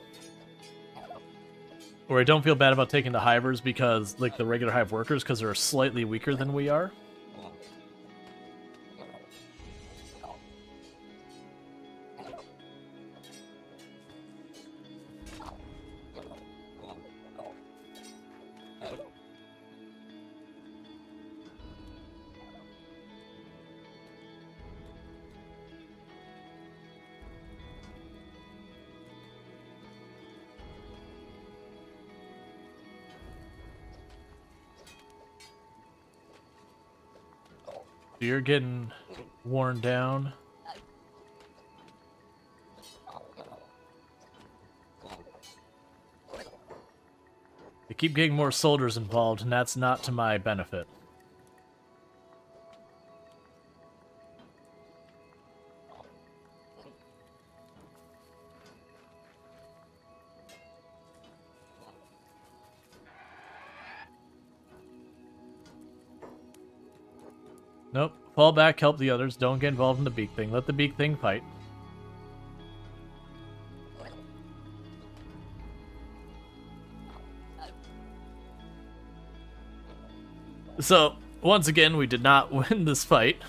Or I don't feel bad about taking the Hivers because, like, the regular Hive workers, because they're slightly weaker than we are. You're getting worn down. They keep getting more soldiers involved, and that's not to my benefit. Nope. Fall back, help the others. Don't get involved in the beak thing. Let the beak thing fight. So, once again, we did not win this fight.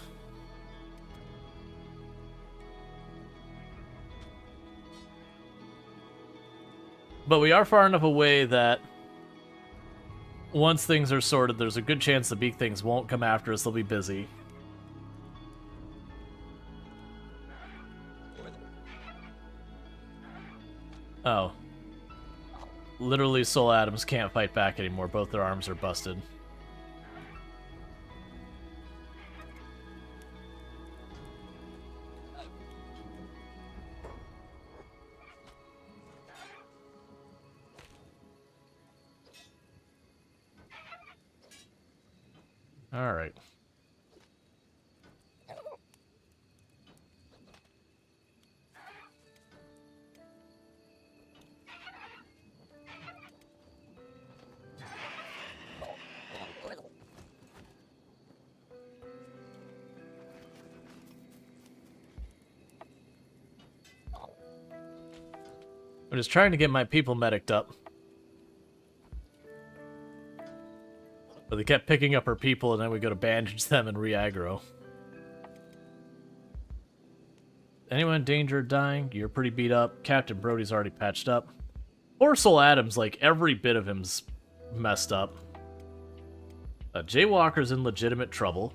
But we are far enough away that once things are sorted, there's a good chance the beak things won't come after us. They'll be busy. Oh. Literally, Soul Atoms can't fight back anymore. Both their arms are busted. All right. I'm just trying to get my people mediced up. But they kept picking up our people, and then we go to bandage them and re-aggro. anyone in danger of dying? You're pretty beat up. Captain Brody's already patched up. Poor Soul Adams, like, every bit of him's messed up. Jaywalker's in legitimate trouble.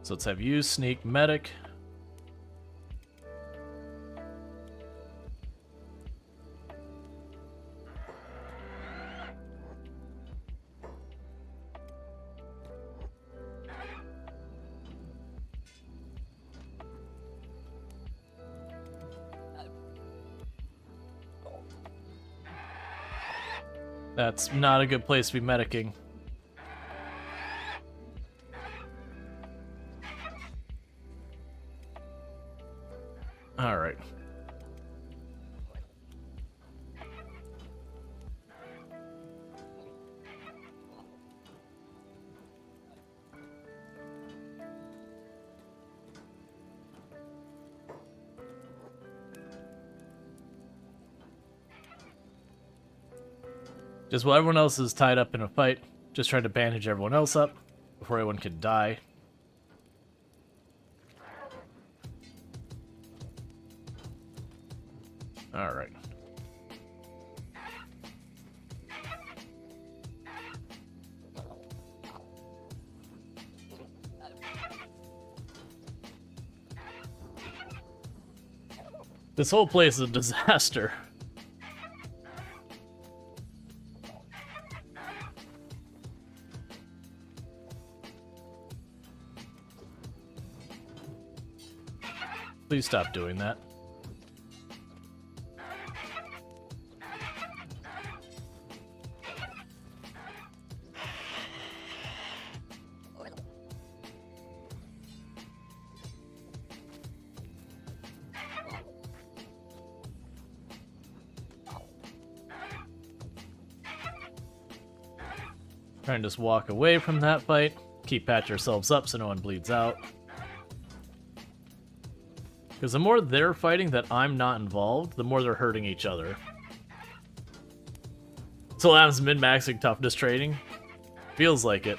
So let's have you sneak medic. That's not a good place to be medicing. Alright. Just while everyone else is tied up in a fight, just trying to bandage everyone else up before everyone can die. Alright. This whole place is a disaster. Please stop doing that. Trying to just walk away from that fight. Keep patch yourselves up so no one bleeds out. Because the more they're fighting that I'm not involved, the more they're hurting each other. So Adam's min-maxing toughness training. Feels like it.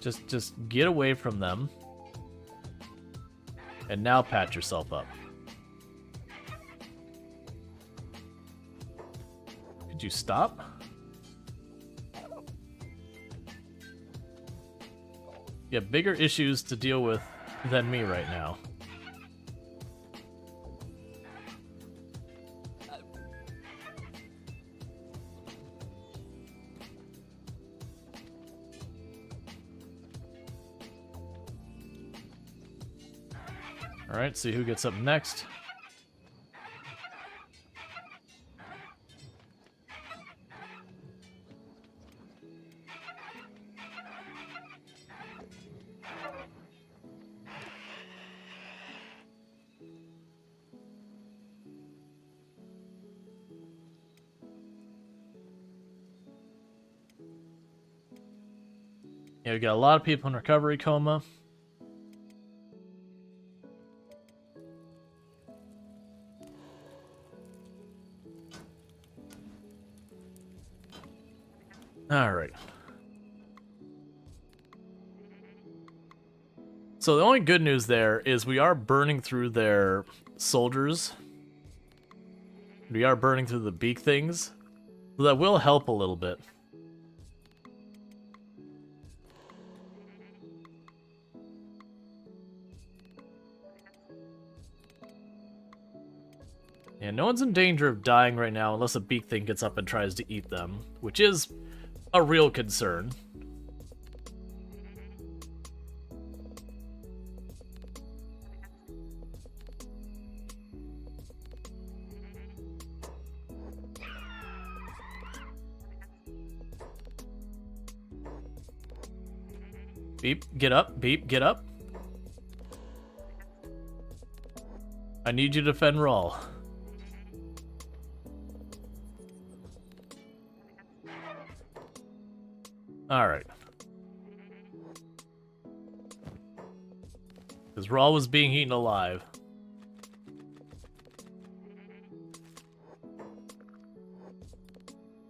Just get away from them. And now patch yourself up. Could you stop? You have bigger issues to deal with than me right now. Alright, see who gets up next. Yeah, we got a lot of people in recovery coma. Alright. So the only good news there is we are burning through their soldiers. We are burning through the beak things. So that will help a little bit. Yeah, no one's in danger of dying right now unless a beak thing gets up and tries to eat them, which is a real concern. Beep, get up. Beep, get up. I need you to defend Rual. Alright. Because Rual was being eaten alive.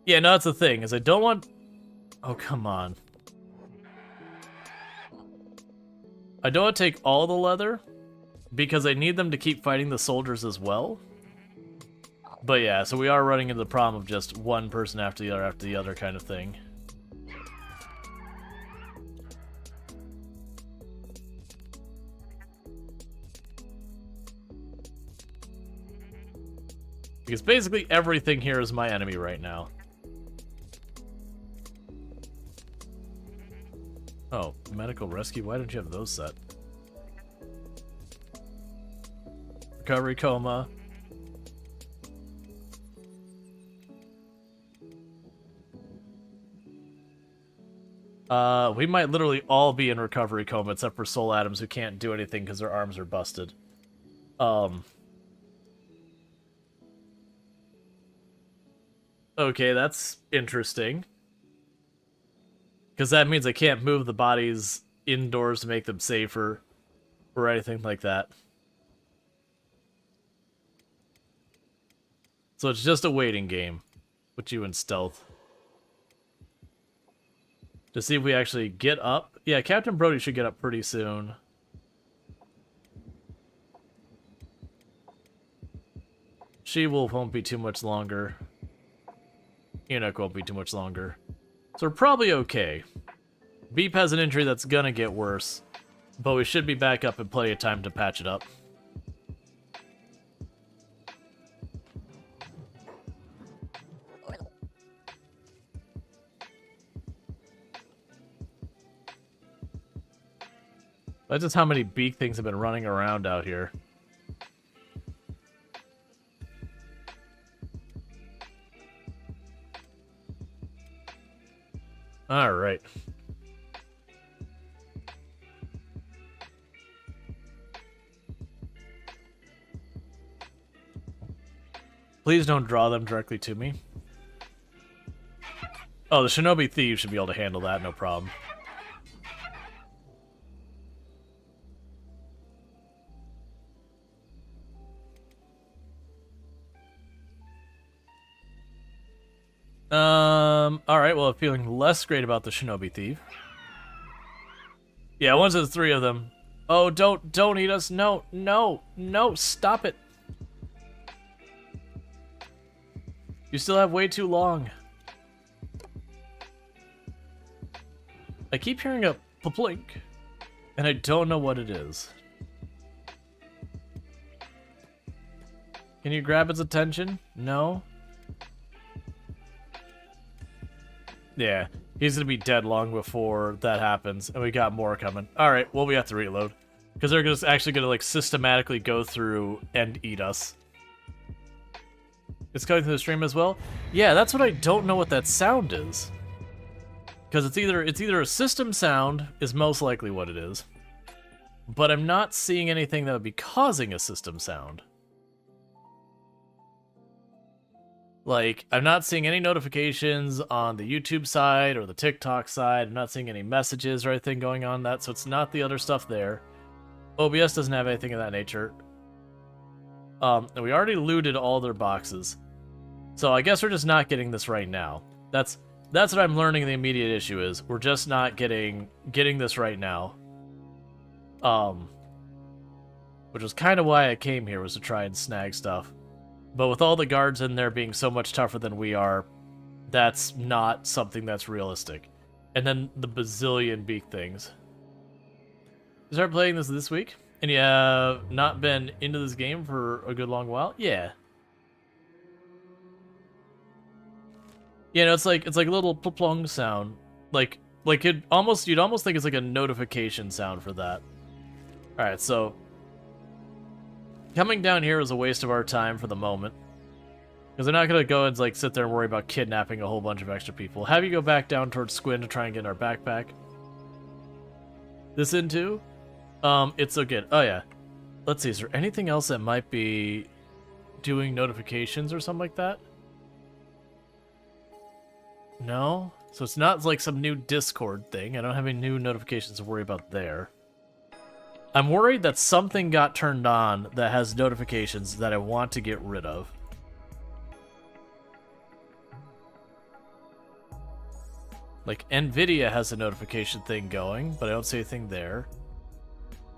Yeah, no, that's the thing, is I don't want... Oh, come on. I don't want to take all the leather, because I need them to keep fighting the soldiers as well. But yeah, so we are running into the problem of just one person after the other kind of thing. Because basically everything here is my enemy right now. Oh, medical rescue? Why don't you have those set? Recovery coma. We might literally all be in recovery coma except for Soul Atoms who can't do anything because their arms are busted. Okay, that's interesting. Because that means I can't move the bodies indoors to make them safer or anything like that. So it's just a waiting game. Put you in stealth. To see if we actually get up. Yeah, Captain Brody should get up pretty soon. She-Wolf won't be too much longer. Enoch won't be too much longer. So we're probably okay. Beep has an injury that's gonna get worse. But we should be back up in plenty of time to patch it up. That's just how many beak things have been running around out here. Alright. Please don't draw them directly to me. Oh, the Shinobi Thieves should be able to handle that, no problem. Alright, well, I'm feeling less great about the Shinobi Thief. Yeah, once there's 3 of them. Oh, don't eat us. No, stop it. You still have way too long. I keep hearing a plink, and I don't know what it is. Can you grab its attention? No? Yeah, he's gonna be dead long before that happens, and we got more coming. Alright, well, we have to reload. Because they're just actually gonna, like, systematically go through and eat us. It's coming through the stream as well? Yeah, that's what I don't know what that sound is. Because it's either a system sound, is most likely what it is. But I'm not seeing anything that would be causing a system sound. Like, I'm not seeing any notifications on the YouTube side or the TikTok side. I'm not seeing any messages or anything going on that, so it's not the other stuff there. OBS doesn't have anything of that nature. And we already looted all their boxes. So I guess we're just not getting this right now. That's what I'm learning the immediate issue is. We're just not getting this right now. Which was kind of why I came here, was to try and snag stuff. But with all the guards in there being so much tougher than we are, that's not something that's realistic. And then the bazillion beak things. You start playing this week? And you have not been into this game for a good long while? Yeah. Yeah, no, it's like a little plong sound. Like you'd almost think it's like a notification sound for that. Alright, so coming down here is a waste of our time for the moment. Because they're not going to go and like sit there and worry about kidnapping a whole bunch of extra people. Have you go back down towards Squin to try and get our backpack. This into? It's so good. Oh yeah. Let's see, is there anything else that might be doing notifications or something like that? No? So it's not like some new Discord thing. I don't have any new notifications to worry about there. I'm worried that something got turned on that has notifications that I want to get rid of. Like, NVIDIA has a notification thing going, but I don't see anything there.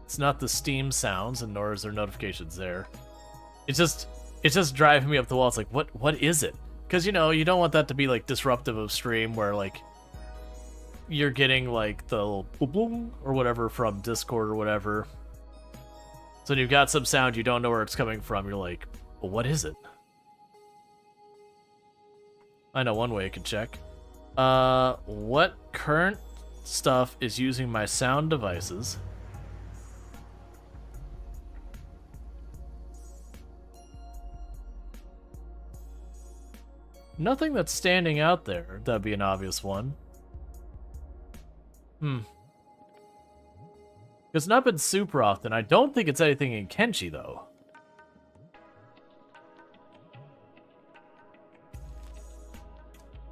It's not the Steam sounds, and nor is there notifications there. It's just driving me up the wall. It's like, what is it? Because, you know, you don't want that to be, like, disruptive of stream, where, like, you're getting, like, the little boom boom or whatever from Discord or whatever. So when you've got some sound, you don't know where it's coming from. You're like, well, what is it? I know one way I can check. What current stuff is using my sound devices? Nothing that's standing out there. That'd be an obvious one. It's not been super often. I don't think it's anything in Kenshi, though.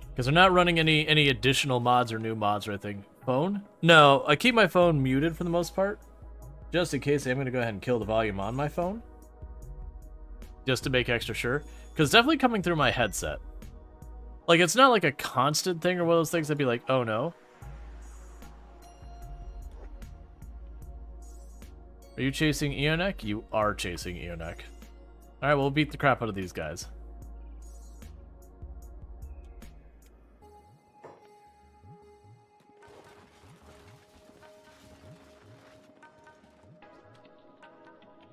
Because they're not running any additional mods or new mods or anything. Phone? No, I keep my phone muted for the most part. Just in case I'm going to go ahead and kill the volume on my phone. Just to make extra sure. Because it's definitely coming through my headset. Like, it's not like a constant thing or one of those things that'd be like, oh no. Are you chasing Eonek? You are chasing Eonek. Alright, we'll beat the crap out of these guys.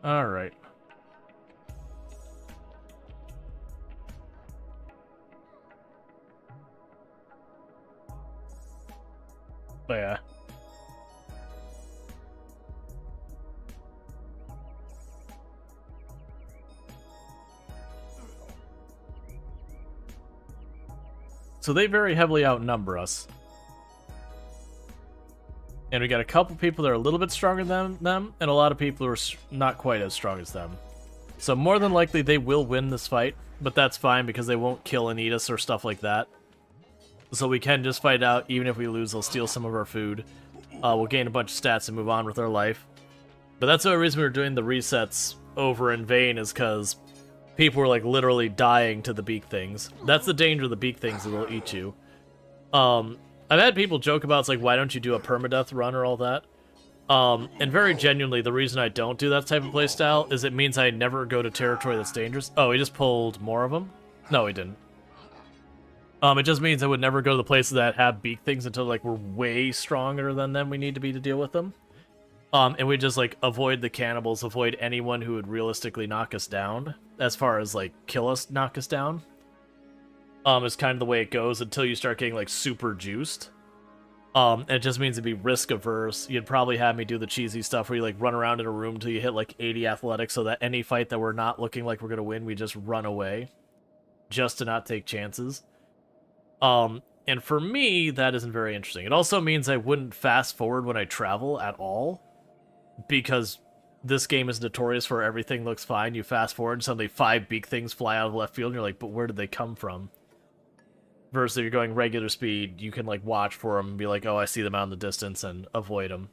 Alright. But yeah. So they very heavily outnumber us. And we got a couple people that are a little bit stronger than them, and a lot of people who are not quite as strong as them. So more than likely they will win this fight, but that's fine because they won't kill and eat us or stuff like that. So we can just fight out. Even if we lose, they'll steal some of our food. We'll gain a bunch of stats and move on with our life. But that's the only reason we were doing the resets over in vain, is because people were like literally dying to the beak things. That's the danger of the beak things, that they'll eat you. I've had people joke about, it's like, why don't you do a permadeath run or all that? And very genuinely, the reason I don't do that type of playstyle is it means I never go to territory that's dangerous. Oh, he just pulled more of them? No, he didn't. It just means I would never go to the places that have beak things until, like, we're way stronger than them we need to be to deal with them. And we just, like, avoid the cannibals, avoid anyone who would realistically knock us down, as far as, like, kill us, knock us down. Is kind of the way it goes until you start getting, like, super juiced. And it just means to be risk averse. You'd probably have me do the cheesy stuff where you, like, run around in a room until you hit, like, 80 athletics, so that any fight that we're not looking like we're gonna win, we just run away. Just to not take chances. And for me, that isn't very interesting. It also means I wouldn't fast forward when I travel at all, because this game is notorious for everything looks fine. You fast forward and suddenly 5 beak things fly out of left field, and you're like, but where did they come from? Versus if you're going regular speed, you can, like, watch for them and be like, oh, I see them out in the distance, and avoid them.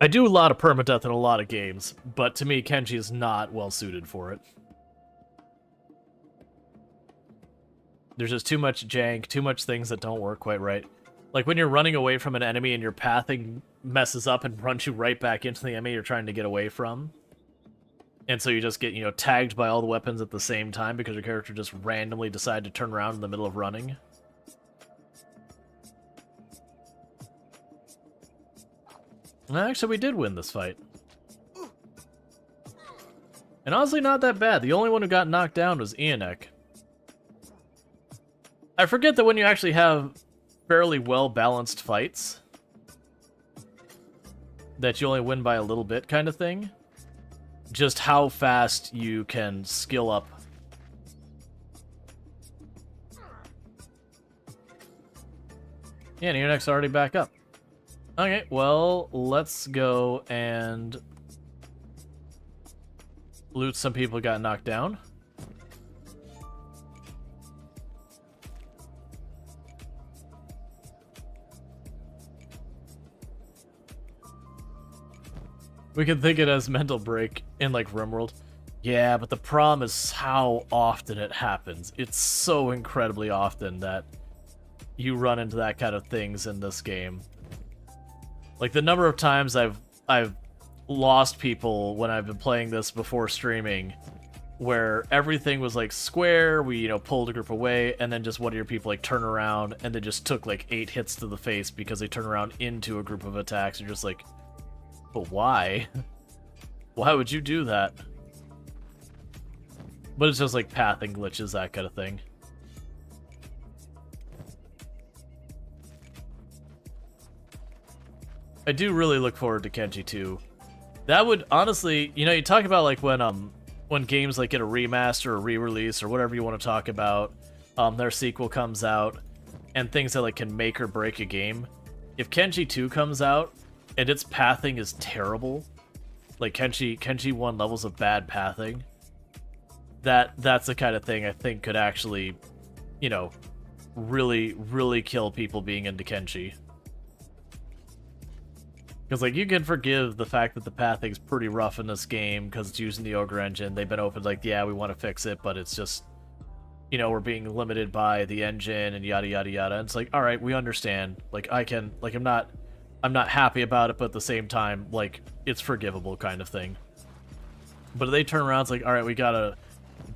I do a lot of permadeath in a lot of games, but to me, Kenshi is not well suited for it. There's just too much jank, too much things that don't work quite right. Like when you're running away from an enemy and your pathing messes up and runs you right back into the enemy you're trying to get away from. And so you just get, you know, tagged by all the weapons at the same time because your character just randomly decided to turn around in the middle of running. Actually, we did win this fight. And honestly, not that bad. The only one who got knocked down was Eonek. I forget that when you actually have fairly well-balanced fights, that you only win by a little bit kind of thing. Just how fast you can skill up. Yeah, and Eonek's already back up. Okay, well, let's go and loot some people who got knocked down. We can think it as mental break in like RimWorld. Yeah, but the problem is how often it happens. It's so incredibly often that you run into that kind of things in this game. Like the number of times I've lost people when I've been playing this before streaming, where everything was like square, we pulled a group away, and then just one of your people like turn around and they just took like 8 hits to the face because they turn around into a group of attacks. You're just like, but why? Why would you do that? But it's just like pathing glitches, that kind of thing. I do really look forward to Kenshi 2. That would honestly, you talk about like when games like get a remaster or re-release or whatever you want to talk about, their sequel comes out, and things that like can make or break a game. If Kenshi 2 comes out and its pathing is terrible, like Kenshi 1 levels of bad pathing, that's the kind of thing I think could actually, really, really kill people being into Kenshi. Because, like, you can forgive the fact that the pathing's pretty rough in this game because it's using the Ogre engine. They've been open, like, yeah, we want to fix it, but it's just, we're being limited by the engine and yada, yada, yada. And it's like, all right, we understand. Like, I'm not happy about it, but at the same time, like, it's forgivable kind of thing. But they turn around, it's like, all right, we got a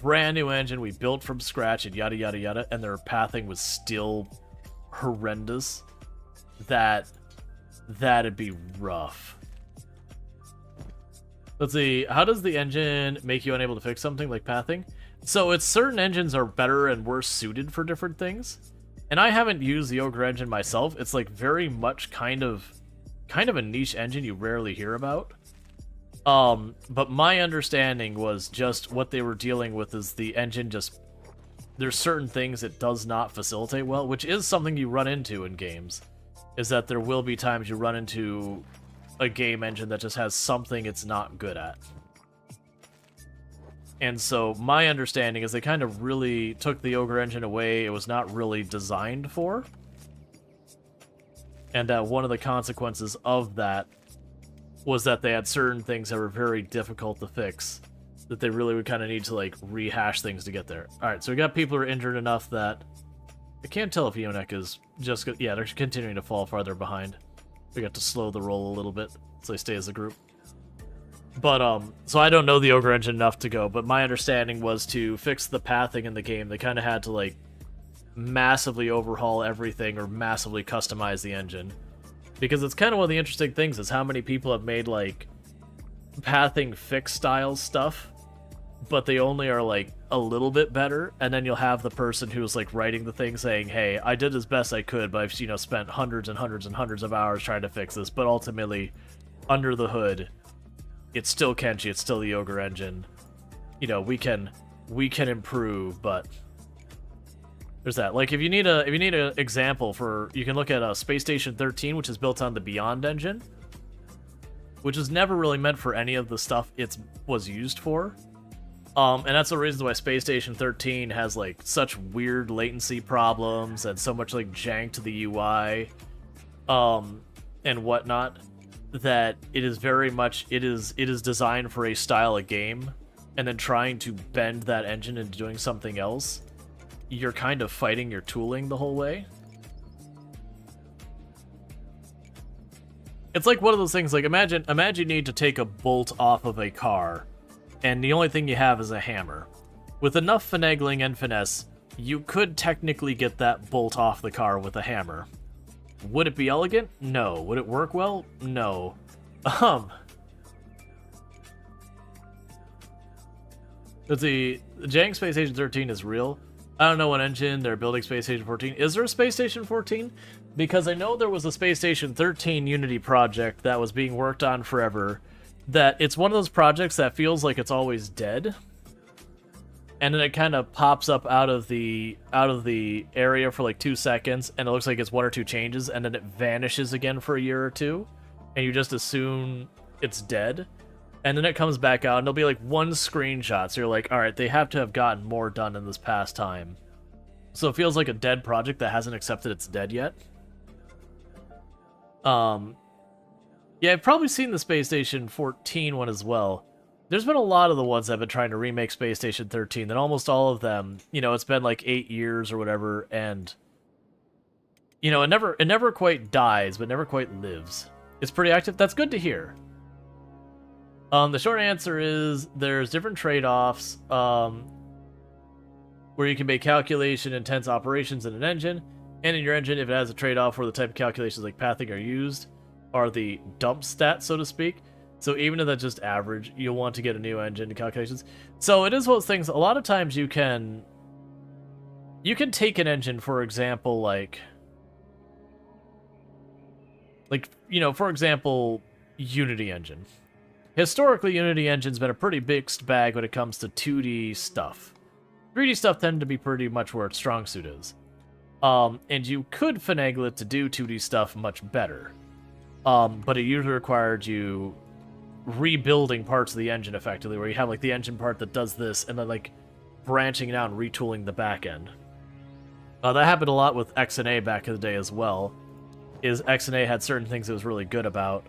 brand new engine we built from scratch and yada, yada, yada, and their pathing was still horrendous. That'd be rough. Let's see, how does the engine make you unable to fix something like pathing? So it's certain engines are better and worse suited for different things. And I haven't used the Ogre engine myself. It's like very much kind of a niche engine you rarely hear about. But my understanding was just what they were dealing with is the engine just, there's certain things it does not facilitate well, which is something you run into in games. Is that there will be times you run into a game engine that just has something it's not good at. And so my understanding is they kind of really took the Ogre engine away it was not really designed for. And that one of the consequences of that was that they had certain things that were very difficult to fix, that they really would kind of need to like rehash things to get there. Alright, so we got people who are injured enough that I can't tell if Ionek is just... Yeah, they're continuing to fall farther behind. We got to slow the roll a little bit so they stay as a group. But, so I don't know the Ogre engine enough to go, but my understanding was to fix the pathing in the game, they kind of had to, like, massively overhaul everything or massively customize the engine. Because it's kind of one of the interesting things is how many people have made, like, pathing fix style stuff, but they only are like a little bit better, and then you'll have the person who's like writing the thing saying, hey, I did as best I could, but I've spent hundreds and hundreds and hundreds of hours trying to fix this, but ultimately under the hood it's still Kenshi, it's still the Ogre engine. We can improve, but there's that. Like if you need an example for, you can look at Space Station 13, which is built on the Beyond engine, which is never really meant for any of the stuff it was used for. And that's the reason why Space Station 13 has like such weird latency problems and so much like jank to the UI, and whatnot. That it is very much it is designed for a style of game, and then trying to bend that engine into doing something else, you're kind of fighting your tooling the whole way. It's like one of those things. Like imagine you need to take a bolt off of a car, and the only thing you have is a hammer. With enough finagling and finesse, you could technically get that bolt off the car with a hammer. Would it be elegant? No. Would it work well? No. Let's see. Jank Space Station 13 is real. I don't know what engine they're building Space Station 14. Is there a Space Station 14? Because I know there was a Space Station 13 Unity project that was being worked on forever. That it's one of those projects that feels like it's always dead. And then it kind of pops up out of the area for like 2 seconds, and it looks like it's 1 or 2 changes, and then it vanishes again for a year or two, and you just assume it's dead. And then it comes back out, and there'll be like 1 screenshot, so you're like, alright, they have to have gotten more done in this past time. So it feels like a dead project that hasn't accepted it's dead yet. Yeah, I've probably seen the Space Station 14 one as well. There's been a lot of the ones that have been trying to remake Space Station 13, and almost all of them, you know, it's been like 8 years or whatever, and you know, it never quite dies, but never quite lives. It's pretty active. That's good to hear. The short answer is there's different trade-offs where you can make calculation-intense operations in an engine, and in your engine, if it has a trade-off where the type of calculations like pathing are used, are the dump stats, so to speak. So even if that's just average, you'll want to get a new engine to calculations. So it is one of those things, a lot of times you can take an engine, for example, like, you know, for example, Unity engine. Historically, Unity engine's been a pretty mixed bag when it comes to 2D stuff. 3D stuff tended to be pretty much where its strong suit is. And you could finagle it to do 2D stuff much better. But it usually required you rebuilding parts of the engine effectively, where you have like the engine part that does this, and then like branching it out and retooling the back end. That happened a lot with XNA back in the day as well. XNA had certain things it was really good about,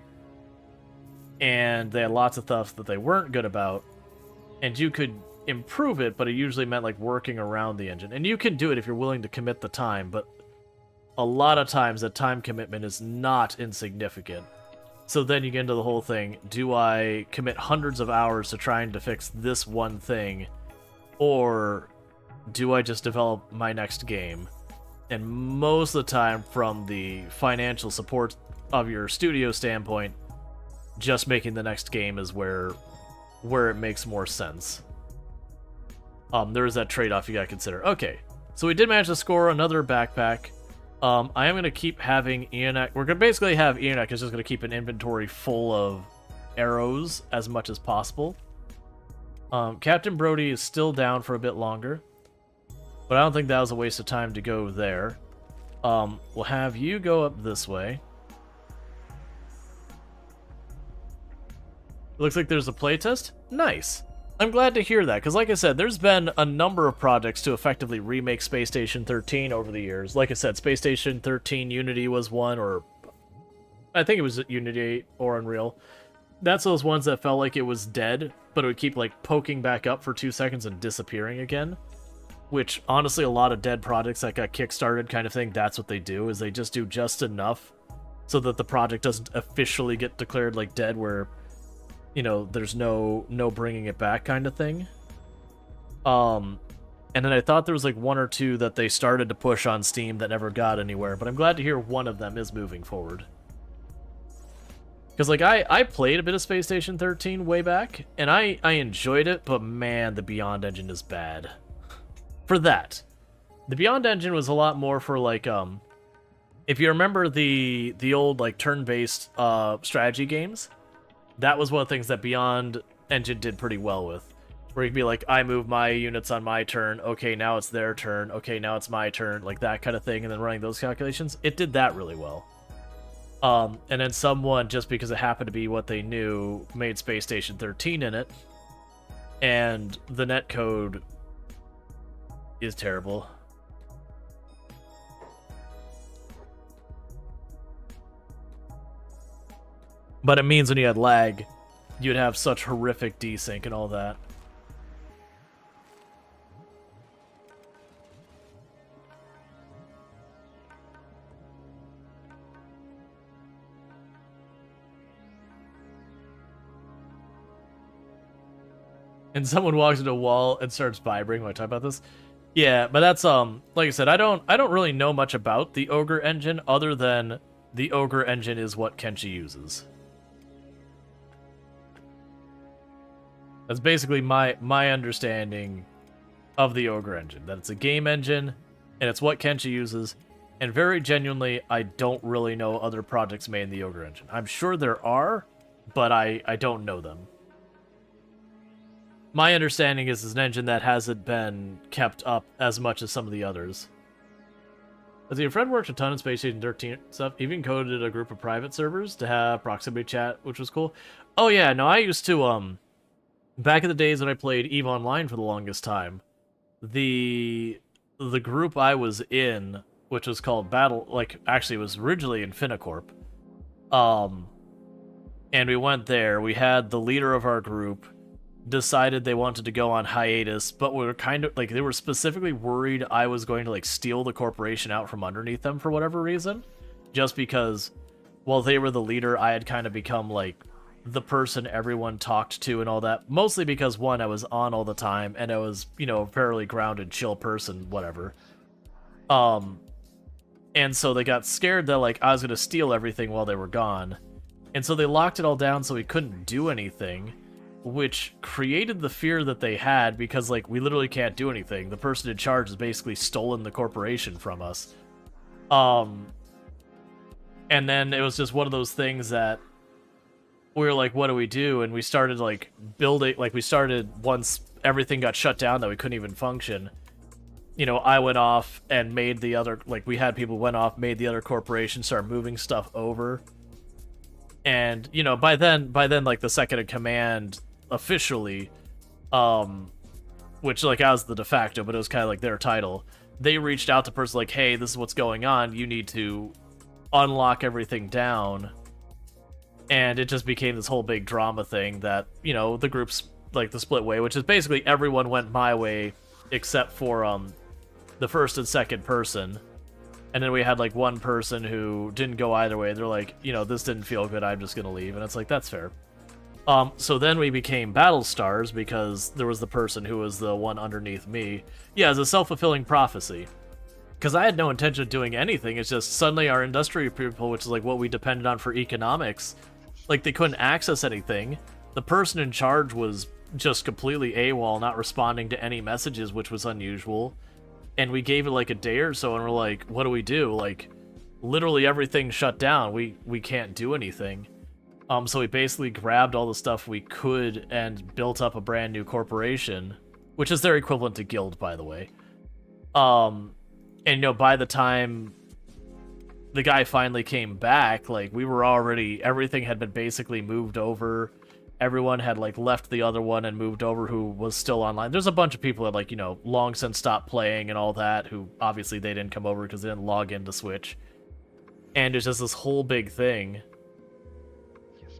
and they had lots of stuff that they weren't good about, and you could improve it, but it usually meant like working around the engine. And you can do it if you're willing to commit the time, but a lot of times that time commitment is not insignificant. So then you get into the whole thing, do I commit hundreds of hours to trying to fix this one thing, or do I just develop my next game? And most of the time, from the financial support of your studio standpoint, just making the next game is where it makes more sense. There is that trade-off you gotta consider. Okay, so we did manage to score another backpack. I am gonna keep having Ionek. We're gonna basically have Ionek is just gonna keep an inventory full of arrows as much as possible. Captain Brody is still down for a bit longer, but I don't think that was a waste of time to go there. We'll have you go up this way. Looks like there's a playtest. Nice. I'm glad to hear that, because like I said, there's been a number of projects to effectively remake Space Station 13 over the years. Like I said, Space Station 13 Unity was one, or I think it was Unity or Unreal. That's those ones that felt like it was dead, but it would keep like poking back up for 2 seconds and disappearing again. Which, honestly, a lot of dead projects that got kickstarted kind of thing, that's what they do, is they just do just enough so that the project doesn't officially get declared like dead, where, you know, there's no bringing it back kind of thing. And then I thought there was like one or two that they started to push on Steam that never got anywhere, but I'm glad to hear one of them is moving forward. Because, like, I played a bit of Space Station 13 way back, and I enjoyed it, but man, the Beyond engine is bad. For that. The Beyond engine was a lot more for, like, if you remember the old, like, turn-based strategy games, that was one of the things that Beyond engine did pretty well with. Where you could be like, I move my units on my turn, okay, now it's their turn, okay, now it's my turn, like that kind of thing, and then running those calculations. It did that really well. And then someone, just because it happened to be what they knew, made Space Station 13 in it, and the netcode is terrible. But it means when you had lag, you'd have such horrific desync and all that. And someone walks into a wall and starts vibrating when I talk about this. Yeah, but that's like I said, I don't really know much about the Ogre engine other than the Ogre engine is what Kenshi uses. That's basically my understanding of the Ogre engine. That it's a game engine, and it's what Kenshi uses. And very genuinely, I don't really know other projects made in the Ogre engine. I'm sure there are, but I don't know them. My understanding is it's an engine that hasn't been kept up as much as some of the others. As your friend worked a ton in Space Station 13 stuff, even coded a group of private servers to have proximity chat, which was cool. Oh yeah, no, I used to, back in the days when I played EVE Online for the longest time, the group I was in, which was called Battle, like, actually it was originally Infinicorp, And we went there. We had the leader of our group decided they wanted to go on hiatus, but we were kind of like, they were specifically worried I was going to like steal the corporation out from underneath them for whatever reason. Just because while they were the leader, I had kind of become like the person everyone talked to and all that. Mostly because, one, I was on all the time, and I was, you know, a fairly grounded, chill person, whatever. And so they got scared that, like, I was going to steal everything while they were gone. And so they locked it all down so we couldn't do anything, which created the fear that they had because, like, we literally can't do anything. The person in charge has basically stolen the corporation from us. And then it was just one of those things that we were like, what do we do? And we started, like, building, like, we started once everything got shut down that we couldn't even function. You know, I went off and made the other, like, we had people went off, made the other corporation start moving stuff over. And, you know, by then, like, the second in command officially, which, like, I was the de facto, but it was kind of like their title, they reached out to person like, hey, this is what's going on, you need to unlock everything down. And it just became this whole big drama thing that, you know, the group's, like, the split way, which is basically everyone went my way except for, the first and second person. And then we had, like, one person who didn't go either way. They're like, you know, this didn't feel good, I'm just gonna leave. And it's like, that's fair. So then we became Battle Stars because there was the person who was the one underneath me. Yeah, it's a self-fulfilling prophecy. Because I had no intention of doing anything. It's just suddenly our industrial people, which is, like, what we depended on for economics, like, they couldn't access anything. The person in charge was just completely AWOL, not responding to any messages, which was unusual. And we gave it like a day or so, and we're like, what do we do? Like, literally everything shut down. We can't do anything. So we basically grabbed all the stuff we could and built up a brand new corporation, which is their equivalent to guild, by the way. And, you know, by the time the guy finally came back, like, we were already, everything had been basically moved over. Everyone had, like, left the other one and moved over who was still online. There's a bunch of people that, like, you know, long since stopped playing and all that, who obviously they didn't come over because they didn't log into Switch. And it's just this whole big thing.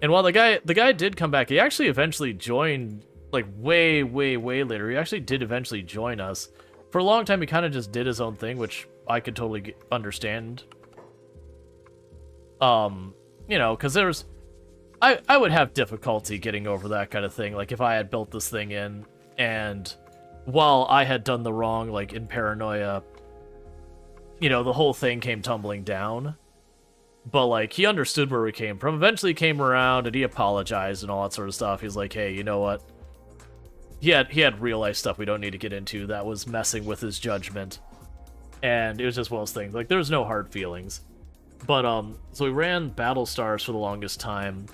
And while the guy did come back, he actually eventually joined, like, way later. He actually did eventually join us. For a long time, he kind of just did his own thing, which I could totally understand. You know, because there's... I would have difficulty getting over that kind of thing. Like, if I had built this thing in, and while I had done the wrong, like, in paranoia, you know, the whole thing came tumbling down. But, like, he understood where we came from. Eventually he came around, and he apologized and all that sort of stuff. He's like, hey, you know what? He had real-life stuff we don't need to get into that was messing with his judgment. And it was just one of those things. Like, there was no hard feelings. But, so we ran Battle Stars for the longest time.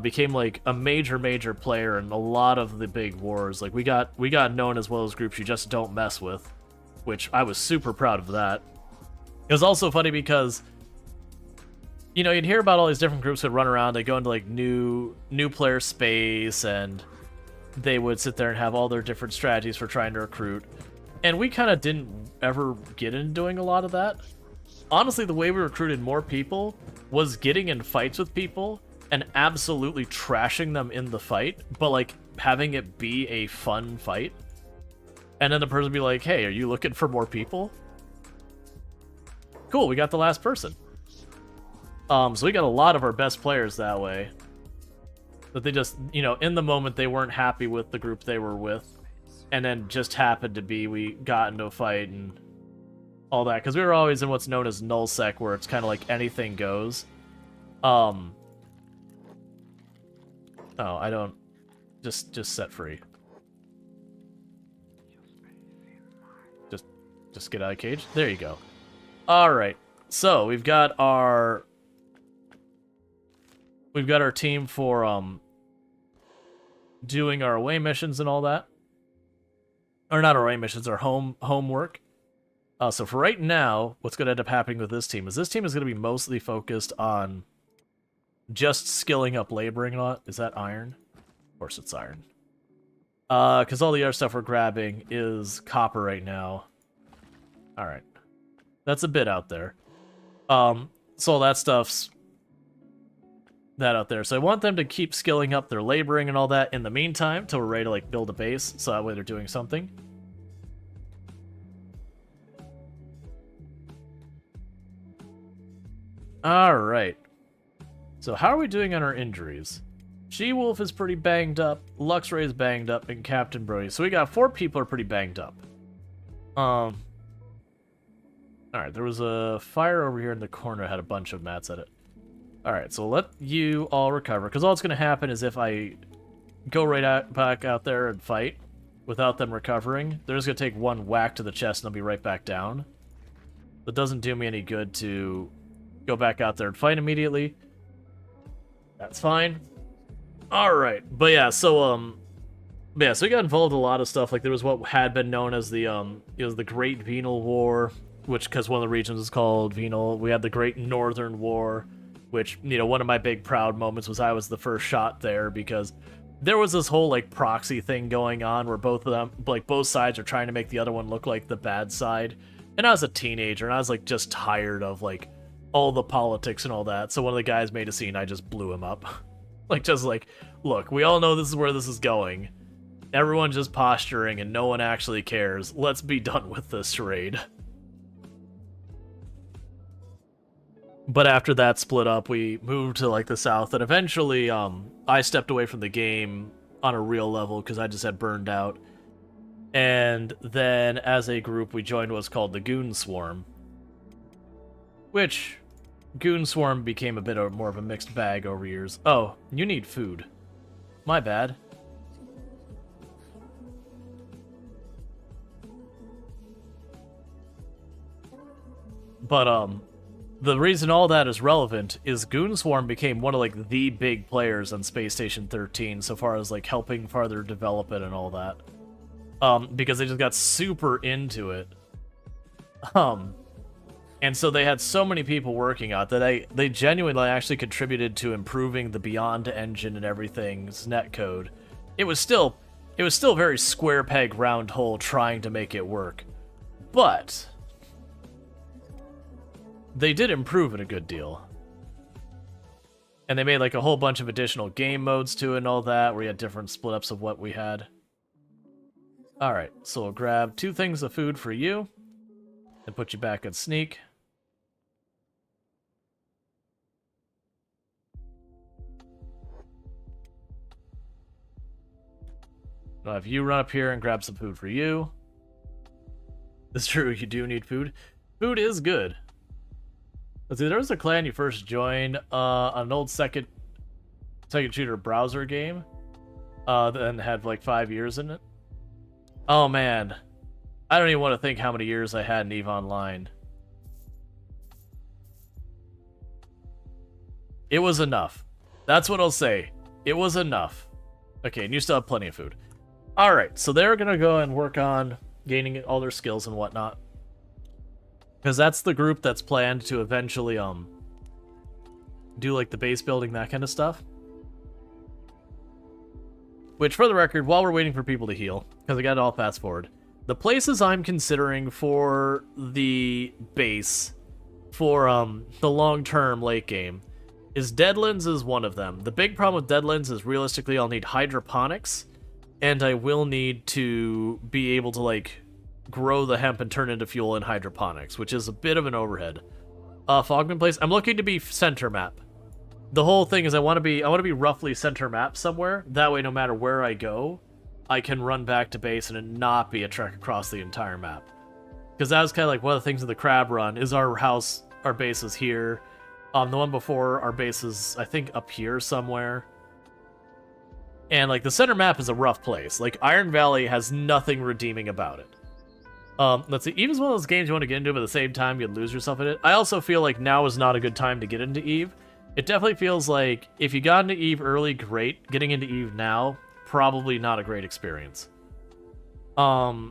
Became like a major player in a lot of the big wars. Like, we got known as one of those groups you just don't mess with, which I was super proud of that. It was also funny because, you know, you'd hear about all these different groups that run around, they go into like new player space, and they would sit there and have all their different strategies for trying to recruit. And we kind of didn't ever get into doing a lot of that. Honestly, the way we recruited more people was getting in fights with people and absolutely trashing them in the fight, but, like, having it be a fun fight. And then the person would be like, hey, are you looking for more people? Cool, we got the last person. So we got a lot of our best players that way. That they just, you know, in the moment they weren't happy with the group they were with. And then just happened to be, we got into a fight and all that. Because we were always in what's known as nullsec, where it's kind of like anything goes. Oh, I don't... Just set free. Just get out of cage. There you go. Alright. So, we've got our team for, doing our away missions and all that. Or not our away missions, our homework. So for right now, what's going to end up happening with this team is going to be mostly focused on just skilling up laboring a lot. Is that iron? Of course it's iron. Because all the other stuff we're grabbing is copper right now. Alright. That's a bit out there. So all that stuff's that out there. So I want them to keep skilling up their laboring and all that in the meantime till we're ready to like build a base, so that way they're doing something. Alright. So how are we doing on our injuries? She-Wolf is pretty banged up, Luxray is banged up, and Captain Brody. So we got 4 people are pretty banged up. Alright, there was a fire over here in the corner that had a bunch of mats at it. Alright, so let you all recover, because all that's going to happen is if I go back out there and fight without them recovering, they're just going to take one whack to the chest and they'll be right back down. It doesn't do me any good to go back out there and fight immediately. That's fine. Alright, but yeah, so we got involved in a lot of stuff. Like, there was what had been known as the, it was the Great Venal War, which, because one of the regions is called Venal. We had the Great Northern War, which, you know, one of my big proud moments was I was the first shot there, because there was this whole, like, proxy thing going on where both of them, like, both sides are trying to make the other one look like the bad side. And I was a teenager, and I was, like, just tired of, like, all the politics and all that. So one of the guys made a scene, I just blew him up. Like, just like, look, we all know this is where this is going. Everyone's just posturing and no one actually cares. Let's be done with this charade. But after that split up, we moved to, like, the south, and eventually, I stepped away from the game on a real level because I just had burned out. And then, as a group, we joined what's called the Goon Swarm, which Goon Swarm became a bit more of a mixed bag over years. Oh, you need food. My bad. But, the reason all that is relevant is Goon Swarm became one of, like, the big players on Space Station 13 so far as, like, helping farther develop it and all that. Because they just got super into it. And so they had so many people working on it that they genuinely actually contributed to improving the Beyond engine and everything's netcode. It was still very square peg round hole trying to make it work. But they did improve it a good deal. And they made like a whole bunch of additional game modes to it and all that, where you had different split ups of what we had. Alright, so we'll grab 2 things of food for you, and put you back at sneak. I'll have you run up here and grab some food for you. It's true, you do need food. Food is good. Let's see, there was a clan you first joined on an old second shooter browser game that had like 5 years in it. Oh man, I don't even want to think how many years I had in EVE Online. It was enough. That's what I'll say. It was enough. Okay, and you still have plenty of food. Alright, so they're gonna go and work on gaining all their skills and whatnot. Because that's the group that's planned to eventually, do, like, the base building, that kind of stuff. Which, for the record, while we're waiting for people to heal, because I got it all fast forward, the places I'm considering for the base, for, the long-term late game, is Deadlands is one of them. The big problem with Deadlands is, realistically, I'll need hydroponics, and I will need to be able to, like, grow the hemp and turn into fuel in hydroponics, which is a bit of an overhead. Fogman Place, I'm looking to be center map. The whole thing is I want to be roughly center map somewhere. That way, no matter where I go, I can run back to base and it not be a trek across the entire map. Because that was kind of like one of the things in the crab run, is our base is here. The one before our base is, I think, up here somewhere. And, like, the center map is a rough place. Like, Iron Valley has nothing redeeming about it. Let's see, Eve is one of those games you want to get into, but at the same time, you'd lose yourself in it. I also feel like now is not a good time to get into Eve. It definitely feels like, if you got into Eve early, great. Getting into Eve now, probably not a great experience. So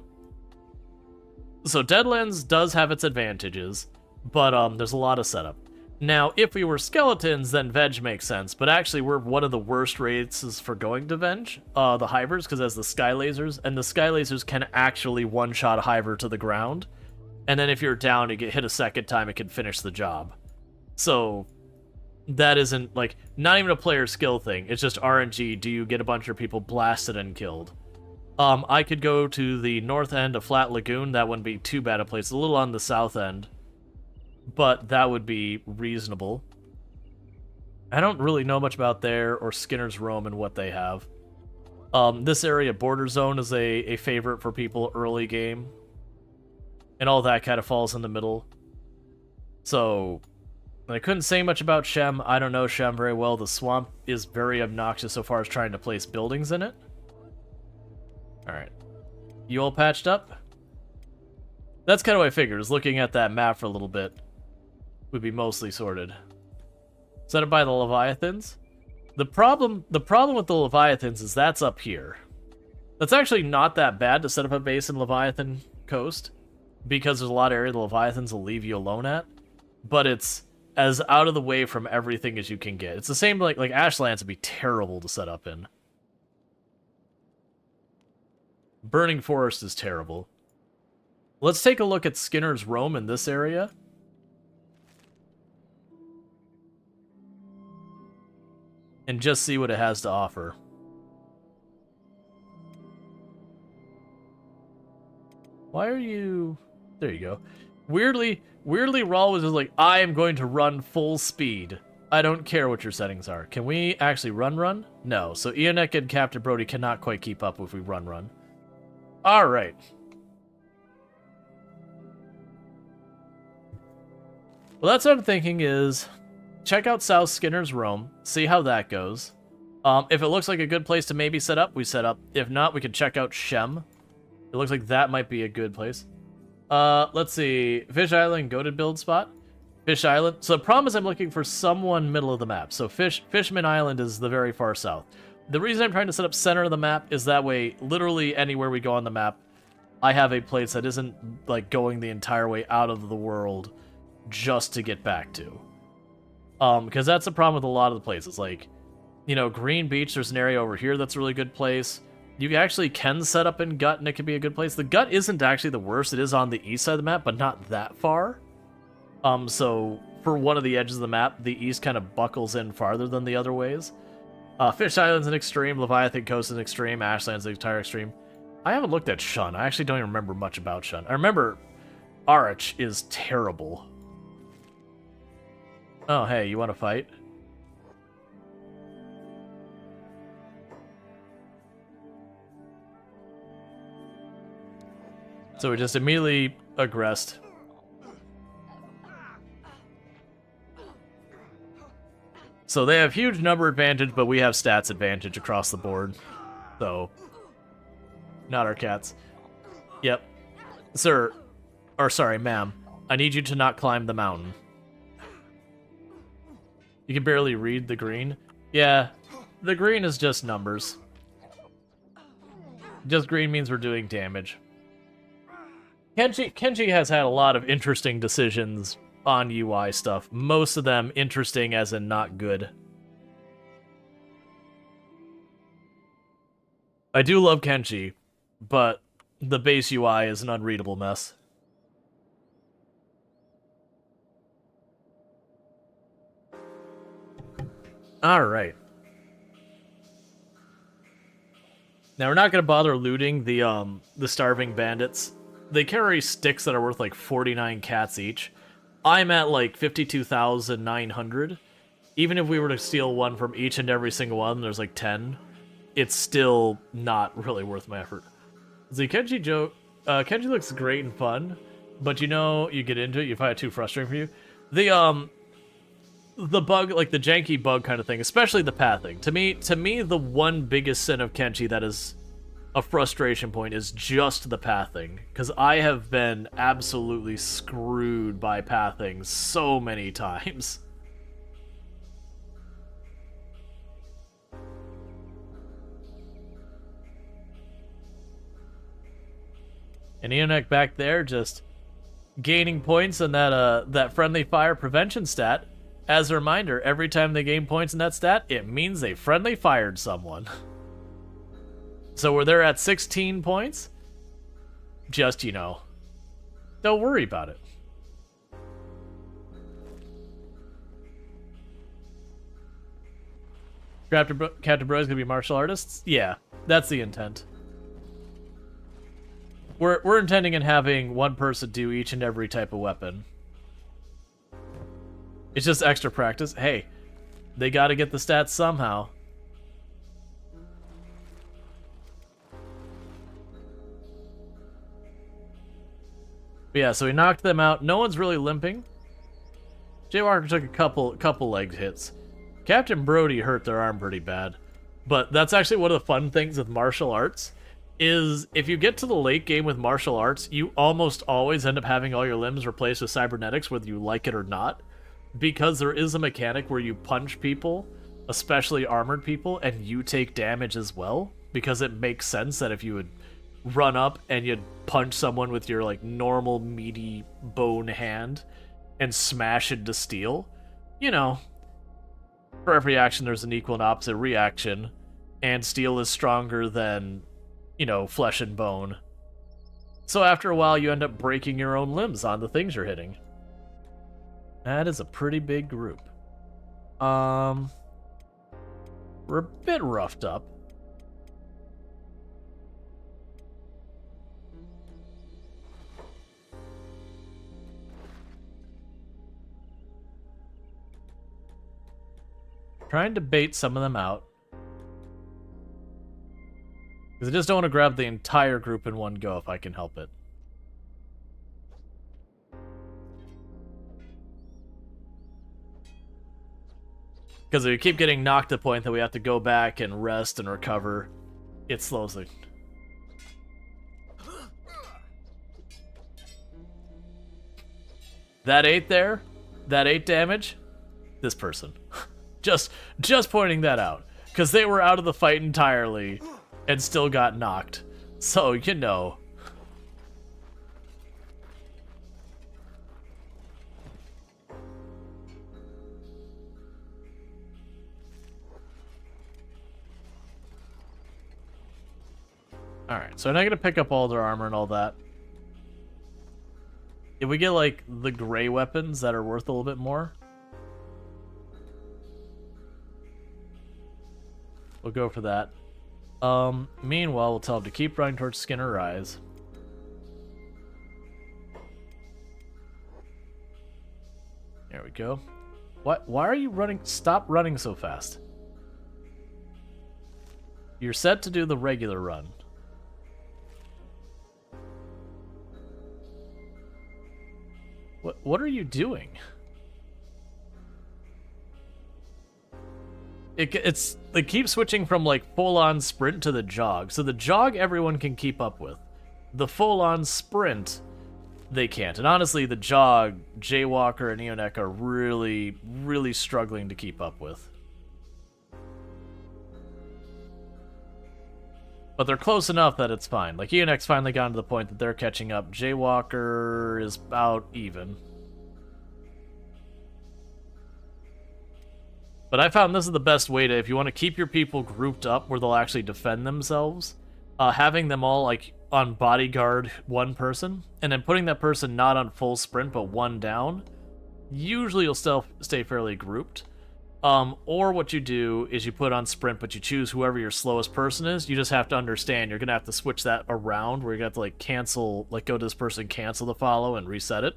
Deadlands does have its advantages, but, there's a lot of setup. Now, if we were skeletons, then Veg makes sense, but actually we're one of the worst races for going to Veg, the Hivers, because it has the Sky Lasers, and the Sky Lasers can actually one-shot a Hiver to the ground, and then if you're down, you get hit a second time, it can finish the job. So, that isn't, like, not even a player skill thing. It's just RNG. Do you get a bunch of people blasted and killed? I could go to the north end of Flat Lagoon. That wouldn't be too bad a place. A little on the south end, but that would be reasonable. I don't really know much about there or Skinner's Roam and what they have. This area, Border Zone, is a favorite for people early game. And all that kind of falls in the middle. So, I couldn't say much about Shem. I don't know Shem very well. The swamp is very obnoxious so far as trying to place buildings in it. Alright. You all patched up? That's kind of what I figured, is looking at that map for a little bit would be mostly sorted. Set up by the Leviathans? The problem with the Leviathans is that's up here. That's actually not that bad to set up a base in Leviathan Coast, because there's a lot of area the Leviathans will leave you alone at, but it's as out of the way from everything as you can get. It's the same like Ashlands would be terrible to set up in. Burning Forest is terrible. Let's take a look at Skinner's Roam in this area. And just see what it has to offer. Why are you... There you go. Weirdly, Rual was just like, I am going to run full speed. I don't care what your settings are. Can we actually run? No. So Ionek and Captain Brody cannot quite keep up if we run. Alright. Well, that's what I'm thinking is... check out South Skinner's Roam, see how that goes. If it looks like a good place to maybe set up, we set up. If not, we could check out Shem. It looks like that might be a good place. Let's see. Fish Island, goated build spot. Fish Island. So the problem is I'm looking for someone middle of the map. So Fishman Island is the very far south. The reason I'm trying to set up center of the map is that way, literally anywhere we go on the map, I have a place that isn't like going the entire way out of the world just to get back to. Because that's the problem with a lot of the places. Like, you know, Green Beach, there's an area over here that's a really good place. You actually can set up in Gut, and it can be a good place. The Gut isn't actually the worst. It is on the east side of the map, but not that far. So for one of the edges of the map, the east kind of buckles in farther than the other ways. Fish Island's an extreme, Leviathan Coast is an extreme, Ashland's the entire extreme. I haven't looked at Shun. I actually don't even remember much about Shun. I remember Arch is terrible. Oh, hey, you want to fight? So we just immediately aggressed. So they have huge number advantage, but we have stats advantage across the board. So, not our cats. Yep. Sir, or sorry, ma'am, I need you to not climb the mountain. You can barely read the green. Yeah, the green is just numbers. Just green means we're doing damage. Kenshi has had a lot of interesting decisions on UI stuff. Most of them interesting as in not good. I do love Kenshi, but the base UI is an unreadable mess. Alright. Now we're not going to bother looting the starving bandits. They carry sticks that are worth like 49 cats each. I'm at like 52,900. Even if we were to steal one from each and every single one, there's like 10. It's still not really worth my effort. The Kenshi joke, Kenshi looks great and fun, but you know, you get into it, you find it too frustrating for you. The bug, like the janky bug kind of thing, especially the pathing. To me, the one biggest sin of Kenshi that is a frustration point is just the pathing, because I have been absolutely screwed by pathing so many times. And Ionek back there just gaining points in that friendly fire prevention stat. As a reminder, every time they gain points in that stat, it means they friendly fired someone. So we're there at 16 points. Just, you know, don't worry about it. Captain Bro's gonna be martial artists? Yeah, that's the intent. We're intending on having one person do each and every type of weapon. It's just extra practice. Hey, they gotta get the stats somehow. But yeah, so we knocked them out. No one's really limping. Jaywalker took a couple leg hits. Captain Brody hurt their arm pretty bad. But that's actually one of the fun things with martial arts, is if you get to the late game with martial arts, you almost always end up having all your limbs replaced with cybernetics, whether you like it or not. Because there is a mechanic where you punch people, especially armored people, and you take damage as well. Because it makes sense that if you would run up and you'd punch someone with your like normal meaty bone hand and smash into steel, you know, for every action there's an equal and opposite reaction, and steel is stronger than, you know, flesh and bone. So after a while you end up breaking your own limbs on the things you're hitting. That is a pretty big group. We're a bit roughed up. Trying to bait some of them out. Because I just don't want to grab the entire group in one go if I can help it. Because if we keep getting knocked to the point that we have to go back and rest and recover, it slows it. That 8 there, that 8 damage, this person. Just pointing that out. Because they were out of the fight entirely and still got knocked. So, you know. Alright, so I'm not going to pick up all their armor and all that. If we get, like, the gray weapons that are worth a little bit more, we'll go for that. Meanwhile, we'll tell him to keep running towards Skinner Rise. There we go. Why are you running? Stop running so fast. You're set to do the regular run. What are you doing? They keep switching from like full-on sprint to the jog. So the jog everyone can keep up with. The full-on sprint, they can't. And honestly, the jog, Jaywalker and Eonek are really, really struggling to keep up with. But they're close enough that it's fine. Like, Eonek's finally gotten to the point that they're catching up. Jaywalker is about even. But I found this is the best way to, if you want to keep your people grouped up where they'll actually defend themselves, having them all, like, on bodyguard one person, and then putting that person not on full sprint, but one down, usually you'll still stay fairly grouped. Or what you do is you put on sprint, but you choose whoever your slowest person is. You just have to understand you're going to have to switch that around, where you're going to have to, like, cancel, like, go to this person, cancel the follow, and reset it.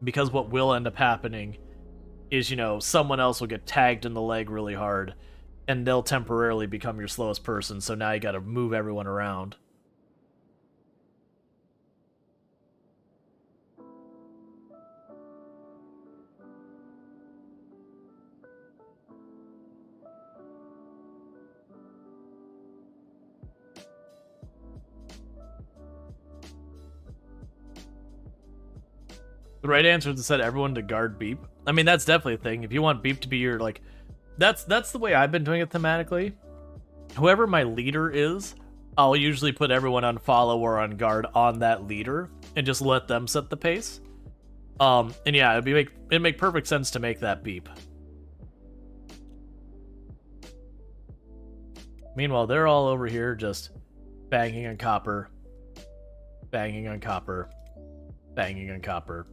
Because what will end up happening is, you know, someone else will get tagged in the leg really hard, and they'll temporarily become your slowest person, so now you gotta move everyone around. The right answer is to set everyone to guard Beep. I mean, that's definitely a thing. If you want Beep to be your, like... That's the way I've been doing it thematically. Whoever my leader is, I'll usually put everyone on follow or on guard on that leader, and just let them set the pace. And yeah, it'd make perfect sense to make that Beep. Meanwhile, they're all over here just banging on copper. Banging on copper. Banging on copper.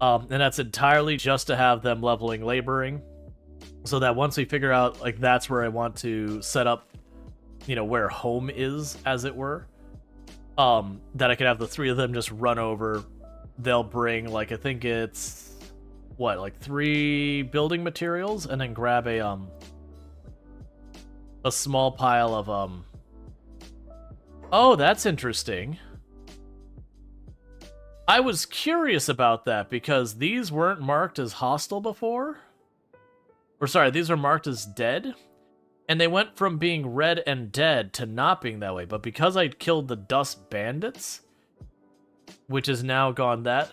And that's entirely just to have them leveling laboring. so that once we figure out, like, that's where I want to set up, you know, where home is, as it were, that I could have the three of them just run over. They'll bring, like, I think it's, what, like 3 building materials, and then grab a small pile of, oh, that's interesting. I was curious about that, because these weren't marked as hostile before. Or sorry, these are marked as dead. And they went from being red and dead to not being that way. But because I killed the Dust Bandits, which is now gone that,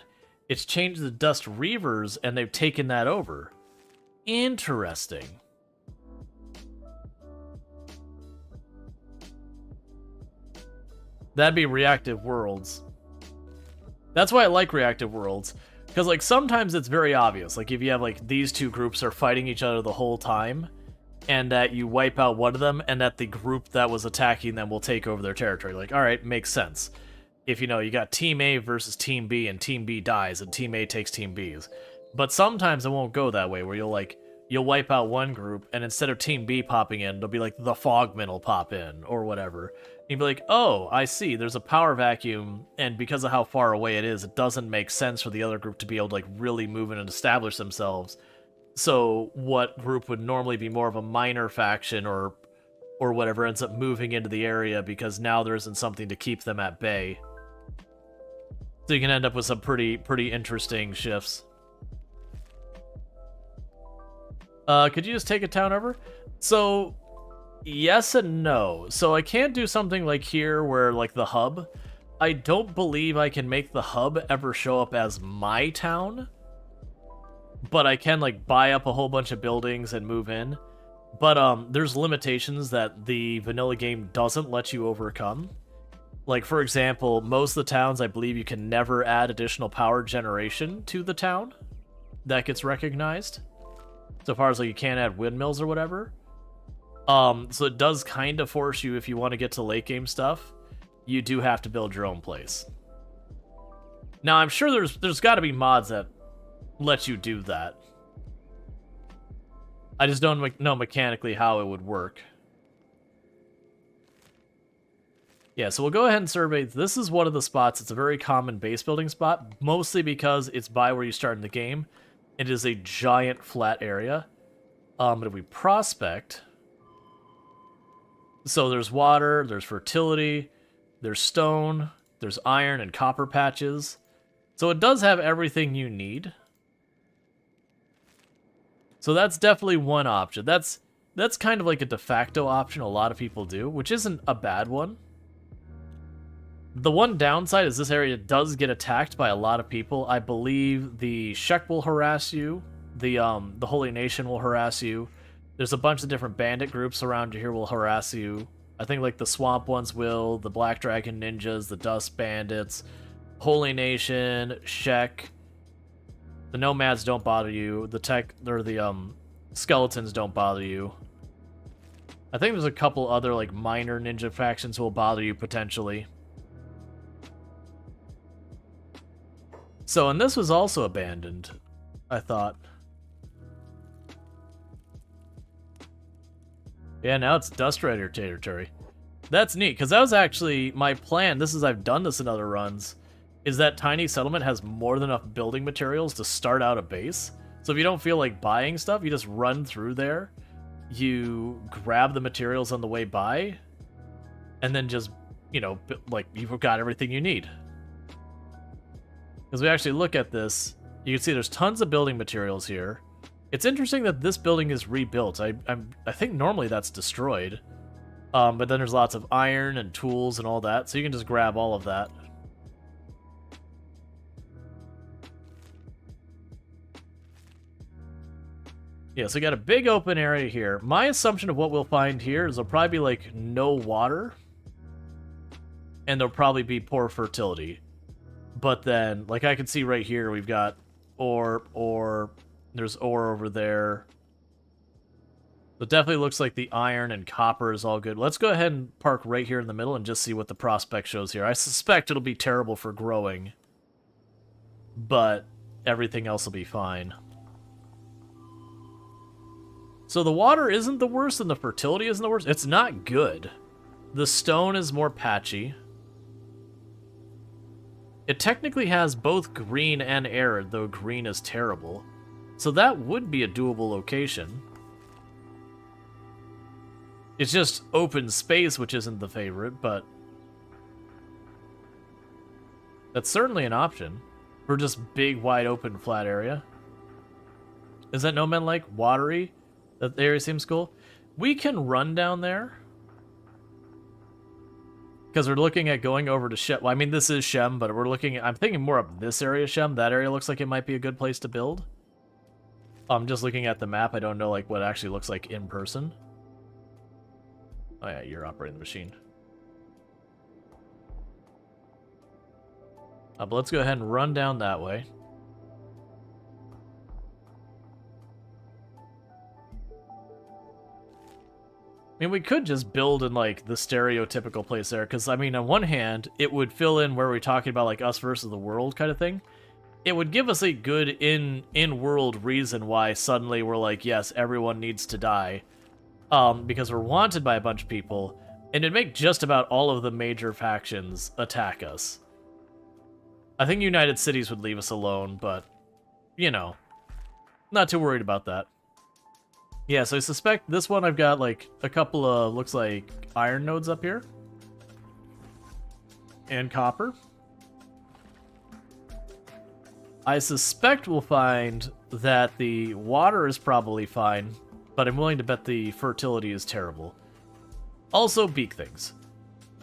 it's changed the Dust Reavers, and they've taken that over. Interesting. That'd be reactive worlds. That's why I like reactive worlds. Because, like, sometimes it's very obvious. Like, if you have, like, these two groups are fighting each other the whole time, and that you wipe out one of them, and that the group that was attacking them will take over their territory. Like, alright, makes sense. If, you know, you got Team A versus Team B, and Team B dies, and Team A takes Team B's. But sometimes it won't go that way, where you'll wipe out one group, and instead of Team B popping in, it'll be like the Fogmen will pop in, or whatever. You'd be like, oh, I see, there's a power vacuum, and because of how far away it is, it doesn't make sense for the other group to be able to, like, really move in and establish themselves. So what group would normally be more of a minor faction or whatever ends up moving into the area because now there isn't something to keep them at bay. So you can end up with some pretty interesting shifts. Could you just take a town over? So, yes and no. So I can't do something like here where, like, the hub. I don't believe I can make the hub ever show up as my town. But I can, like, buy up a whole bunch of buildings and move in. But there's limitations that the vanilla game doesn't let you overcome. Like, for example, most of the towns, I believe you can never add additional power generation to the town that gets recognized. So far as, like, you can't add windmills or whatever. So it does kind of force you, if you want to get to late game stuff, you do have to build your own place. Now, I'm sure there's got to be mods that let you do that. I just don't know mechanically how it would work. Yeah, so we'll go ahead and survey. This is one of the spots. It's a very common base building spot, mostly because it's by where you start in the game. It is a giant flat area. But if we prospect... So there's water, there's fertility, there's stone, there's iron and copper patches. So it does have everything you need. So that's definitely one option. That's kind of like a de facto option a lot of people do, which isn't a bad one. The one downside is this area does get attacked by a lot of people. I believe the Shek will harass you, the Holy Nation will harass you. There's a bunch of different bandit groups around here will harass you. I think, like, the Swamp ones will, the Black Dragon Ninjas, the Dust Bandits, Holy Nation, Shek. The Nomads don't bother you. The Skeletons don't bother you. I think there's a couple other, like, minor ninja factions who will bother you potentially. So, and this was also abandoned, I thought. Yeah, now it's Dust Rider territory. That's neat, because that was actually my plan. I've done this in other runs, is that Tiny Settlement has more than enough building materials to start out a base. So if you don't feel like buying stuff, you just run through there, you grab the materials on the way by, and then just, you know, like, you've got everything you need. Because we actually look at this, you can see there's tons of building materials here. It's interesting that this building is rebuilt. I think normally that's destroyed. But then there's lots of iron and tools and all that, so you can just grab all of that. Yeah, so we got a big open area here. My assumption of what we'll find here is there'll probably be, like, no water. And there'll probably be poor fertility. But then, like, I can see right here, we've got ore. There's ore over there. It definitely looks like the iron and copper is all good. Let's go ahead and park right here in the middle and just see what the prospect shows here. I suspect it'll be terrible for growing, but everything else will be fine. So the water isn't the worst and the fertility isn't the worst. It's not good. The stone is more patchy. It technically has both green and arid, though green is terrible. So that would be a doable location. It's just open space, which isn't the favorite, but that's certainly an option for just big, wide open, flat area. Is that no man like watery? That area seems cool. We can run down there because we're looking at going over to Shem. Well, I mean, this is Shem, but we're looking at, I'm thinking more of this area, Shem. That area looks like it might be a good place to build. I'm just looking at the map. I don't know like what it actually looks like in person. Oh yeah, you're operating the machine. But let's go ahead and run down that way. I mean, we could just build in, like, the stereotypical place there, because, I mean, on one hand, it would fill in where we're talking about, like, us versus the world kind of thing. It would give us a good in-world reason why suddenly we're like, yes, everyone needs to die, because we're wanted by a bunch of people, and it'd make just about all of the major factions attack us. I think United Cities would leave us alone, but, you know, not too worried about that. Yeah, so I suspect this one I've got, like, a couple of, looks like, iron nodes up here. And copper. I suspect we'll find that the water is probably fine, but I'm willing to bet the fertility is terrible. Also beak things,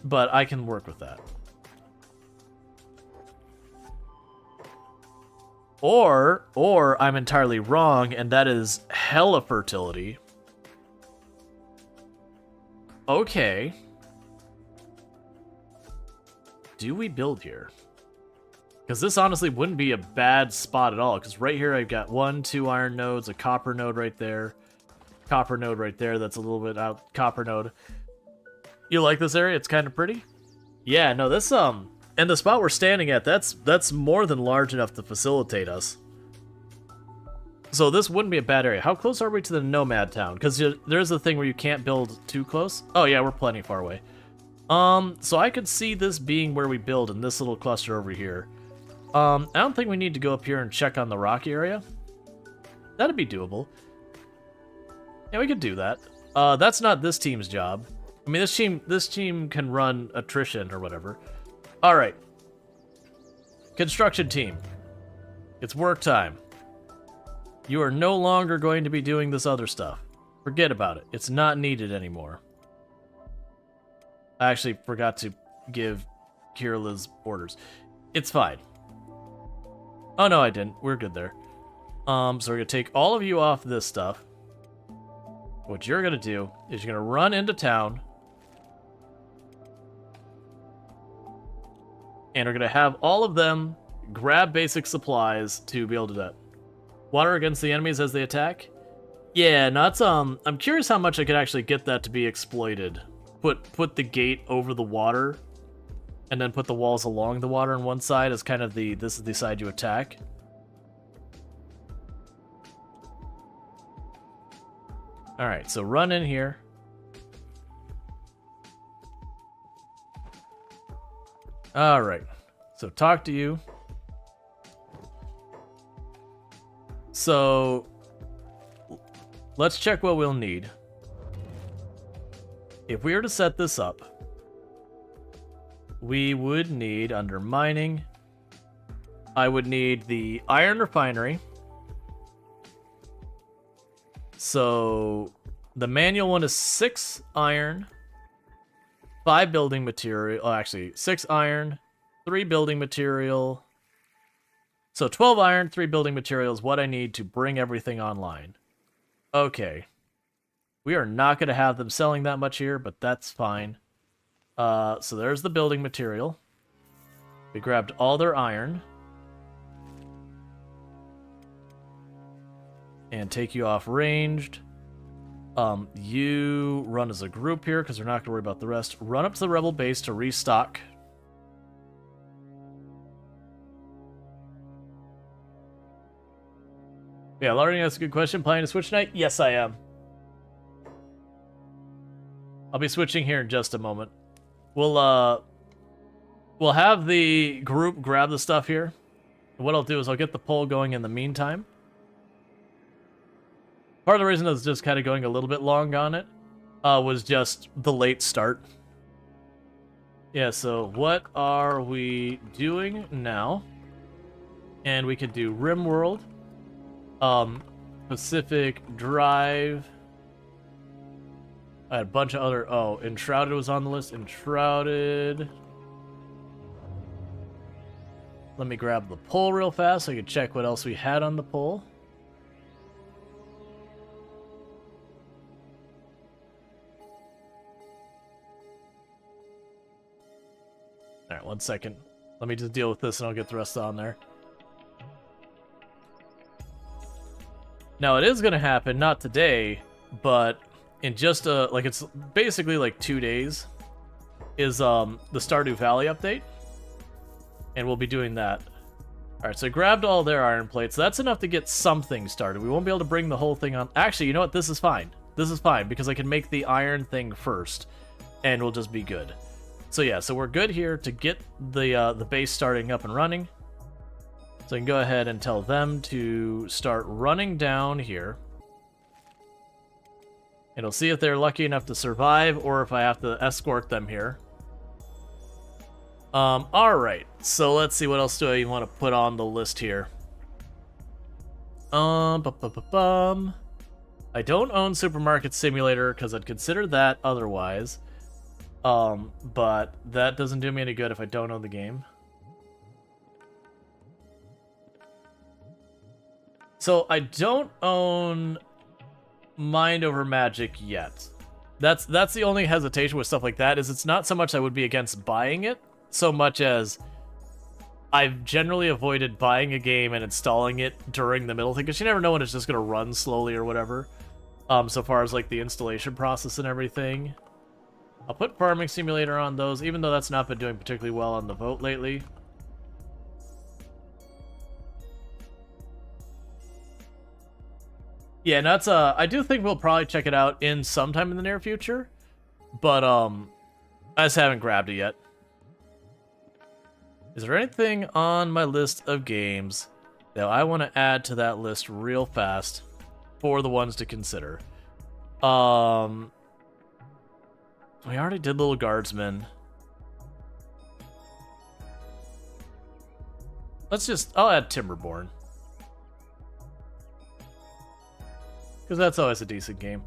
but I can work with that. Or I'm entirely wrong, and that is hella fertility. Okay. Do we build here? Because this honestly wouldn't be a bad spot at all, because right here I've got 1, 2 iron nodes, a copper node right there, copper node right there, that's a little bit out, copper node. You like this area? It's kind of pretty? Yeah, no, this, and the spot we're standing at, that's more than large enough to facilitate us. So this wouldn't be a bad area. How close are we to the nomad town? Because there's a thing where you can't build too close. Oh yeah, we're plenty far away. So I could see this being where we build in this little cluster over here. I don't think we need to go up here and check on the rocky area. That'd be doable. Yeah, we could do that. That's not this team's job. I mean, this team can run attrition or whatever. All right. Construction team. It's work time. You are no longer going to be doing this other stuff. Forget about it. It's not needed anymore. I actually forgot to give Kirla's orders. It's fine. Oh, no, I didn't. We're good there. So we're going to take all of you off this stuff. What you're going to do is you're going to run into town. And we're going to have all of them grab basic supplies to be able to do that. Water against the enemies as they attack? Yeah, no, it's, I'm curious how much I could actually get that to be exploited. Put the gate over the water, and then put the walls along the water on one side as kind of this is the side you attack. Alright, so run in here. Alright, so talk to you. So, let's check what we'll need. If we were to set this up, we would need, under mining, I would need the iron refinery. So, the manual one is 6 iron, 5 building material, oh, actually, 6 iron, 3 building material. So 12 iron, 3 building materials, what I need to bring everything online. Okay. We are not going to have them selling that much here, but that's fine. So there's the building material. We grabbed all their iron. And take you off ranged. You run as a group here, because we're not going to worry about the rest. Run up to the rebel base to restock. Yeah, Lauren, that's a good question. Planning to switch tonight? Yes, I am. I'll be switching here in just a moment. We'll have the group grab the stuff here. What I'll do is I'll get the poll going in the meantime. Part of the reason I was just kind of going a little bit long on it was just the late start. Yeah, so what are we doing now? And we could do RimWorld, Pacific Drive. I had a bunch of other... Oh, Enshrouded was on the list. Enshrouded. Let me grab the poll real fast so I can check what else we had on the poll. Alright, 1 second. Let me just deal with this and I'll get the rest on there. Now, it is going to happen, not today, but in just like it's basically like 2 days is the Stardew Valley update. And we'll be doing that. Alright, so I grabbed all their iron plates. So that's enough to get something started. We won't be able to bring the whole thing on. Actually, you know what? This is fine. This is fine because I can make the iron thing first. And we'll just be good. So yeah, so we're good here to get the base starting up and running. So I can go ahead and tell them to start running down here. And we'll see if they're lucky enough to survive or if I have to escort them here. Alright, so let's see, what else do I want to put on the list here? I don't own Supermarket Simulator because I'd consider that otherwise. But that doesn't do me any good if I don't own the game. So I don't own Mind Over Magic yet. That's the only hesitation with stuff like that, is it's not so much I would be against buying it, so much as I've generally avoided buying a game and installing it during the middle thing, because you never know when it's just going to run slowly or whatever, so far as like the installation process and everything. I'll put Farming Simulator on those, even though that's not been doing particularly well on the vote lately. Yeah, and that's I do think we'll probably check it out in sometime in the near future, but I just haven't grabbed it yet. Is there anything on my list of games that I want to add to that list real fast for the ones to consider? We already did Little Guardsman. I'll add Timberborn. Because that's always a decent game.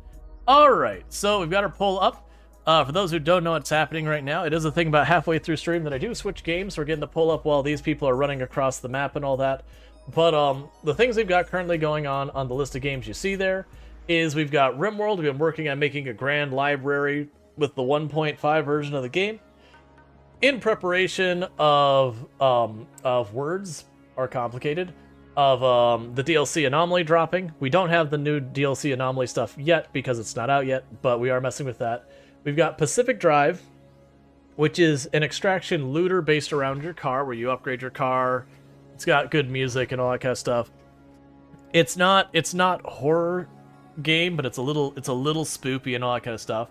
Alright, so we've got our poll up. For those who don't know what's happening right now, it is a thing about halfway through stream that I do switch games. So we're getting the poll up while these people are running across the map and all that. But the things we've got currently going on the list of games you see there is we've got RimWorld. We've been working on making a grand library with the 1.5 version of the game. In preparation of words are complicated. Of the DLC Anomaly dropping. We don't have the new DLC Anomaly stuff yet because it's not out yet, but we are messing with that. We've got Pacific Drive, which is an extraction looter based around your car, where you upgrade your car. It's got good music and all that kind of stuff. It's not horror game, but it's a little spoopy and all that kind of stuff.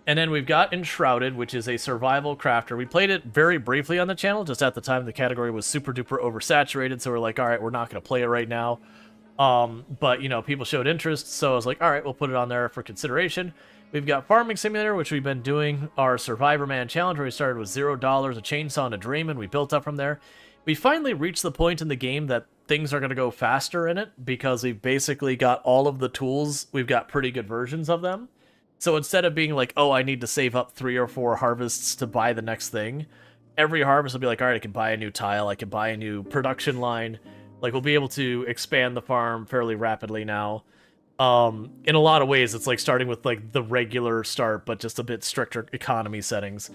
And then we've got Enshrouded, which is a survival crafter. We played it very briefly on the channel, just at the time the category was super duper oversaturated, so we're like, all right, we're not going to play it right now. But, you know, people showed interest, so I was like, all right, we'll put it on there for consideration. We've got Farming Simulator, which we've been doing our Survivor Man Challenge, where we started with $0, a chainsaw, and a dream, and we built up from there. We finally reached the point in the game that things are going to go faster in it, because we've basically got all of the tools. We've got pretty good versions of them. So instead of being like, oh, I need to save up 3 or 4 harvests to buy the next thing, every harvest will be like, all right, I can buy a new tile, I can buy a new production line. Like, we'll be able to expand the farm fairly rapidly now. In a lot of ways, it's like starting with like the regular start, but just a bit stricter economy settings.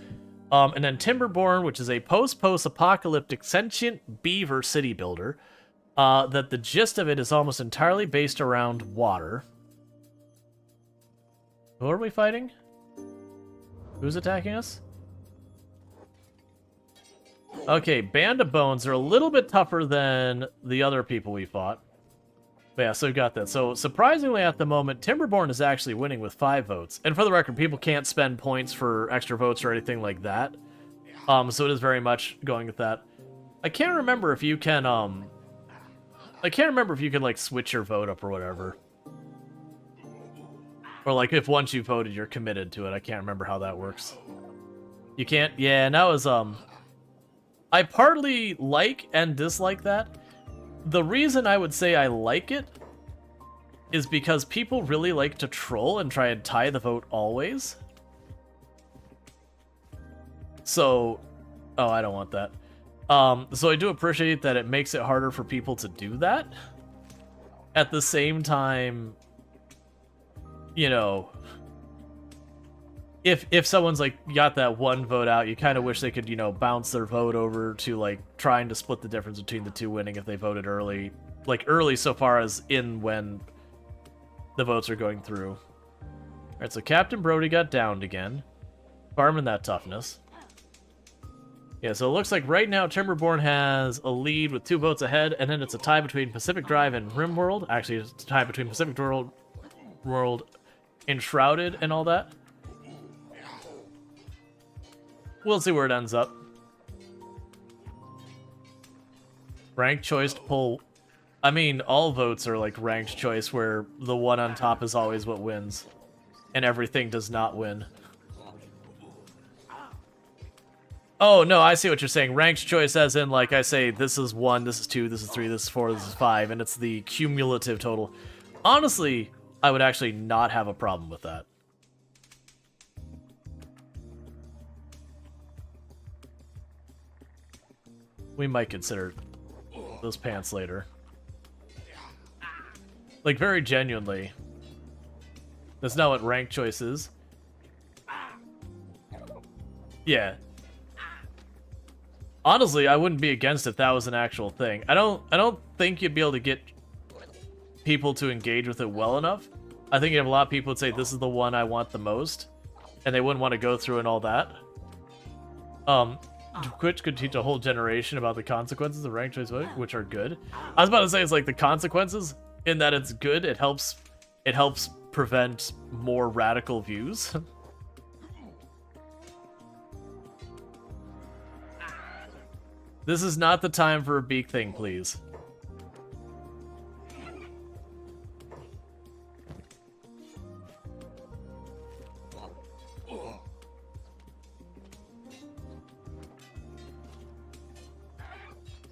And then Timberborn, which is a post-apocalyptic sentient beaver city builder. That the gist of it is almost entirely based around water. Who are we fighting? Who's attacking us? Okay, Band of Bones are a little bit tougher than the other people we fought. But yeah, so we got that. So surprisingly at the moment, Timberborn is actually winning with 5 votes. And for the record, people can't spend points for extra votes or anything like that. So it is very much going with that. I can't remember if you can, like, switch your vote up or whatever. Or, like, if once you voted, you're committed to it. I can't remember how that works. You can't? Yeah, and that was, I partly like and dislike that. The reason I would say I like it is because people really like to troll and try and tie the vote always. So, oh, I don't want that. So I do appreciate that it makes it harder for people to do that. At the same time, you know, if someone's like got that one vote out, you kind of wish they could, you know, bounce their vote over to like trying to split the difference between the two winning if they voted early, like early so far as in when the votes are going through. All right, so Captain Brody got downed again, farming that toughness. Yeah, so it looks like right now Timberborn has a lead with 2 votes ahead, and then it's a tie between Pacific Drive and Rimworld. Actually, it's a tie between Pacific World, Enshrouded, and all that. We'll see where it ends up. Ranked choice to pull... I mean, all votes are like ranked choice, where the one on top is always what wins, and everything does not win. Oh, no, I see what you're saying. Ranked choice as in, like, I say, this is 1, this is 2, this is 3, this is 4, this is 5, and it's the cumulative total. Honestly, I would actually not have a problem with that. We might consider those pants later. Like, very genuinely. That's not what ranked choice is. Yeah. Honestly, I wouldn't be against if that was an actual thing. I don't think you'd be able to get people to engage with it well enough. I think you have a lot of people would say this is the one I want the most, and they wouldn't want to go through and all that. Which could teach a whole generation about the consequences of ranked choice voting, which are good. I was about to say it's like the consequences in that it's good. It helps prevent more radical views. This is not the time for a beak thing, please.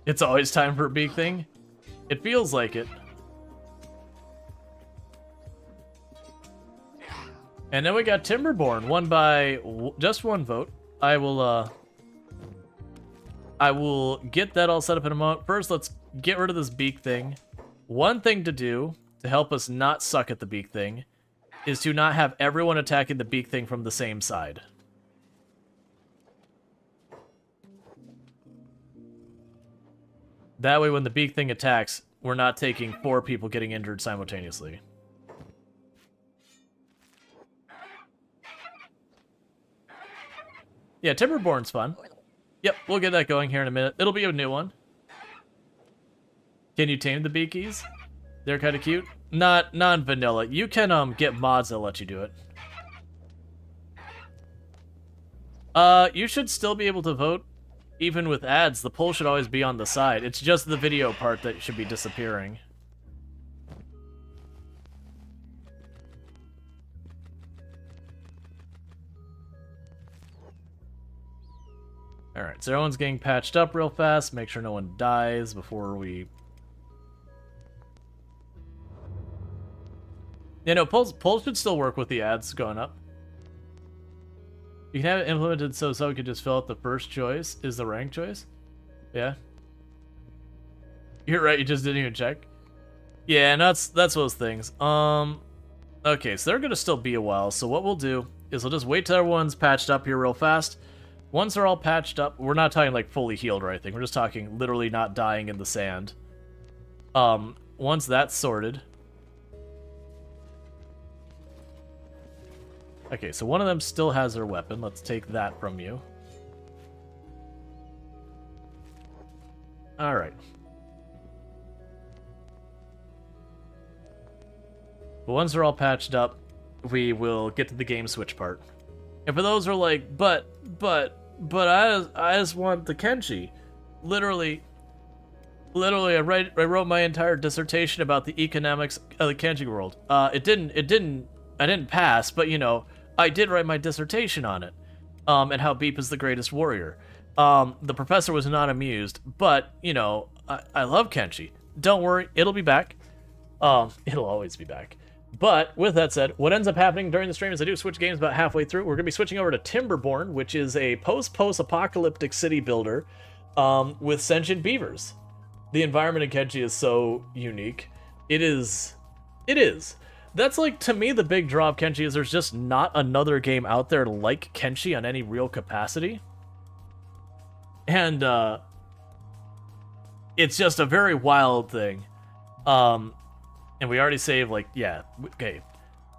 It's always time for a beak thing. It feels like it. And then we got Timberborn, won by just 1 vote. I will get that all set up in a moment. First, let's get rid of this beak thing. One thing to do to help us not suck at the beak thing is to not have everyone attacking the beak thing from the same side. That way, when the beak thing attacks, we're not taking 4 people getting injured simultaneously. Yeah, Timberborn's fun. Yep, we'll get that going here in a minute. It'll be a new one. Can you tame the beakies? They're kind of cute. Not non-vanilla. You can get mods that'll let you do it. You should still be able to vote even with ads. The poll should always be on the side. It's just the video part that should be disappearing. Alright, so everyone's getting patched up real fast. Make sure no one dies before we... Yeah, no, polls should still work with the ads going up. You can have it implemented so someone can just fill out the first choice is the rank choice. Yeah. You're right, you just didn't even check. Yeah, and that's those things. Okay, so they're gonna still be a while, so what we'll do is we'll just wait till everyone's patched up here real fast. Once they're all patched up, we're not talking like fully healed or anything. We're just talking literally not dying in the sand. Once that's sorted. Okay, so one of them still has their weapon. Let's take that from you. Alright. But once they're all patched up, we will get to the game switch part. And for those who are like, but I just want the Kenshi. Literally, I wrote my entire dissertation about the economics of the Kenshi world. I didn't pass, but you know, I did write my dissertation on it. And how Beep is the greatest warrior. The professor was not amused, but you know, I love Kenshi. Don't worry, it'll be back. It'll always be back. But with that said, what ends up happening during the stream is I do switch games about halfway through. We're going to be switching over to Timberborn, which is a post-apocalyptic city builder with sentient beavers. The environment in Kenshi is so unique. It is. That's like, to me, the big draw of Kenshi is there's just not another game out there like Kenshi on any real capacity. And it's just a very wild thing. And we already saved, like, yeah, okay.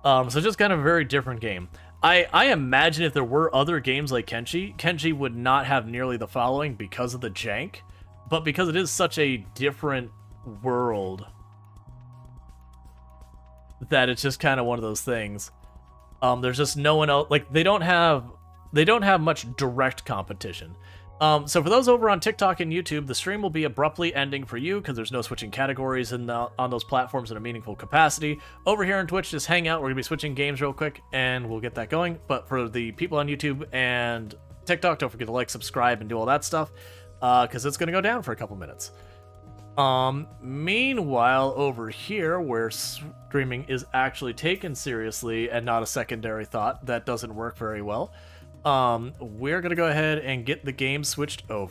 So just kind of a very different game. I imagine if there were other games like Kenshi would not have nearly the following because of the jank, but because it is such a different world that it's just kind of one of those things. There's just no one else, like, they don't have much direct competition. So for those over on TikTok and YouTube, the stream will be abruptly ending for you because there's no switching categories on those platforms in a meaningful capacity. Over here on Twitch, just hang out. We're going to be switching games real quick, and we'll get that going. But for the people on YouTube and TikTok, don't forget to like, subscribe, and do all that stuff because it's going to go down for a couple minutes. Meanwhile, over here, where streaming is actually taken seriously and not a secondary thought that doesn't work very well, we're going to go ahead and get the game switched over.